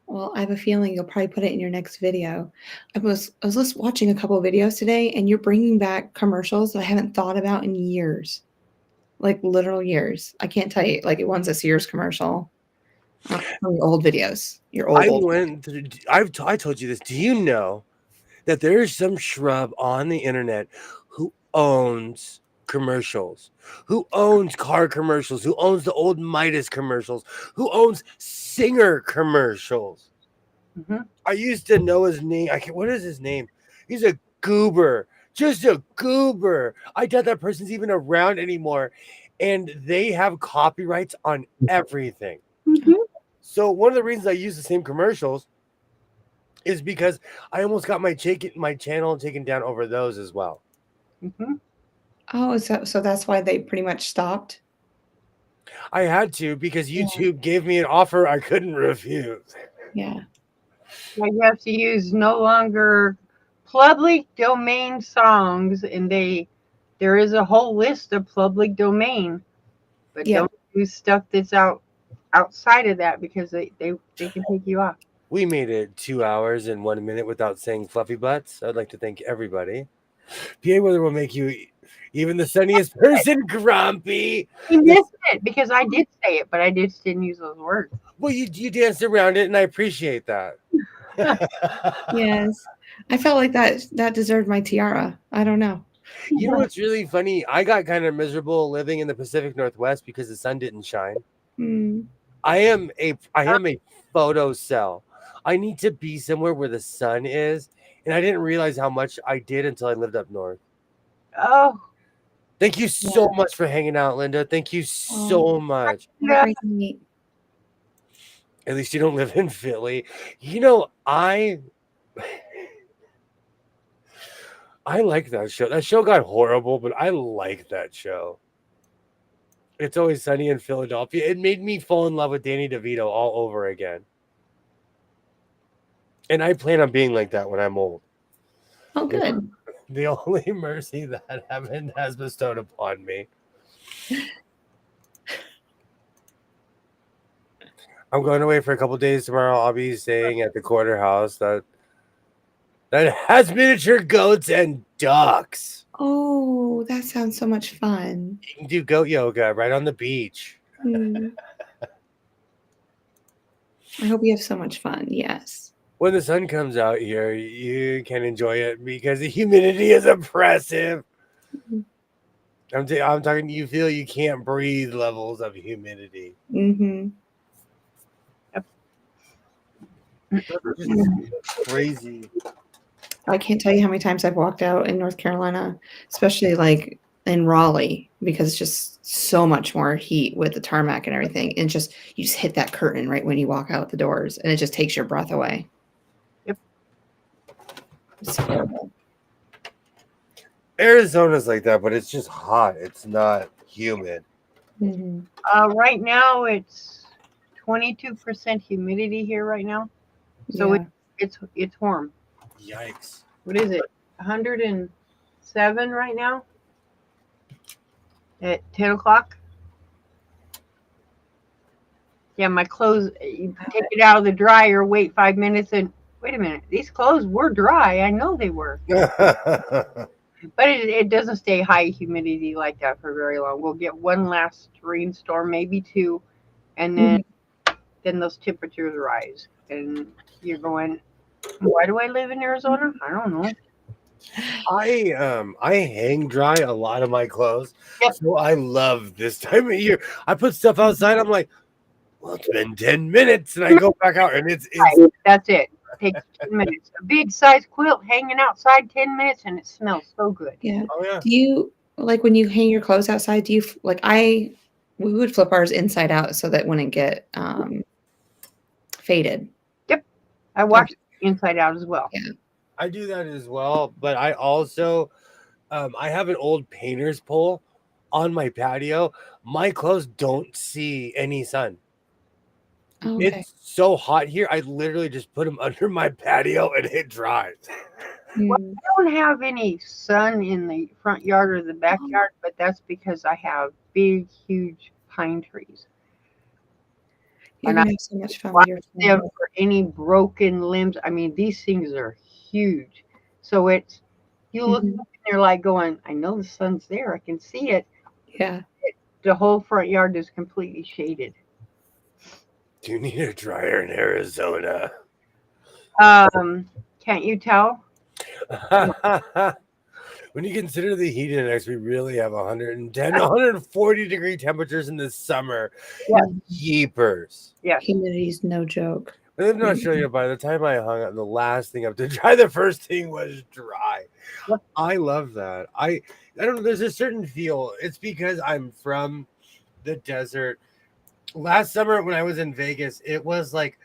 S3: Well, I have a feeling you'll probably put it in your next video. I was just watching a couple of videos today, and you're bringing back commercials that I haven't thought about in years, like literal years. I can't tell you, like one's a Sears commercial. Old videos. Your old.
S2: I told you this. Do you know that there is some shrub on the internet who owns commercials, who owns car commercials, who owns the old Midas commercials, who owns Singer commercials?
S1: Mm-hmm.
S2: I used to know his name. What is his name? He's a goober, just a goober. I doubt that person's even around anymore, and they have copyrights on everything.
S1: Mm-hmm.
S2: So one of the reasons I use the same commercials is because I almost got my channel taken down over those as well.
S1: Mm-hmm.
S3: Oh, so that's why they pretty much stopped?
S2: I had to because YouTube gave me an offer I couldn't refuse.
S3: Yeah.
S1: Well, you have to use no longer public domain songs, and there is a whole list of public domain, but don't use stuff that's outside of that because they can take you off.
S2: We made it 2 hours and 1 minute without saying fluffy butts. I'd like to thank everybody. PA weather will make you even the sunniest person grumpy.
S1: You missed it because I did say it, but I just didn't use those words.
S2: Well, you danced around it, and I appreciate that.
S3: Yes. I felt like that deserved my tiara. I don't know.
S2: You know what's really funny? I got kind of miserable living in the Pacific Northwest because the sun didn't shine. I am a photo cell. I need to be somewhere where the sun is, and I didn't realize how much I did until I lived up north.
S1: Oh.
S2: Thank you so much for hanging out, Linda. Thank you so much.
S1: Yeah.
S2: At least you don't live in Philly. You know, I like that show. That show got horrible, but I like that show. It's Always Sunny in Philadelphia. It made me fall in love with Danny DeVito all over again. And I plan on being like that when I'm old.
S3: Oh, good.
S2: The only mercy that heaven has bestowed upon me. I'm going away for a couple days tomorrow. I'll be staying at the quarter house that has miniature goats and ducks.
S3: Oh, that sounds so much fun.
S2: You can do goat yoga right on the beach.
S3: I hope you have so much fun. Yes.
S2: When the sun comes out here, you can enjoy it because the humidity is oppressive. I'm talking, you feel you can't breathe levels of humidity. Crazy.
S3: I can't tell you how many times I've walked out in North Carolina, especially like in Raleigh, because it's just so much more heat with the tarmac and everything. And you just hit that curtain right when you walk out the doors, and it just takes your breath away.
S1: Yep.
S3: It's horrible.
S2: Arizona's like that, but it's just hot. It's not humid.
S1: Right now it's 22% humidity here right now, so it's warm.
S2: Yikes!
S1: What is it? 107 right now at 10 o'clock. Yeah, my clothes. You take it out of the dryer, wait 5 minutes, and wait a minute. These clothes were dry. I know they were. But it doesn't stay high humidity like that for very long. We'll get one last rainstorm, maybe two, and then those temperatures rise, and you're going, why do I live in Arizona? I don't know.
S2: I hang dry a lot of my clothes,
S1: Yep.
S2: so I love this time of year. I put stuff outside. I'm like, well, it's been 10 minutes, and I go back out, and it's
S1: Right. That's it. Takes 10 minutes. A big size quilt hanging outside 10 minutes and it smells so good.
S3: Yeah.
S2: oh yeah.
S3: Do you like when you hang your clothes outside? Do you like we would flip ours inside out so that wouldn't get faded.
S1: Yep. I wash it inside out as well.
S3: Yeah.
S2: I do that as well, but I also I have an old painter's pole on my patio. My clothes don't see any sun.
S3: Oh, okay.
S2: It's so hot here. I literally just put them under my patio and it dries.
S1: Well,
S3: Mm.
S1: I don't have any sun in the front yard or the backyard, but that's because I have big, huge pine trees.
S3: You're
S1: And
S3: gonna
S1: I
S3: have so much fun with
S1: watch
S3: your
S1: them
S3: family.
S1: for any broken limbs. I mean, these things are huge. So it's, you look
S3: Mhm.
S1: up and you're like going, I know the sun's there. I can see it.
S3: Yeah.
S1: The whole front yard is completely shaded.
S2: Do you need a dryer in Arizona?
S1: Can't you tell?
S2: When you consider the heat index, we really have 110, 140 degree temperatures in the summer.
S1: Yes.
S2: Yeepers.
S1: Yes.
S3: Humidity's no joke.
S2: I live in Australia. By the time I hung out, the last thing up to dry, the first thing was dry.
S1: Yep.
S2: I love that. I don't know. There's a certain feel. It's because I'm from the desert. Last summer when I was in Vegas, it was like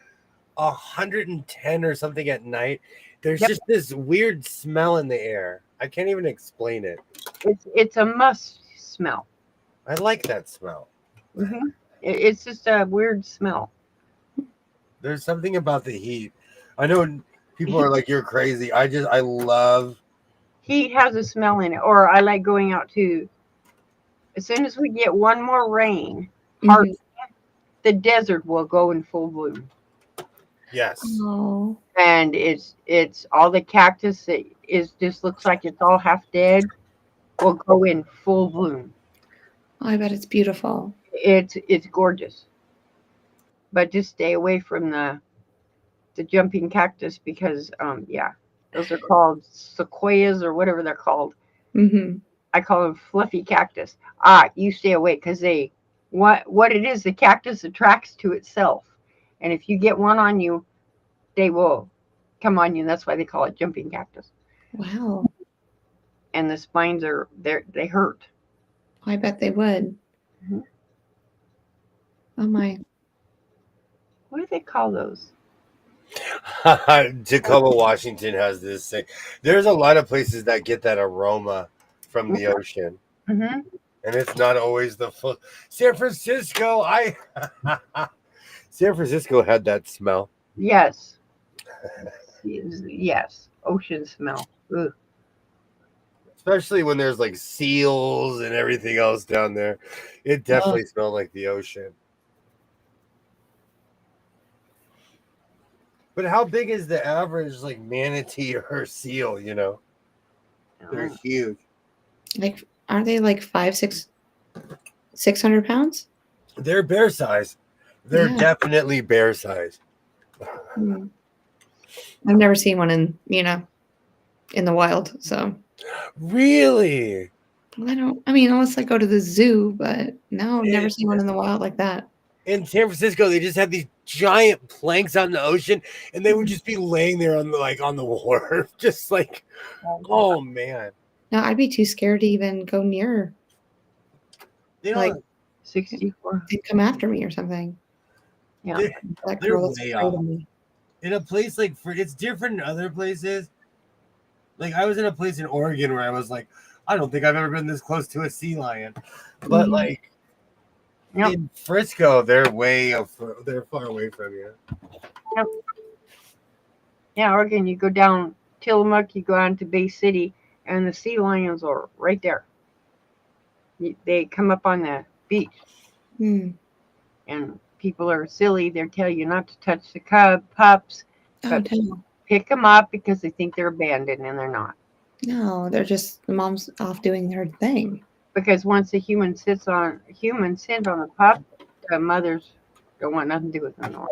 S2: 110 or something at night. There's
S1: Yep.
S2: just this weird smell in the air. I can't even explain it.
S1: It's a must smell.
S2: I like that smell.
S1: Hmm. It's just a weird smell.
S2: There's something about the heat. I know people are like, you're crazy. I love.
S1: Heat has a smell in it. Or I like going out to, as soon as we get one more rain, hard,
S3: Mhm.
S1: the desert will go in full bloom.
S2: Yes.
S3: Oh.
S1: And it's all the cactus that is just looks like it's all half dead will go in full bloom.
S3: I bet it's beautiful.
S1: It's gorgeous. But just stay away from the jumping cactus because yeah, those are called sequoias or whatever they're called.
S3: Hmm.
S1: I call them fluffy cactus. You stay away because they what it is, the cactus attracts to itself, and if you get one on you, they will come on you, and that's why they call it jumping cactus.
S3: Wow.
S1: And the spines are there; they hurt.
S3: I bet they would.
S1: Mhm.
S3: Oh my.
S1: What do they call those?
S2: Tacoma, Washington has this thing. There's a lot of places that get that aroma from the ocean,
S1: Hmm.
S2: and it's not always the full. San Francisco, San Francisco had that smell.
S1: Yes, yes, ocean smell. Ugh.
S2: Especially when there's like seals and everything else down there. It definitely smelled like the ocean. But how big is the average like manatee or seal, you know? They're huge.
S3: Like, aren't they like 600 pounds?
S2: They're bear size. They're
S3: Yeah.
S2: definitely bear size.
S3: Mm. I've never seen one in the wild. So
S2: Really?
S3: I mean, unless I go to the zoo, but no, I've never
S2: It-
S3: seen one in the wild like that.
S2: In San Francisco, they just have these giant planks on the ocean, and they would just be laying there on the wharf, just like, oh man.
S3: No, I'd be too scared to even go near.
S2: They
S3: Like,
S2: don't.
S1: 64.
S3: they'd come after me or something.
S1: Yeah.
S3: That
S2: They're
S3: girl that's
S2: way
S3: afraid
S2: off.
S3: of me.
S2: In a place like it's different in other places. Like I was in a place in Oregon where I was like, I don't think I've ever been this close to a sea lion, but
S3: Mhm.
S2: like
S1: Yep.
S2: in Frisco, they're they're far away from you.
S1: Yep. Yeah, Oregon, you go down Tillamook, you go on to Bay City, and the sea lions are right there. They come up on the beach,
S3: Hmm.
S1: and people are silly. They tell you not to touch the pups,
S3: Oh,
S1: but
S3: no.
S1: pick them up because they think they're abandoned, and they're not.
S3: No, they're just the mom's off doing her thing.
S1: Because once a human sits on a pup, the mothers don't want nothing to do with them anymore.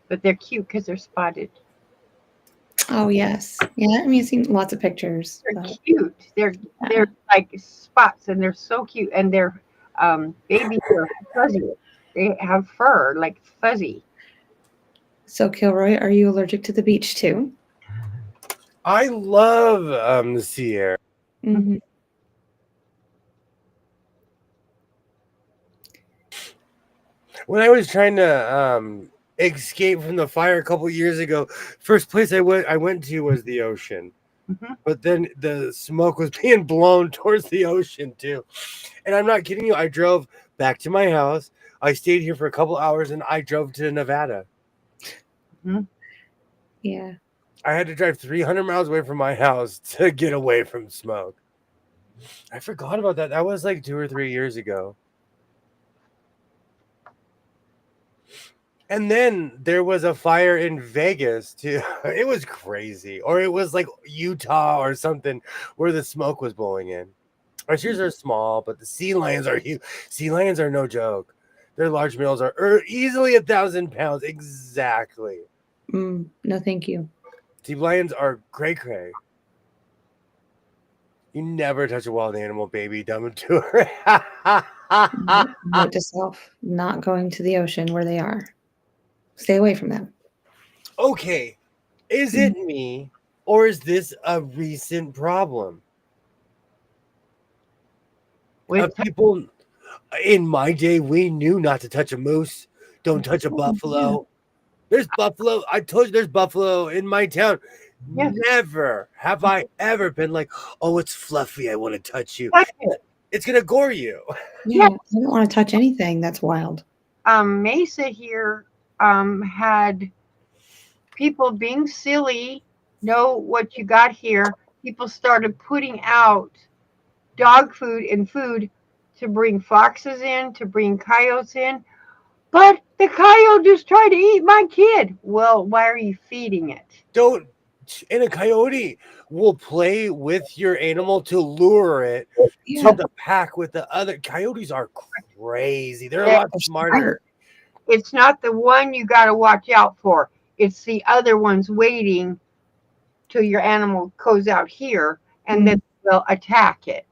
S1: But they're cute because they're spotted.
S3: Oh yes, yeah. I mean, I've seen lots of pictures.
S1: They're
S3: But
S1: cute. They're like spots, and they're so cute. And their babies are fuzzy. They have fur like fuzzy.
S3: so, Kilroy, are you allergic to the beach too?
S2: I love the sea air.
S3: Mm-hmm.
S2: When I was trying to escape from the fire a couple years ago, first place I went to was the ocean.
S1: Mm-hmm.
S2: But then the smoke was being blown towards the ocean too. And I'm not kidding you. I drove back to my house. I stayed here for a couple hours and I drove to Nevada.
S1: Mm-hmm.
S3: Yeah.
S2: I had to drive 300 miles away from my house to get away from smoke. I forgot about that. That was like 2 or 3 years ago. And then there was a fire in Vegas too. It was crazy. Or it was like Utah or something where the smoke was blowing in. Our shears are small, but the sea lions are huge. Sea lions are no joke. Their large males are easily 1,000 pounds. Exactly.
S3: No, thank you.
S2: Sea lions are cray. You never touch a wild animal, baby. Dumb it to her.
S3: Note to self: not going to the ocean where they are. Stay away from them.
S2: Okay. Is it me or is this a recent problem? People in my day, we knew not to touch a moose. Don't touch a buffalo. There's buffalo. I told you there's buffalo in my town.
S1: Yeah.
S2: Never have I ever been like, oh, it's fluffy. I want to touch you.
S1: Touch it.
S2: It's going to gore you.
S3: Yeah, I don't want to touch anything that's wild.
S1: Mesa here had people being silly. Know what you got here. People started putting out dog food and food to bring foxes in, to bring coyotes in. But the coyote just tried to eat my kid. Well, why are you feeding it?
S2: Don't. And a coyote will play with your animal to lure it to the pack with the other. Coyotes are crazy. They're a lot smarter.
S1: It's not the one you got to watch out for. It's the other ones waiting till your animal goes out here, and then they'll attack it.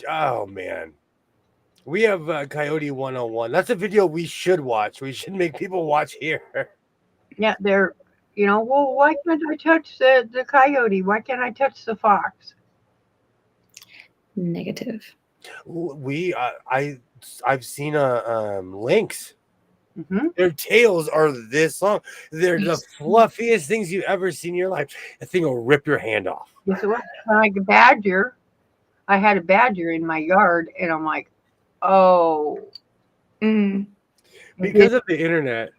S2: Oh man, we have Coyote 101. That's a video we should watch. We should make people watch here.
S1: Yeah, they're, well, why can't I touch the coyote? Why can't I touch the fox?
S3: Negative.
S2: I've seen lynx.
S1: Mm-hmm.
S2: Their tails are this long. They're the fluffiest things you've ever seen in your life. That thing will rip your hand off.
S1: Like a badger. I had a badger in my yard, and I'm like, oh.
S2: Because of the internet,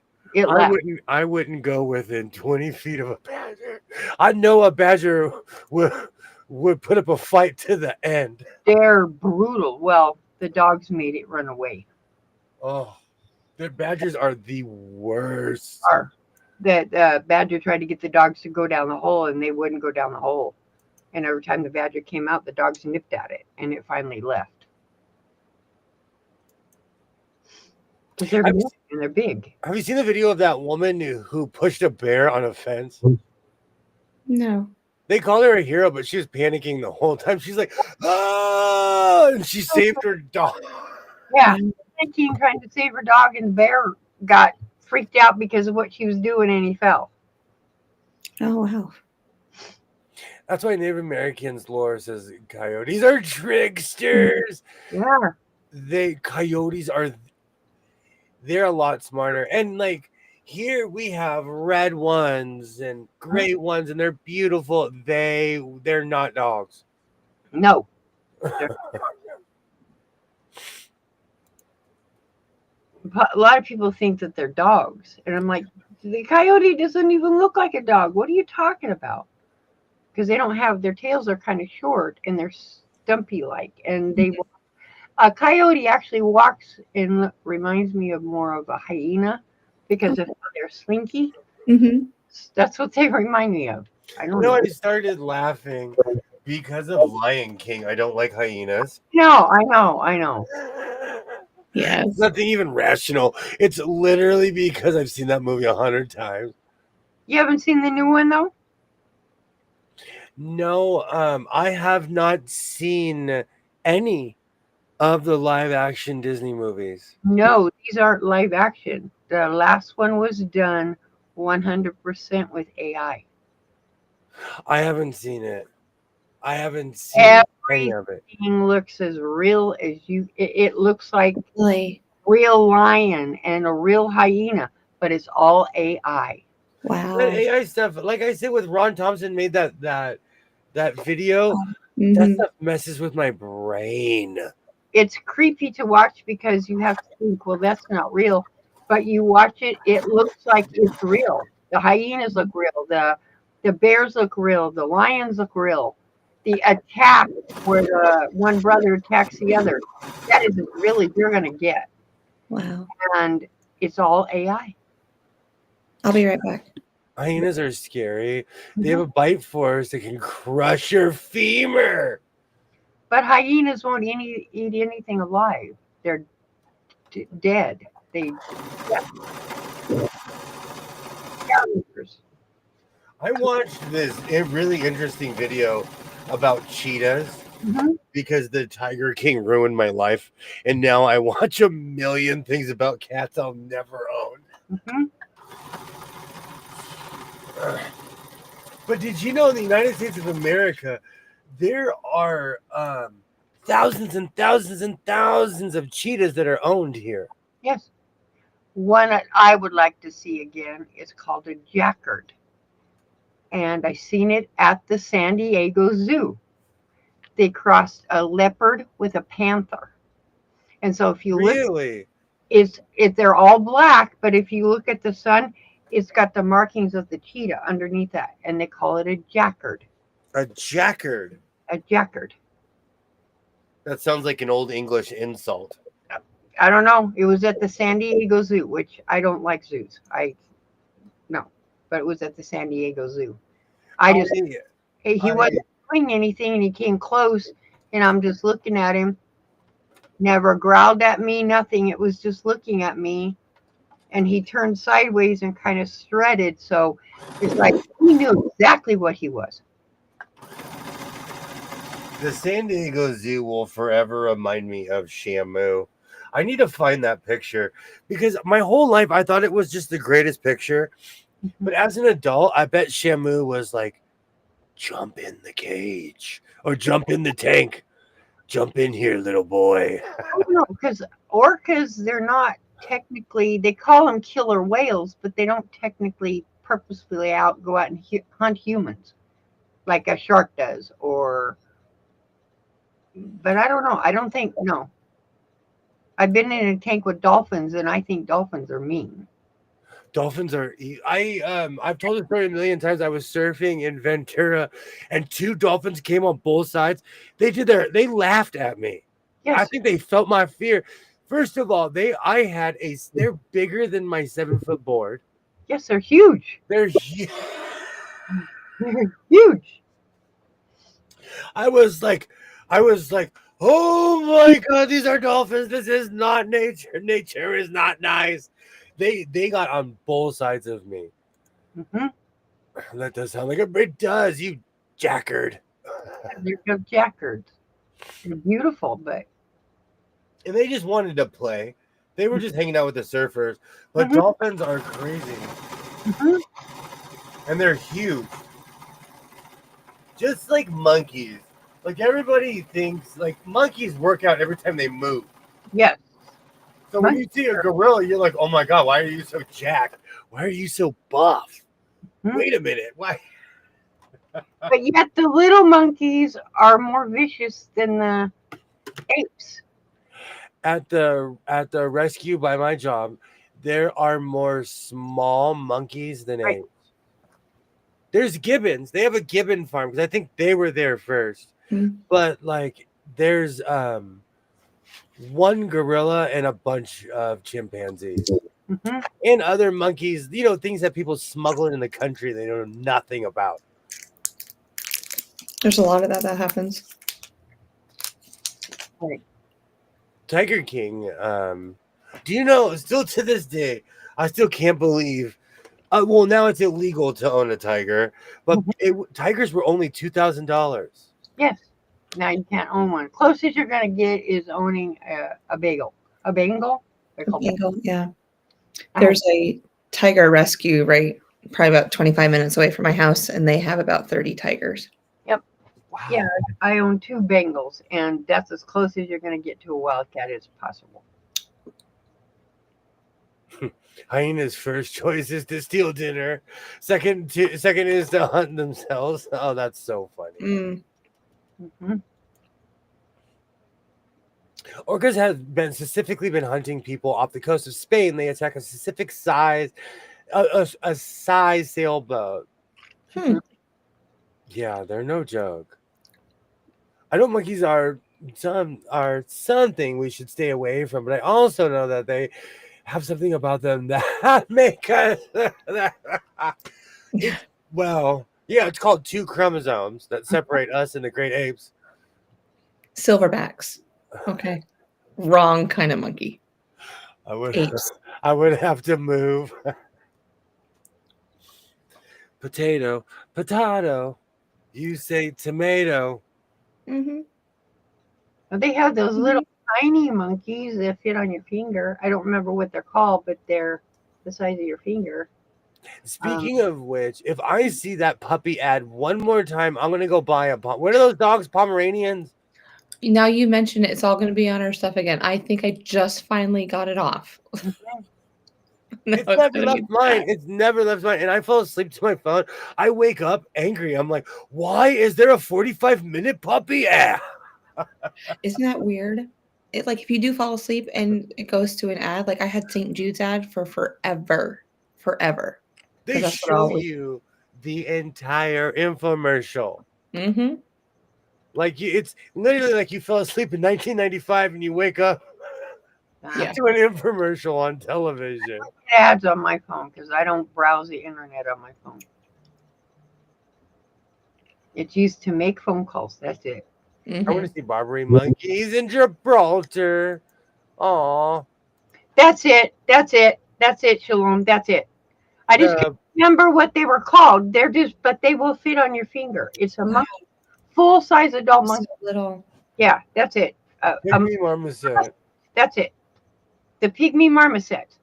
S2: I wouldn't go within 20 feet of a badger. I know a badger would put up a fight to the end.
S1: They're brutal. Well, the dogs made it run away.
S2: Oh, the badgers are the worst.
S1: That badger tried to get the dogs to go down the hole, and they wouldn't go down the hole. And every time the badger came out, the dogs nipped at it, and it finally left. Because they're big.
S2: Have you seen the video of that woman who pushed a bear on a fence?
S3: No.
S2: They called her a hero, but she was panicking the whole time. She's like, ah! And she saved her dog.
S1: Yeah, trying to save her dog, and the bear got freaked out because of what she was doing, and he fell.
S3: Oh, wow.
S2: That's why Native Americans lore says coyotes are tricksters.
S1: Yeah.
S2: Coyotes they're a lot smarter. And like here we have red ones and gray ones, and they're beautiful. They're not dogs.
S1: No. A lot of people think that they're dogs, and I'm like, the coyote doesn't even look like a dog. What are you talking about? Because they don't have, their tails are kind of short and they're stumpy like, and A coyote actually walks and reminds me of more of a hyena because of how they're slinky.
S3: Mm-hmm.
S1: That's what they remind me of. I don't
S2: No,
S1: know.
S2: I started laughing because of Lion King. I don't like hyenas.
S1: No, I know, I know.
S3: Yes.
S2: Nothing even rational. It's literally because I've seen that movie 100 times.
S1: You haven't seen the new one though?
S2: No, I have not seen any of the live action Disney movies.
S1: No, these aren't live action. The last one was done 100% with AI.
S2: I haven't seen it. I haven't seen any
S1: Everything
S2: of it.
S1: looks as real as you. It looks like
S3: Really?
S1: real lion and a real hyena, but it's all AI.
S2: That
S3: Wow.
S2: AI stuff, like I said, with Ron Thompson made that video. That
S3: Mm-hmm.
S2: stuff messes with my brain.
S1: It's creepy to watch because you have to think, well, that's not real. But you watch it, it looks like it's real. The hyenas look real. The bears look real. The lions look real. The attack where the one brother attacks the other, that isn't really you're gonna get.
S3: Wow.
S1: And it's all AI.
S3: I'll be right back.
S2: Hyenas are scary. They have
S1: Mhm.
S2: a bite force that can crush your femur.
S1: But hyenas won't eat anything alive. They're dead. They yeah, scavengers.
S2: I watched this really interesting video about cheetahs
S1: Mhm,
S2: because the Tiger King ruined my life, and now I watch a million things about cats I'll never own.
S1: mhm.
S2: But did you know in the United States of America, there are thousands and thousands and thousands of cheetahs that are owned here?
S1: Yes. One that I would like to see again is called a jackard. And I seen it at the San Diego Zoo. They crossed a leopard with a panther. And so if you look,
S2: Really?
S1: they're all black, but if you look at the sun, it's got the markings of the cheetah underneath that, and they call it a jackard.
S2: A jackard.
S1: A jackard.
S2: That sounds like an old English insult.
S1: I don't know. It was at the San Diego Zoo, which I don't like zoos. I no, but it was at the San Diego Zoo. I just
S2: I,
S1: he
S2: I,
S1: wasn't doing anything, and he came close, and I'm just looking at him. Never growled at me, nothing. It was just looking at me, and he turned sideways and kind of strutted. So it's like he knew exactly what he was.
S2: the San Diego Zoo will forever remind me of Shamu. I need to find that picture because my whole life I thought it was just the greatest picture. But as an adult, I bet Shamu was like, jump in the cage or jump in the tank. Jump in here, little boy.
S1: I don't know because orcas, they're not technically. They call them killer whales, but they don't technically purposefully go out and hunt humans like a shark does. Or, but I don't know. I don't think no. I've been in a tank with dolphins, and I think dolphins are mean.
S2: Dolphins are. I've told the story a million times. I was surfing in Ventura, and two dolphins came on both sides. They laughed at me. I
S1: Yes,
S2: think they felt my fear. First of all, they're bigger than my 7 foot board.
S1: yes, they're huge.
S2: They're huge.
S1: They're huge.
S2: I was like, oh my god, these are dolphins. This is not nature. Nature is not nice. They got on both sides of me.
S1: Hmm.
S2: That does sound like it does, you jackard.
S1: They're jackards. They're beautiful, but
S2: And they just wanted to play. They were just hanging out with the surfers. But
S1: mhm,
S2: dolphins are crazy.
S1: mhm.
S2: And they're huge. Just like monkeys. Like everybody thinks like monkeys work out every time they move.
S1: Yes.
S2: So when you see a gorilla, you're like, oh my god, why are you so jacked? Why are you so buff?
S1: Mhm.
S2: Wait a minute. Why?
S1: But yet the little monkeys are more vicious than the apes.
S2: At the rescue by my job, there are more small monkeys than
S1: Right.
S2: apes. There's gibbons. They have a gibbon farm because I think they were there first.
S3: Mm.
S2: But like there's one gorilla and a bunch of chimpanzees
S1: Hmm.
S2: and other monkeys, things that people smuggle in the country they know nothing about.
S3: There's a lot of that happens.
S1: Right.
S2: Tiger King, do you know, still to this day, I still can't believe, well, now it's illegal to own a tiger, but tigers were only $2,000.
S1: Yes. Now you can't own one. Closest you're going to get is owning a bagel. A Bengal? They're called
S3: Bengal, yeah.
S1: I
S3: There's a tiger rescue probably about 25 minutes away from my house, and they have about 30 tigers.
S1: Yep.
S2: Wow.
S1: Yeah, I own 2 Bengals, and that's as close as you're going to get to a wildcat as possible.
S2: Hyena's first choice is to steal dinner. Second is to hunt themselves. Oh, that's so funny.
S1: Hmm.
S2: Orcas have specifically been hunting people off the coast of Spain. They attack a specific size, a size sailboat.
S3: Hmm.
S2: Yeah, they're no joke. I know monkeys are something we should stay away from, but I also know that they have something about them that make us. It's called 2 chromosomes that separate us and the great apes.
S3: Silverbacks. Okay. Wrong kind of monkey.
S2: Apes. I would have to move. Potato. You say tomato.
S1: They have those little tiny monkeys that fit on your finger. I don't remember what they're called, but they're the size of your finger.
S2: Speaking of which, if I see that puppy ad one more time, I'm gonna go buy a what are those dogs? Pomeranians?
S3: Now you mention it, it's all going to be on our stuff again. I think I just finally got it off.
S2: It's never left mine. It's never left mine. And I fall asleep to my phone. I wake up angry. I'm like, why is there a 45-minute puppy ad?
S3: Isn't that weird? It, like, if you do fall asleep and it goes to an ad, like I had St. Jude's ad for forever.
S2: They show you the entire infomercial.
S3: Mm-hmm.
S2: Like it's literally like you fell asleep in 1995 and you wake up to an infomercial on television.
S1: I get ads on my phone because I don't browse the internet on my phone. It's used to make phone calls. That's it.
S3: Mm-hmm.
S2: I want to see Barbary monkeys in Gibraltar. Aw.
S1: That's it. Shalom. That's it. I just can't remember what they were called. But they will fit on your finger. It's a monkey, full-size adult monkey.
S3: So little.
S1: Yeah, that's it.
S2: Pygmy marmoset.
S1: That's it. The pygmy marmoset.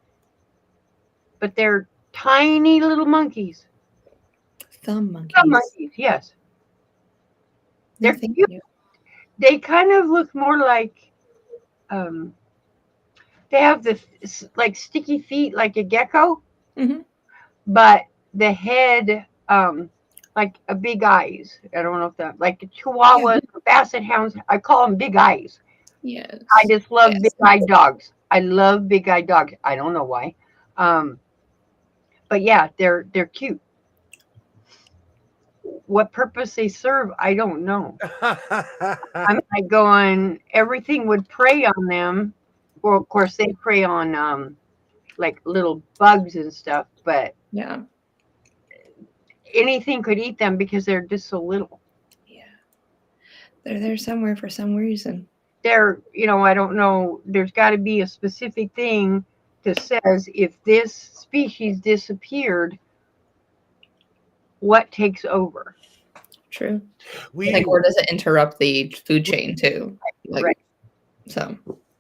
S1: But they're tiny little monkeys.
S3: Thumb monkeys.
S1: Thumb monkeys, yes. They're cute. They kind of look more like, they have the like sticky feet like a gecko, but the head like a big eyes. I don't know if that like Chihuahuas, Basset Hounds. I call them big eyes.
S3: Yes.
S1: I just love big-eyed dogs. I love big-eyed dogs. I don't know why, but yeah, they're cute. What purpose they serve, I don't know. I'm like going, everything would prey on them. Well, of course, they prey on like little bugs and stuff, but
S3: yeah,
S1: anything could eat them because they're just so little.
S3: Yeah, they're there somewhere for some reason.
S1: They're, I don't know. There's got to be a specific thing that says if this species disappeared, what takes over?
S3: True. Or does it interrupt the food chain too?
S1: Right.
S3: So.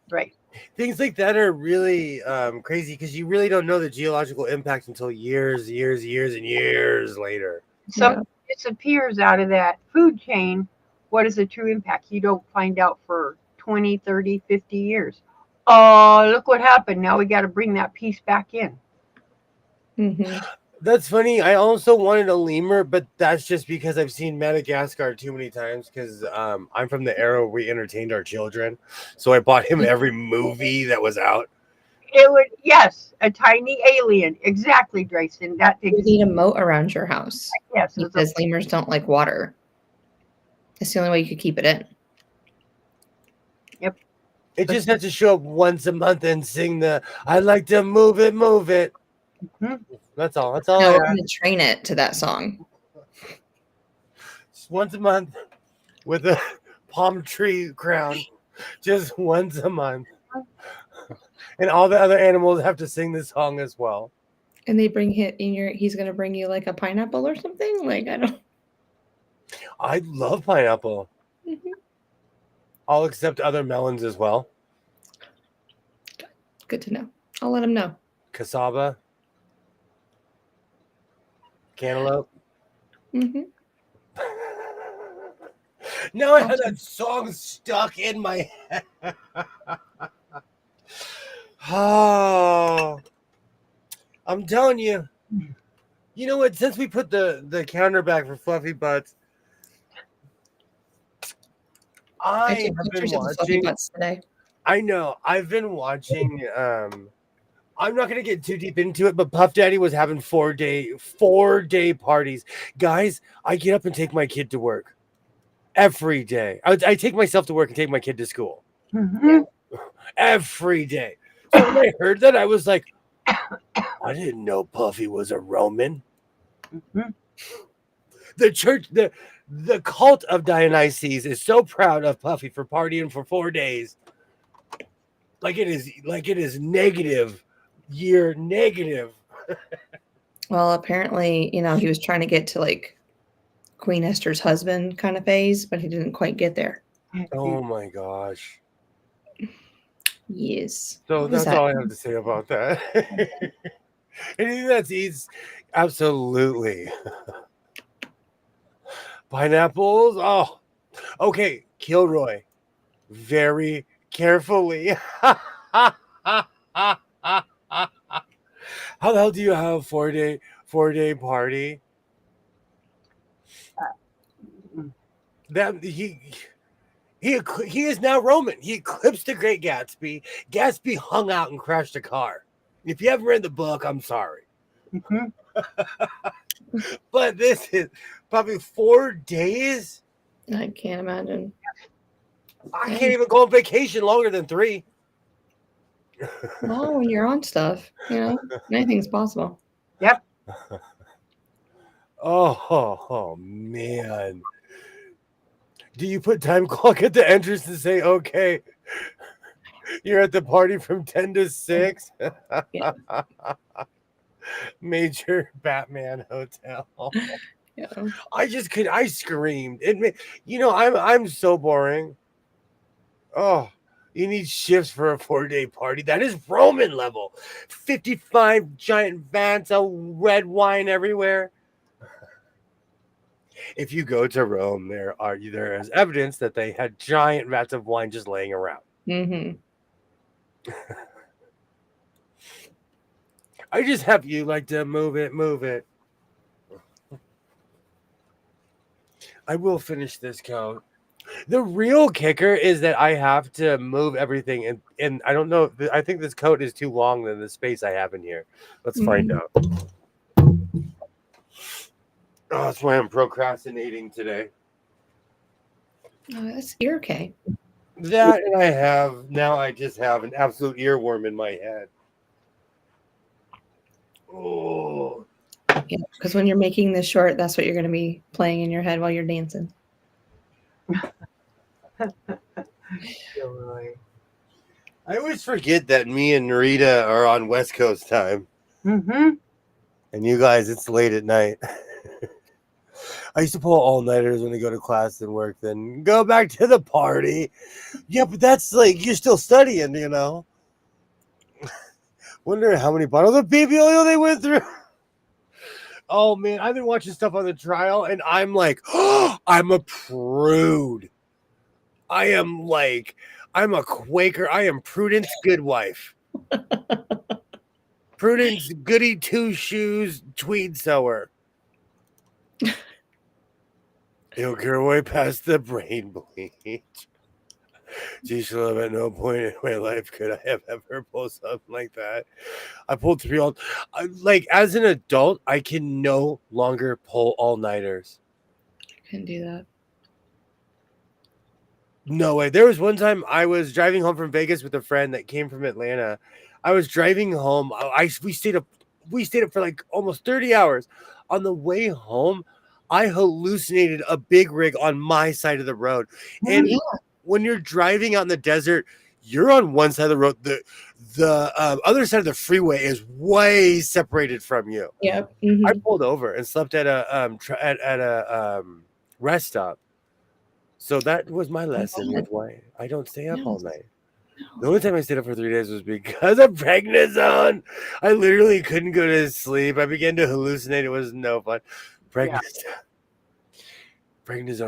S1: Right.
S2: Things like that are really crazy because you really don't know the geological impact until years and years later.
S1: Something disappears out of that food chain. What is the true impact? You don't find out for 20, 30, 50 years. Oh, look what happened. Now we got to bring that piece back in.
S2: That's funny. I also wanted a lemur, but that's just because I've seen Madagascar too many times because I'm from the era where we entertained our children. So I bought him every movie that was out.
S1: It would, yes, a tiny alien. Exactly, Drayson.
S3: You need a moat around your house.
S1: Yes.
S3: Because lemurs don't like water. It's the only way you could keep it in.
S1: Yep.
S2: It just has to show up once a month and sing the "I like to move it, move it."
S1: Mhm.
S2: That's all. That's all
S3: No,
S2: I
S3: we're
S2: ask.
S3: going to train it to that song.
S2: Just once a month with a palm tree crown. Just once a month. And all the other animals have to sing this song as well.
S3: And they bring him in he's going to bring you like a pineapple or something. Like, I don't.
S2: I love pineapple.
S3: Mhm.
S2: I'll accept other melons as well.
S3: Good to know. I'll let him know.
S2: Cassava, cantaloupe.
S3: Hmm.
S2: Now I have
S3: Awesome.
S2: that song stuck in my head. Oh, I'm telling you. You know what? Since we put the counter back for Fluffy Butts,
S3: I
S2: I
S3: took
S2: have been
S3: pictures of the fluffy
S2: watching.
S3: butts today.
S2: I know. I've been watching. I'm not gonna get too deep into it, but Puff Daddy was having 4-day parties. Guys, I get up and take my kid to work every day. I take myself to work and take my kid to school
S1: Mhm.
S2: every day. So when I heard that, I was like, I didn't know Puffy was a Roman.
S1: Mhm.
S2: The church, the cult of Dionysus is so proud of Puffy for partying for 4 days. Like it is negative year negative.
S3: Well, apparently, he was trying to get to like Queen Esther's husband kind of phase, but he didn't quite get there.
S2: Oh my gosh.
S3: Yes.
S2: So
S3: What was
S2: that's
S3: that?
S2: all I have to say about that. Anything that's eats absolutely. Pineapples. Oh, okay. Kilroy. Very carefully. How the hell do you have a 4-day party? That he is now Roman. He eclipsed the Great Gatsby. Gatsby hung out and crashed a car. If you haven't read the book, I'm sorry.
S1: Mhm.
S2: But this is probably 4 days.
S3: I can't imagine.
S2: I
S3: Yeah.
S2: can't even go on vacation longer than 3.
S3: Well, when you're on stuff, anything's possible.
S1: Yep.
S2: Oh man. Do you put time clock at the entrance to say, okay, you're at the party from 10 to 6?
S3: Yeah.
S2: Major Batman Hotel.
S3: Yeah.
S2: I screamed. I'm so boring. Oh, you need shifts for a 4-day party. That is Roman level. 55 giant vats of red wine everywhere. If you go to Rome, there is evidence that they had giant vats of wine just laying around.
S3: Mm-hmm.
S2: I just have you like to move it, move it. I will finish this coat. The real kicker is that I have to move everything, and I don't know. I think this coat is too long than the space I have in here. Let's find out. Oh, that's why I'm procrastinating today.
S3: You're okay.
S2: That and I just have an absolute earworm in my head. Oh,
S3: Yeah, because when you're making this short, that's what you're going to be playing in your head while you're dancing.
S2: I always forget that me and Narita are on West Coast time.
S1: Mhm.
S2: And you guys, it's late at night. I used to pull all-nighters when I go to class and work, then go back to the party. Yeah, but that's like, you're still studying, Wonder how many bottles of baby oil they went through. Oh, man, I've been watching stuff on the trial, and I'm like, oh, I'm a prude. I'm a Quaker. I am Prudence Goodwife. Prudence Goody Two Shoes Tweed Sewer. It'll cure way past the brain bleach. Geez, love, at no point in my life could I have ever pulled something like that. I pulled 3 all. As an adult, I can no longer pull all-nighters.
S3: Can do that.
S2: No way. There was one time I was driving home from Vegas with a friend that came from Atlanta. I was driving home. We stayed up. We stayed up for like almost 30 hours. On the way home, I hallucinated a big rig on my side of the road. And
S3: Yeah.
S2: when you're driving out in the desert, you're on one side of the road. The other side of the freeway is way separated from you.
S3: Yep.
S2: I pulled over and slept at a rest stop. So that was my lesson with why I don't stay up all night. The only time I stayed up for 3 days was because of prednisone. I literally couldn't go to sleep. I began to hallucinate. It was no fun. Prednisone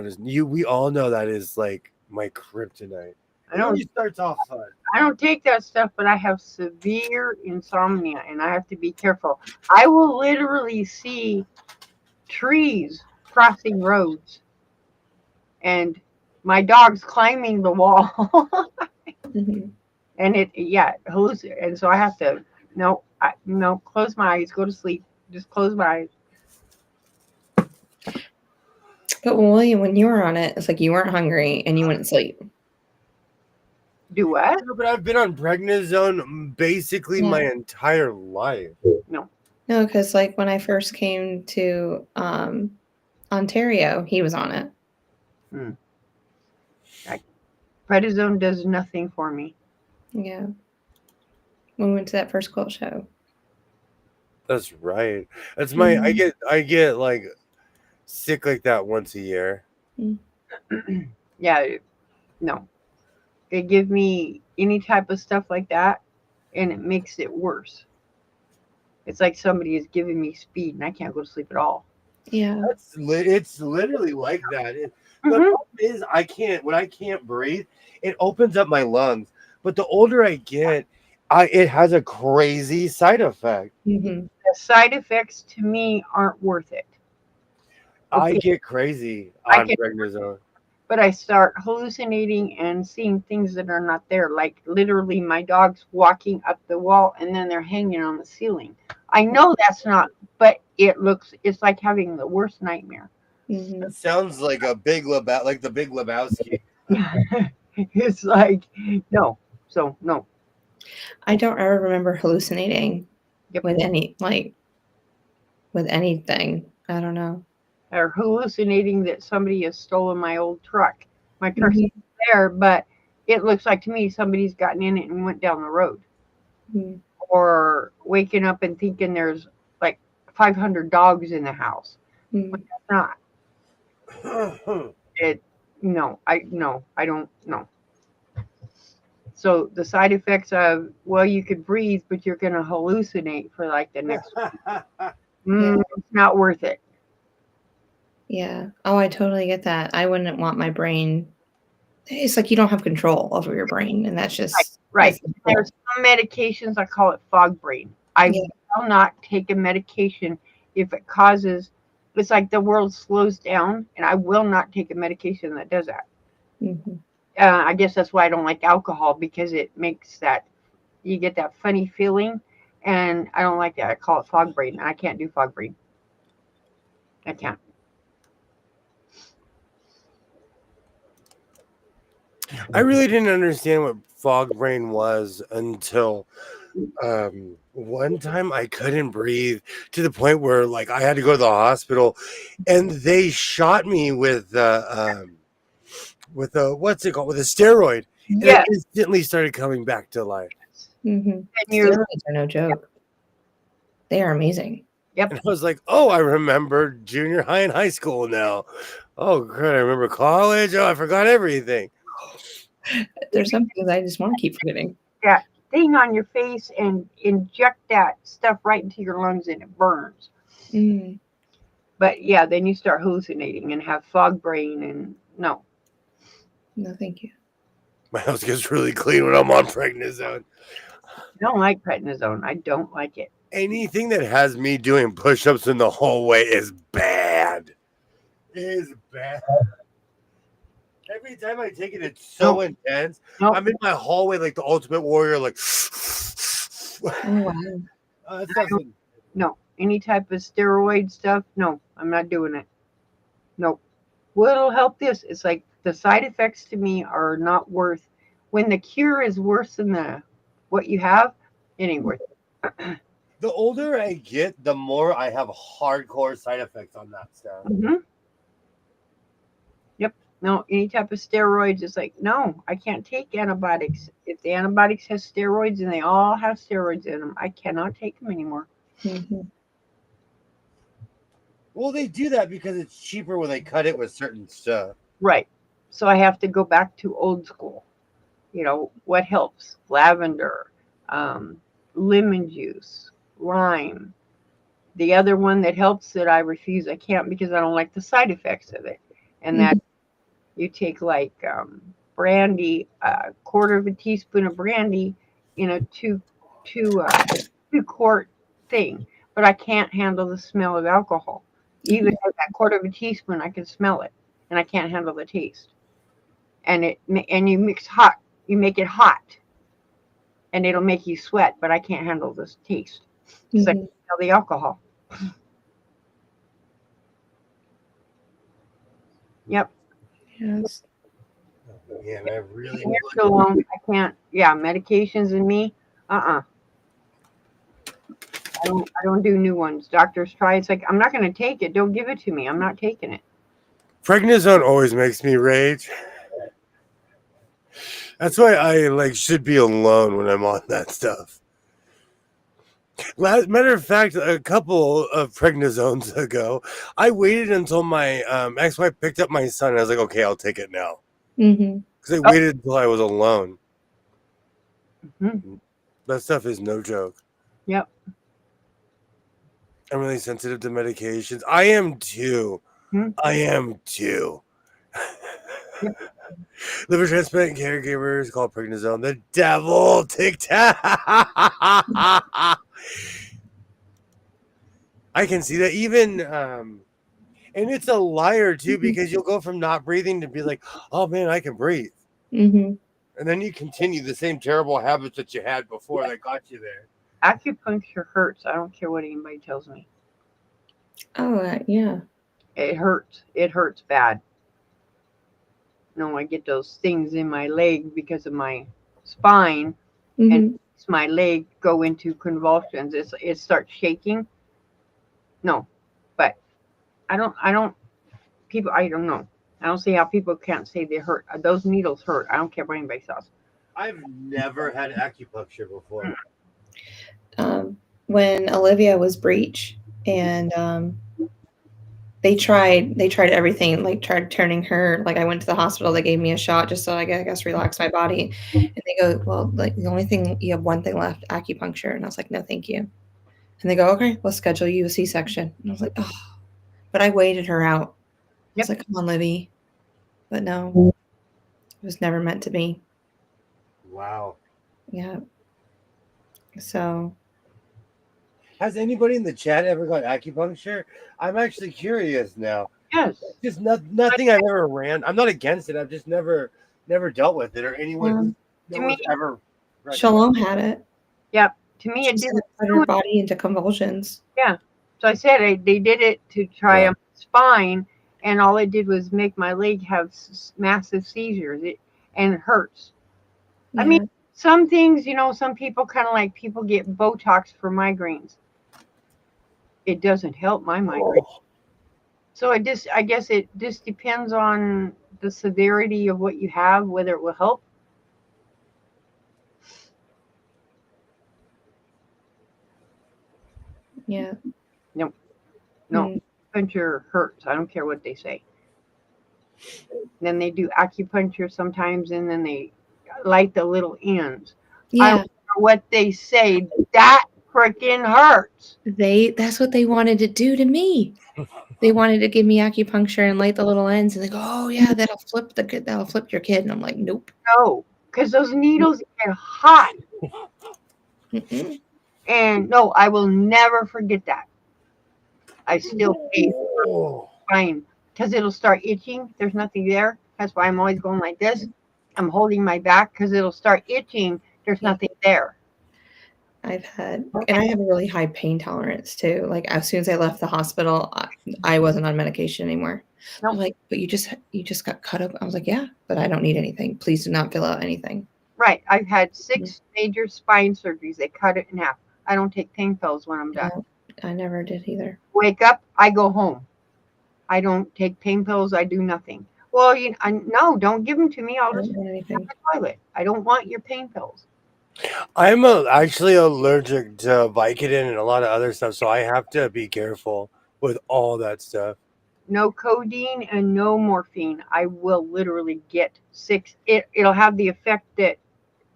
S2: is you. We all know that is like my kryptonite.
S1: I don't.
S2: It starts off fun.
S1: I don't take that stuff, but I have severe insomnia, and I have to be careful. I will literally see trees crossing roads, and my dog's climbing the wall, and hallucinate. And so I have to close my eyes, go to sleep, just close my eyes.
S3: But William, when you were on it, it's like you weren't hungry and you wouldn't sleep.
S1: Do what?
S2: But I've been on prednisone basically my entire life.
S1: No,
S3: because like when I first came to Ontario, he was on it.
S1: prednisone does nothing for me.
S3: Yeah. When we went to that first quilt show.
S2: That's right. That's my I get like sick like that once a year.
S1: Yeah, no. They give me any type of stuff like that, and it makes it worse. It's like somebody is giving me speed, and I can't go to sleep at all.
S3: Yeah.
S2: It's literally like that. The problem is when I can't breathe, it opens up my lungs. But the older I get, it has a crazy side effect.
S1: The side effects to me aren't worth it.
S2: Okay. I get crazy on prednisone.
S1: But I start hallucinating and seeing things that are not there. Like literally my dog's walking up the wall and then they're hanging on the ceiling. I know that's not, but it's like having the worst nightmare.
S2: It sounds like the Big Lebowski.
S1: It's like, no. So, no.
S3: I don't ever remember hallucinating with anything. I don't know.
S1: Or hallucinating that somebody has stolen my old truck. My truck's there, but it looks like to me somebody's gotten in it and went down the road. Or waking up and thinking there's like 500 dogs in the house. But that's not. I don't know. So the side effects of, well, you could breathe, but you're going to hallucinate for like the next week. It's not worth it.
S3: Yeah. Oh, I totally get that. I wouldn't want my brain. It's like you don't have control over your brain, and that's just
S1: right. There's some medications, I call it fog brain. I will not take a medication if it causes. It's like the world slows down, and I will not take a medication that does that. I guess that's why I don't like alcohol, because it makes you get that funny feeling, and I don't like that. I call it fog brain, and I can't do fog brain. I can't.
S2: I really didn't understand what fog brain was until one time I couldn't breathe to the point where like I had to go to the hospital, and they shot me with what's it called, with a steroid, and I instantly started coming back to life.
S3: Steroids are no joke. They are amazing.
S2: And I was like, oh, I remember junior high and high school now. Oh, great, I remember college. Oh, I forgot everything.
S3: There's some things I just want to keep forgetting.
S1: That thing on your face and inject that stuff right into your lungs, and it burns. But yeah, then you start hallucinating and have fog brain, and no,
S3: thank you.
S2: My house gets really clean when I'm on prednisone.
S1: I don't like prednisone. I don't like it.
S2: Anything that has me doing push-ups in the hallway is bad. Every time I take it, it's so intense. I'm in my hallway like the Ultimate Warrior, like.
S1: No, any type of steroid stuff. No, I'm not doing it. No. What'll help this? It's like The side effects to me are not worth. When the cure is worse than the what you have, it ain't worth it.
S2: The older I get, the more I have hardcore side effects on that stuff.
S1: Mm-hmm. Yep. No, any type of steroids, it's like, no, I can't take antibiotics. If the antibiotics has steroids and they all have steroids in them, I cannot take them anymore.
S3: Mm-hmm.
S2: Well, they do that because it's cheaper when they cut it with certain stuff.
S1: Right. So I have to go back to old school. What helps? Lavender, um, lemon juice, lime. The other one that helps that I refuse, I can't because I don't like the side effects of it. And that you take like brandy, a quarter of a teaspoon of brandy in a two quart thing. But I can't handle the smell of alcohol. Even with that quarter of a teaspoon, I can smell it, and I can't handle the taste. And you make it hot, and it'll make you sweat. But I can't handle this taste because I can smell the alcohol. Yep.
S3: Yes.
S2: Man, I really
S1: Here so long, I can't. Yeah, medications and me. I don't do new ones. Doctors try. It's like I'm not going to take it. Don't give it to me. I'm not taking it.
S2: prednisone always makes me rage. That's why I should be alone when I'm on that stuff. Matter of fact, a couple of prednisones ago, I waited until my ex-wife picked up my son. And I was like, okay, I'll take it now. Because I waited until I was alone.
S1: Mm-hmm.
S2: That stuff is no joke.
S1: Yep.
S2: I'm really sensitive to medications. I am too.
S1: Mm-hmm.
S2: I am too.
S1: Yep.
S2: Liver transplant caregivers call prednisone the devil. Tic Tac. I can see that even, and it's a liar too, because you'll go from not breathing to be like, oh man, I can breathe. And then you continue the same terrible habits that you had before that got you there.
S1: Acupuncture hurts. I don't care what anybody tells me.
S3: Oh, yeah.
S1: It hurts. It hurts bad. I get those things in my leg because of my spine, and my leg go into convulsions. It starts shaking. No, but I don't people. I don't know. I don't see how people can't say they hurt. Those needles hurt. I don't care what anybody says.
S2: I've never had acupuncture before.
S3: When Olivia was breech, and they tried everything, like tried turning her, like I went to the hospital, they gave me a shot just so I guess relax my body. And they go, well, like the only thing, you have one thing left, acupuncture. And I was like, no, thank you. And they go, okay, we'll schedule you a C-section. And I was like, oh, but I waited her out. I was like, come on, Libby. But no, it was never meant to be.
S2: Wow.
S3: Yeah. So.
S2: Has anybody in the chat ever got acupuncture? I'm actually curious now.
S1: Yes.
S2: Just nothing I've ever ran. I'm not against it. I've just never dealt with it, or anyone ever.
S3: Shalom had it.
S1: Yep. To me, it didn't
S3: put her body into convulsions.
S1: Yeah. So I said they did it to try my spine, and all it did was make my leg have massive seizures. And it hurts. Yeah. I mean, some things, some people kind of like people get Botox for migraines. It doesn't help my migraine. So I guess it just depends on the severity of what you have, whether it will help.
S3: Yeah.
S1: No. Acupuncture hurts. I don't care what they say. Then they do acupuncture sometimes, and then they light the little ends. Yeah. I don't care what they say. That freaking hurts.
S3: That's what they wanted to do to me. They wanted to give me acupuncture and light the little ends, and they go, oh yeah, that'll flip your kid. And I'm like, nope.
S1: No, because those needles get hot. And no, I will never forget that. I still pay fine because it'll start itching. There's nothing there. That's why I'm always going like this. I'm holding my back because it'll start itching. There's nothing there.
S3: I have a really high pain tolerance too. Like as soon as I left the hospital, I wasn't on medication anymore. They're
S1: No.
S3: like, but you just got cut up. I was like, yeah, but I don't need anything. Please do not fill out anything.
S1: Right. I've had 6 major spine surgeries. They cut it in half. I don't take pain pills when I'm done.
S3: No, I never did either.
S1: Wake up, I go home. I don't take pain pills. I do nothing. Well, no, don't give them to me. I'll
S3: I
S1: just
S3: don't want
S1: in
S3: anything.
S1: the toilet. I don't want your pain pills.
S2: I'm actually allergic to Vicodin and a lot of other stuff, so I have to be careful with all that stuff.
S1: No codeine and no morphine. I will literally get sick. It'll have the effect that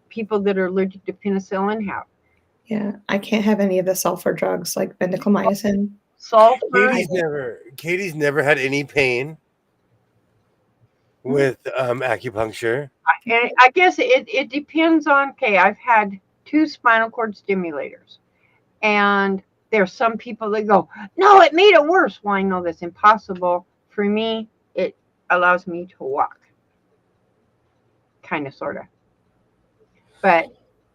S1: people that are allergic to penicillin have.
S3: Yeah, I can't have any of the sulfur drugs like bendiclomycin.
S1: Sulfur.
S2: Katie's never had any pain with acupuncture.
S1: And I guess it depends on, okay, I've had 2 spinal cord stimulators. And there's some people that go, no, it made it worse. Well, I know that's impossible. For me, it allows me to walk. Kind of, sort of. But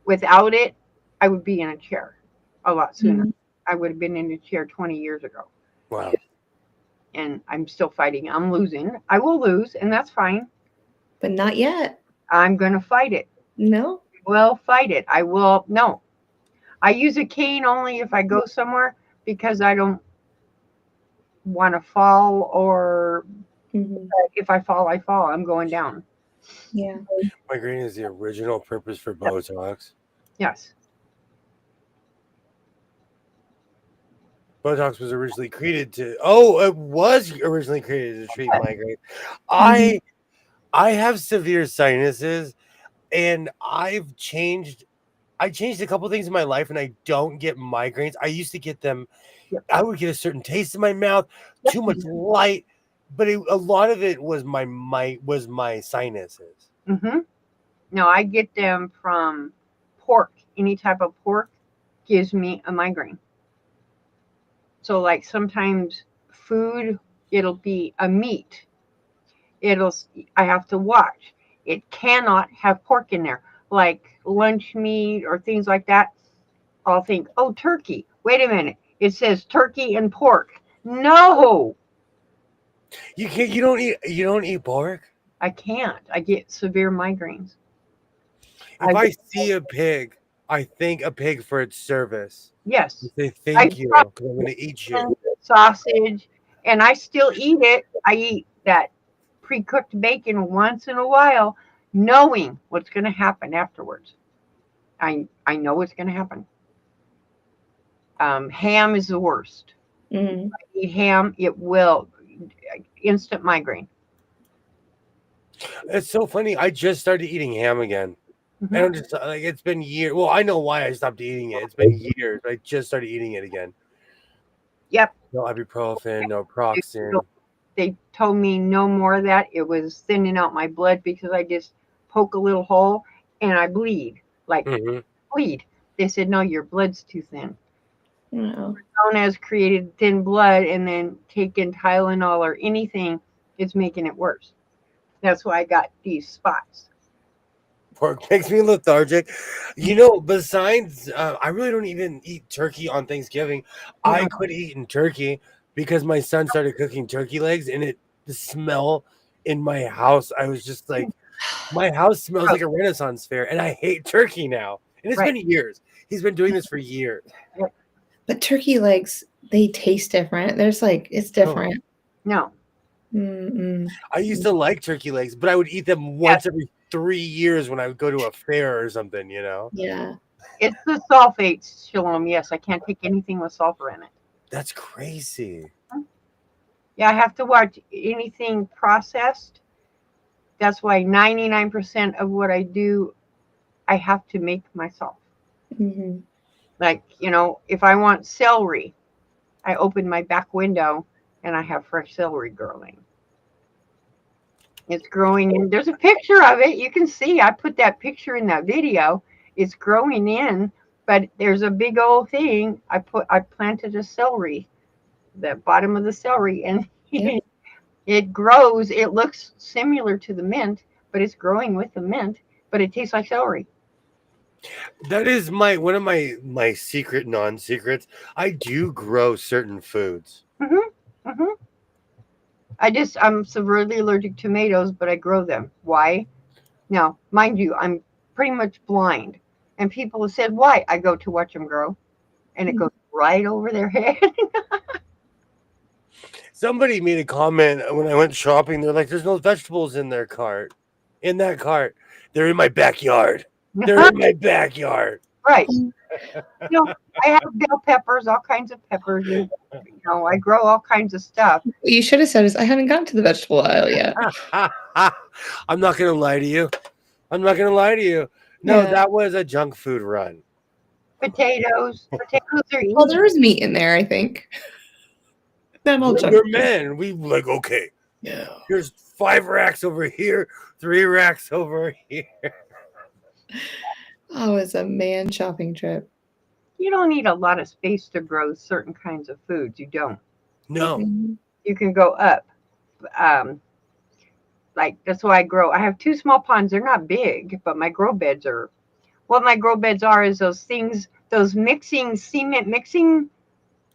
S1: without it, I would be in a chair a lot sooner. I would have been in a chair 20 years ago.
S2: Wow.
S1: And I'm still fighting. I'm losing. I will lose, and that's fine.
S3: But not yet.
S1: I'm going to fight it.
S3: No.
S1: Will fight it. I will. No. I use a cane only if I go somewhere because I don't want to fall, or if I fall, I fall. I'm going down.
S3: Yeah.
S2: Migraine is the original purpose for Botox.
S1: Yes.
S2: Botox was originally created to. Oh, it was originally created to treat migraine. I have severe sinuses, and I changed a couple things in my life, and I don't get migraines. I used to get them.
S1: Yep.
S2: I would get a certain taste in my mouth, too much light, but a lot of it was my sinuses.
S1: No, I get them from pork. Any type of pork gives me a migraine. So, like, sometimes food, it'll be a meat. I have to watch. It cannot have pork in there, like lunch meat or things like that. I'll think, oh, turkey. Wait a minute. It says turkey and pork. No,
S2: You can't. You don't eat pork.
S1: I can't. I get severe migraines.
S2: If I see a pig, I thank a pig for its service.
S1: Yes.
S2: I say thank you because I'm going to eat you.
S1: Sausage, and I still eat it. I eat that pre-cooked bacon once in a while, knowing what's going to happen afterwards. I know what's going to happen. Ham is the worst.
S3: Mm.
S1: I eat ham, it will instant migraine.
S2: It's so funny. I just started eating ham again. And I'm just like, it's been years. Well, I know why I stopped eating it. It's been years. I just started eating it again.
S1: Yep.
S2: No ibuprofen, no Proxen.
S1: They told me no more of that. It was thinning out my blood because I just poke a little hole and I bleed. Like, bleed. They said, no, your blood's too thin.
S3: No.
S1: Known as created thin blood, and then taking Tylenol or anything is making it worse. That's why I got these spots.
S2: Pork makes me lethargic. You know, besides, I really don't even eat turkey on Thanksgiving. I quit eating turkey because my son started cooking turkey legs, and the smell in my house, I was just like, my house smells like a Renaissance fair, and I hate turkey now. And it's been years. He's been doing this for years.
S3: But turkey legs, they taste different. It's different.
S1: No.
S2: I used to like turkey legs, but I would eat them once every 3 years when I would go to a fair or something, you know?
S3: Yeah.
S1: It's the sulfates, Shalom. Yes, I can't take anything with sulfur in it.
S2: That's crazy.
S1: Yeah, I have to watch anything processed. That's why 99% of what I do, I have to make myself. Like, if I want celery, I open my back window and I have fresh celery growing. It's growing in. There's a picture of it. You can see. I put that picture in that video. It's growing in, but there's a big old thing. I planted a celery, the bottom of the celery, and it grows. It looks similar to the mint, but it's growing with the mint, but it tastes like celery.
S2: That is one of my secret non-secrets. I do grow certain foods.
S1: I'm severely allergic to tomatoes, but I grow them. Why? Now, mind you, I'm pretty much blind. And people have said, why? I go to watch them grow, and it goes right over their head.
S2: Somebody made a comment when I went shopping. They're like, "There's no vegetables in their cart. In that cart, they're in my backyard. They're in my backyard."
S1: Right. I have bell peppers, all kinds of peppers, and I grow all kinds of stuff.
S3: What you should have said is, I haven't gotten to the vegetable aisle yet.
S2: I'm not gonna lie to you. I'm not gonna lie to you. No,
S3: Yeah.
S2: that was a junk food run.
S1: Potatoes are easy.
S3: Well, there is meat in there, I think. Not all junk
S2: We're
S3: food.
S2: men. We like, okay,
S3: Yeah.
S2: here's 5 racks over here, 3 racks over here.
S3: Oh, it's a man shopping trip.
S1: You don't need a lot of space to grow certain kinds of foods. You don't.
S2: No.
S3: Mhm.
S1: You can go up. Um, like that's why I grow. I have 2 small ponds. They're not big, but my grow beds are. What my grow beds are is those things, those mixing cement mixing.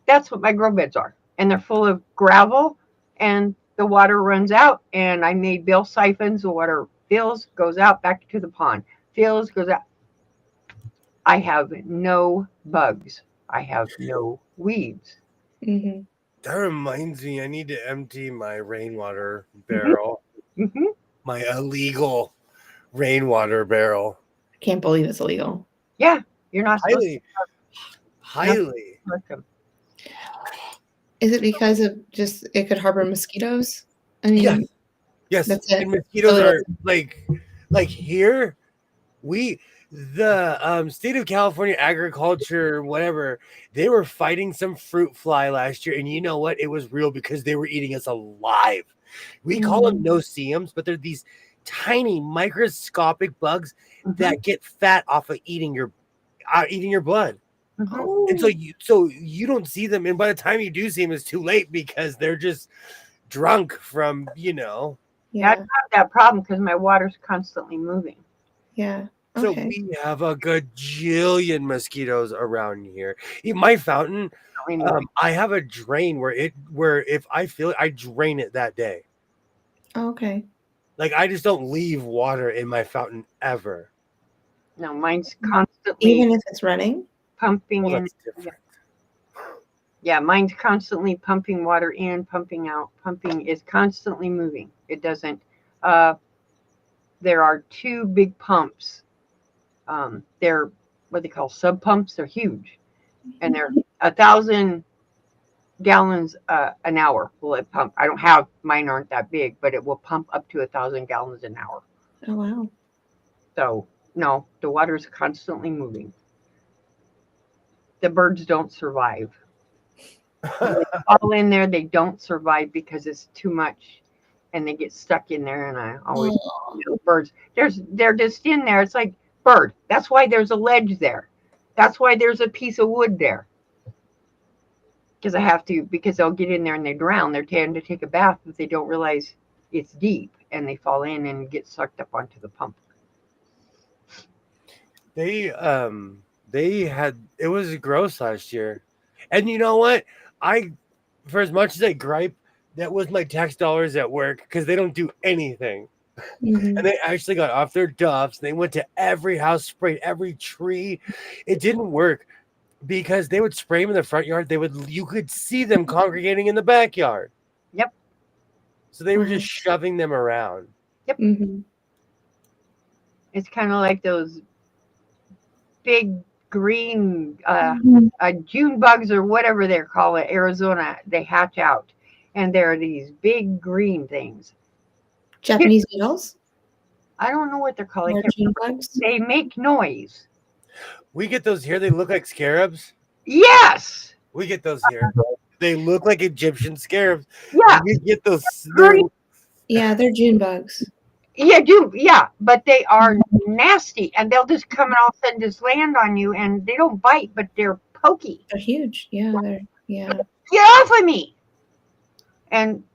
S1: That's what my grow beds are, and they're full of gravel, and the water runs out. And I made bill siphons. The water fills, goes out back to the pond. Fills, goes out. I have no bugs. I have no weeds.
S3: Mhm.
S2: That reminds me, I need to empty my rainwater
S1: Mhm.
S2: barrel.
S1: Mhm.
S2: My illegal rainwater barrel.
S3: I can't believe it's illegal.
S1: Yeah, you're not supposed
S2: Highly.
S1: to let them.
S3: Is it because of just it could harbor mosquitoes? I
S2: Yes.
S3: mean,
S2: Yes.
S3: that's it.
S2: And mosquitoes
S3: Really
S2: are like here, the state of California agriculture, whatever, they were fighting some fruit fly last year, and you know what? It was real because they were eating us alive. We call them no-see-ums, but they're these tiny microscopic bugs that get fat off of eating your blood.
S1: Mhm.
S2: And so you don't see them, and by the time you do see them, it's too late because they're just drunk from
S1: I
S3: Yeah.
S1: have that problem because my water's constantly moving.
S3: Yeah.
S2: So
S3: Okay.
S2: we have a gajillion mosquitoes around here. In my fountain, I have a drain where if I feel it, I drain it that day.
S3: Okay.
S2: Like I just don't leave water in my fountain ever.
S1: No, mine's constantly
S3: Even if it's running?
S1: pumping
S2: Well,
S1: in.
S2: that's different.
S1: Yeah, mine's constantly pumping water in, pumping out. Pumping is constantly moving. It doesn't. Uh, there are 2 big pumps. They're what they call sub pumps. They're huge, and they're 1,000 gallons an hour. Will it pump? I don't have mine. Aren't that big, but it will pump up to 1,000 gallons an hour.
S3: Oh wow.
S1: So no, the water's constantly moving. The birds don't survive. When they fall in there, they don't survive because it's too much, and they get stuck in there. And I always birds. They're just in there. It's like bird. That's why there's a ledge there. That's why there's a piece of wood there. Because they'll get in there and they drown. They're trying to take a bath, but they don't realize it's deep, and they fall in and get sucked up onto the pump.
S2: They had it was gross last year. And you know what? For as much as I gripe, that was my tax dollars at work because they don't do anything.
S3: Mhm.
S2: And they actually got off their duffs. They went to every house, sprayed every tree. It didn't work because they would spray them in the front yard. You could see them congregating in the backyard.
S1: Yep.
S2: So they were just shoving them around.
S3: Mhm.
S1: It's kind of like those big green June bugs or whatever they're called in Arizona. They hatch out, and they're these big green things.
S3: Japanese beetles?
S1: I don't know what they're called.
S3: Or June bugs?
S1: They make noise.
S2: We get those here. They look like scarabs.
S1: Yes.
S2: We get those here. They look like Egyptian scarabs.
S1: Yeah.
S2: We get those.
S3: Yeah, they're June bugs.
S1: Yeah, yeah, but they are nasty, and they'll just come and all of a sudden just land on you, and they don't bite, but they're pokey.
S3: They're huge. Yeah,
S1: Get off of me! And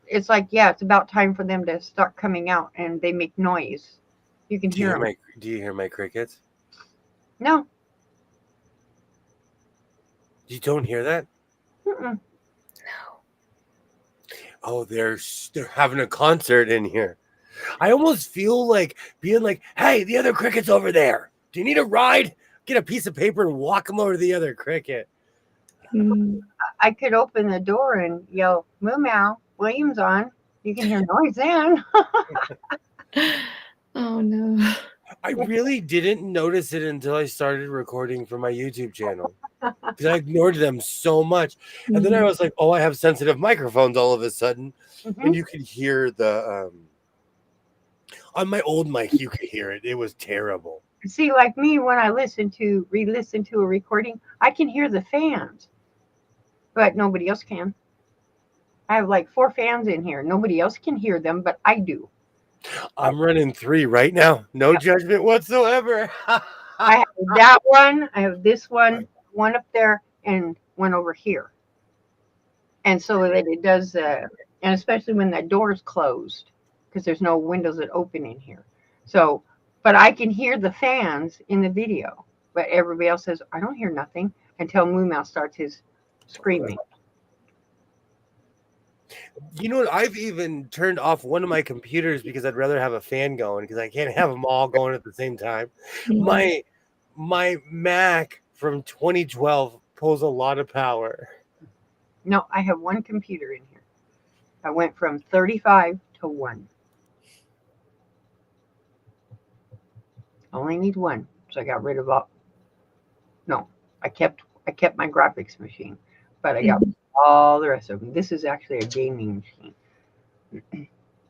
S1: it's like, yeah, it's about time for them to start coming out, and they make noise. You can hear them.
S2: Do you hear my crickets?
S1: No.
S2: You don't hear that?
S1: Mm-mm.
S3: No.
S2: Oh, they're having a concert in here. I almost feel like being like, hey, the other cricket's over there. Do you need a ride? Get a piece of paper and walk them over to the other cricket.
S1: I could open the door and yell, "Moo meow, William's on." You can hear noise then.
S3: Oh no.
S2: I really didn't notice it until I started recording for my YouTube channel because I ignored them so much. And then I was like, oh, I have sensitive microphones all of a sudden. And you could hear the, on my old mic, you could hear it. It was terrible.
S1: See, like me, when I re-listen to a recording, I can hear the fans, but nobody else can. I have like 4 fans in here. Nobody else can hear them, but I do.
S2: I'm running 3 right now. No judgment whatsoever.
S1: I have that one. I have this one up there, and one over here. And so that it does, and especially when the door's closed, because there's no windows that open in here. So, but I can hear the fans in the video, but everybody else says, I don't hear nothing until Moo Mouse starts his screaming.
S2: You know what? I've even turned off one of my computers because I'd rather have a fan going because I can't have them all going at the same time. My Mac from 2012 pulls a lot of power.
S1: No, I have one computer in here. I went from 35 to 1. I only need one, so I got rid of all. No, I kept my graphics machine, but I got all the rest of them. This is actually a gaming machine.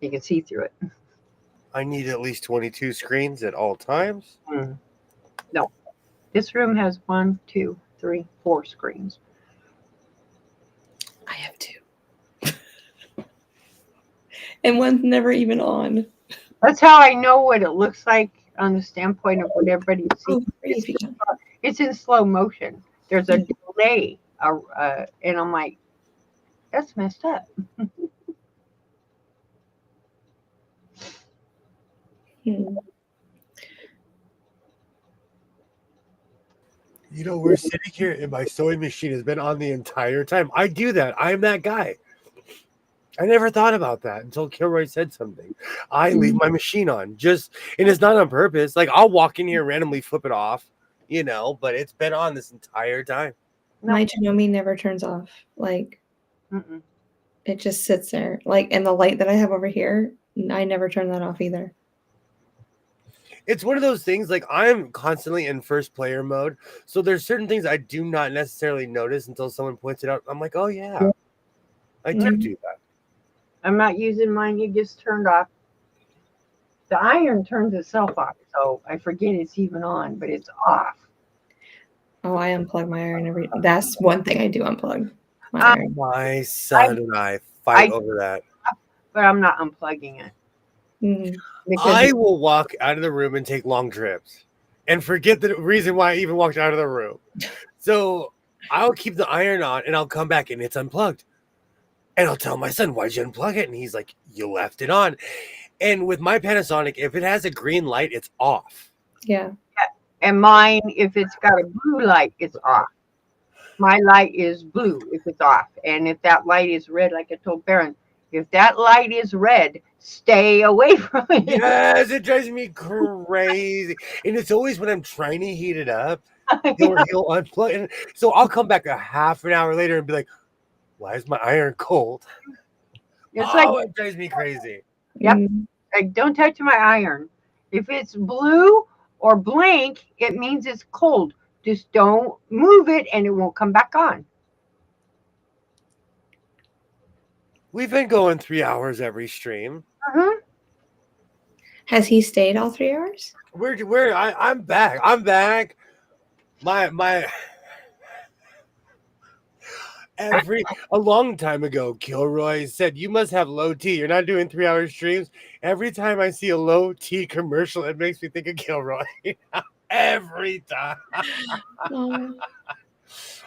S1: You can see through it.
S2: I need at least 22 screens at all times.
S1: No, this room has 1, 2, 3, 4 screens.
S3: I have 2. And one's never even on.
S1: That's how I know what it looks like on the standpoint of what everybody sees. It's in slow motion. There's a delay, and I'm like, that's messed up.
S2: You know, we're sitting here and my sewing machine has been on the entire time. I do that. I'm that guy. I never thought about that until Kilroy said something. I leave my machine on and it's not on purpose. Like I'll walk in here and randomly flip it off, but it's been on this entire time.
S3: My Janome never turns off. Like it just sits there. Like, and the light that I have over here, I never turn that off either.
S2: It's one of those things, like I'm constantly in first player mode. So there's certain things I do not necessarily notice until someone points it out. I'm like, oh yeah, I do that.
S1: I'm not using mine. It gets turned off. The iron turns itself off. So I forget it's even on, but it's off.
S3: Oh, I unplug my iron that's one thing I do unplug. My iron.
S2: My son and I fight over that.
S1: But I'm not unplugging it.
S2: I will walk out of the room and take long trips and forget the reason why I even walked out of the room. So I'll keep the iron on and I'll come back and it's unplugged. And I'll tell my son, why'd you unplug it? And he's like, you left it on. And with my Panasonic, if it has a green light, it's off.
S3: Yeah.
S1: And mine, if it's got a blue light, it's off. My light is blue if it's off. And if that light is red, like I told Baron, if that light is red, stay away from it.
S2: Yes, it drives me crazy. And it's always when I'm trying to heat it up, he'll unplug it. So I'll come back a half an hour later and be like, why is my iron cold? It drives me crazy.
S1: Yep. Like, don't touch my iron. If it's blue or blank, it means it's cold. Just don't move it and it won't come back on.
S2: We've been going 3 hours every stream.
S3: Has he stayed all 3 hours?
S2: I'm back. My a long time ago, Kilroy said, you must have low T. You're not doing 3 hour streams. Every time I see a low T commercial, it makes me think of Kilroy. Every time.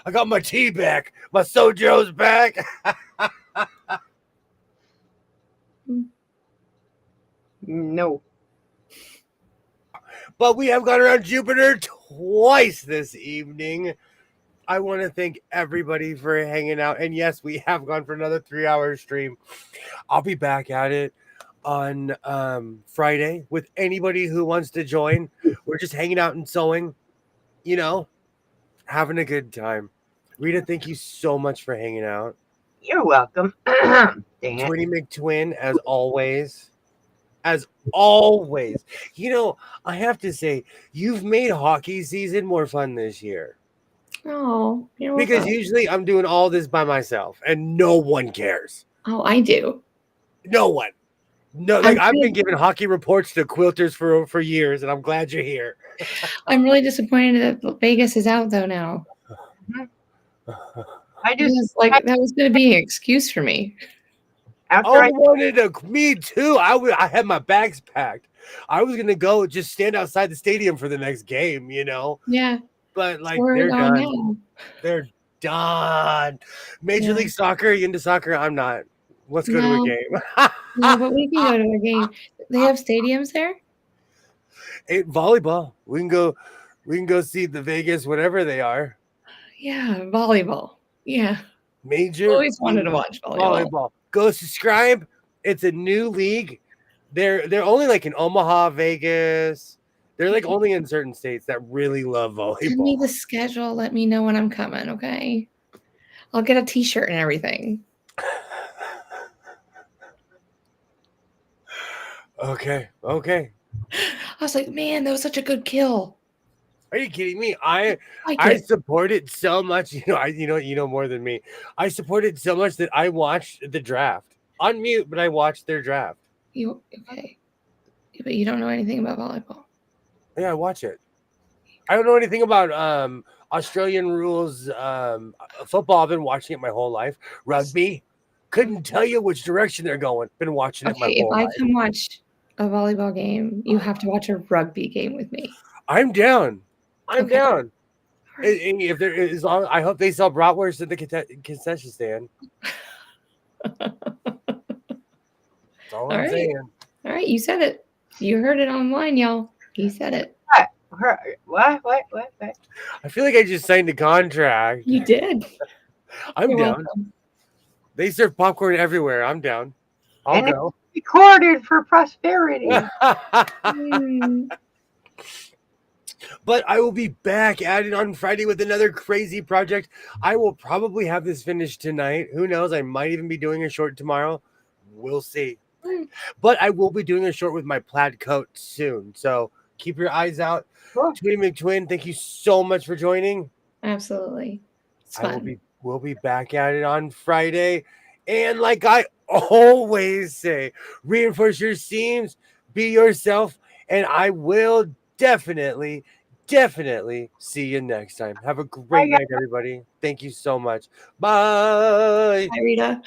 S2: I got my tea back. My Sojo's back.
S1: No.
S2: But we have gone around Jupiter twice this evening. I want to thank everybody for hanging out. And yes, we have gone for another 3-hour stream. I'll be back at it on Friday with anybody who wants to join. We're just hanging out and sewing, having a good time. Rita, thank you so much for hanging out.
S1: You're welcome. Dang it.
S2: Twinny McTwin, as always. As always. I have to say, you've made hockey season more fun this year.
S3: Oh, you're
S2: Because
S3: welcome.
S2: usually I'm doing all this by myself and no one cares.
S3: Oh, I do.
S2: No one. No, like I've been giving hockey reports to quilters for years, and I'm glad you're here.
S3: I'm really disappointed that Vegas is out though now.
S1: I just
S3: that was going to be an excuse for me.
S2: Me too. I had my bags packed. I was gonna go just stand outside the stadium for the next game,
S3: Yeah.
S2: But like
S3: We're
S2: they're done.
S3: now.
S2: They're done. Major League Soccer, you into soccer? I'm not. Let's go to a game.
S3: No, but we can go to a game. They have stadiums there?
S2: Volleyball. We can go see the Vegas, whatever they are.
S3: Yeah, volleyball. Yeah.
S2: Major.
S3: Always wanted to watch volleyball.
S2: Go subscribe. It's a new league. They're only like in Omaha, Vegas. They're like only in certain states that really love volleyball.
S3: Send me the schedule. Let me know when I'm coming, okay? I'll get a t-shirt and everything.
S2: Okay.
S3: I was like, man, that was such a good kill.
S2: Are you kidding me? I support it so much. You know more than me. I support it so much that I watched the draft on mute, but I watched their draft.
S3: Okay? But you don't know anything about volleyball.
S2: Yeah, I watch it. I don't know anything about Australian rules football. I've been watching it my whole life. Rugby, couldn't tell you which direction they're going. Been watching it my whole life.
S3: If I come watch a volleyball game, you have to watch a rugby game with me.
S2: I'm down. I'm down. Right. If there is, I hope they sell bratwurst at the concession stand. That's all I'm saying.
S3: All right, you said it. You heard it online, y'all. You said it.
S1: What?
S2: I feel like I just signed a contract.
S3: You did.
S2: I'm down. Welcome. They serve popcorn everywhere. I'm down. I'll go.
S1: Recorded for prosperity.
S2: But I will be back at it on Friday with another crazy project. I will probably have this finished tonight. Who knows? I might even be doing a short tomorrow. We'll see. But I will be doing a short with my plaid coat soon. So keep your eyes out. Cool. Twinny McTwin, thank you so much for joining.
S3: Absolutely. It's fun.
S2: We'll be back at it on Friday. And like I always say, reinforce your seams, be yourself, and I will definitely see you next time. Have a great night, everybody. Thank you so much. Bye.
S3: Bye, Rita.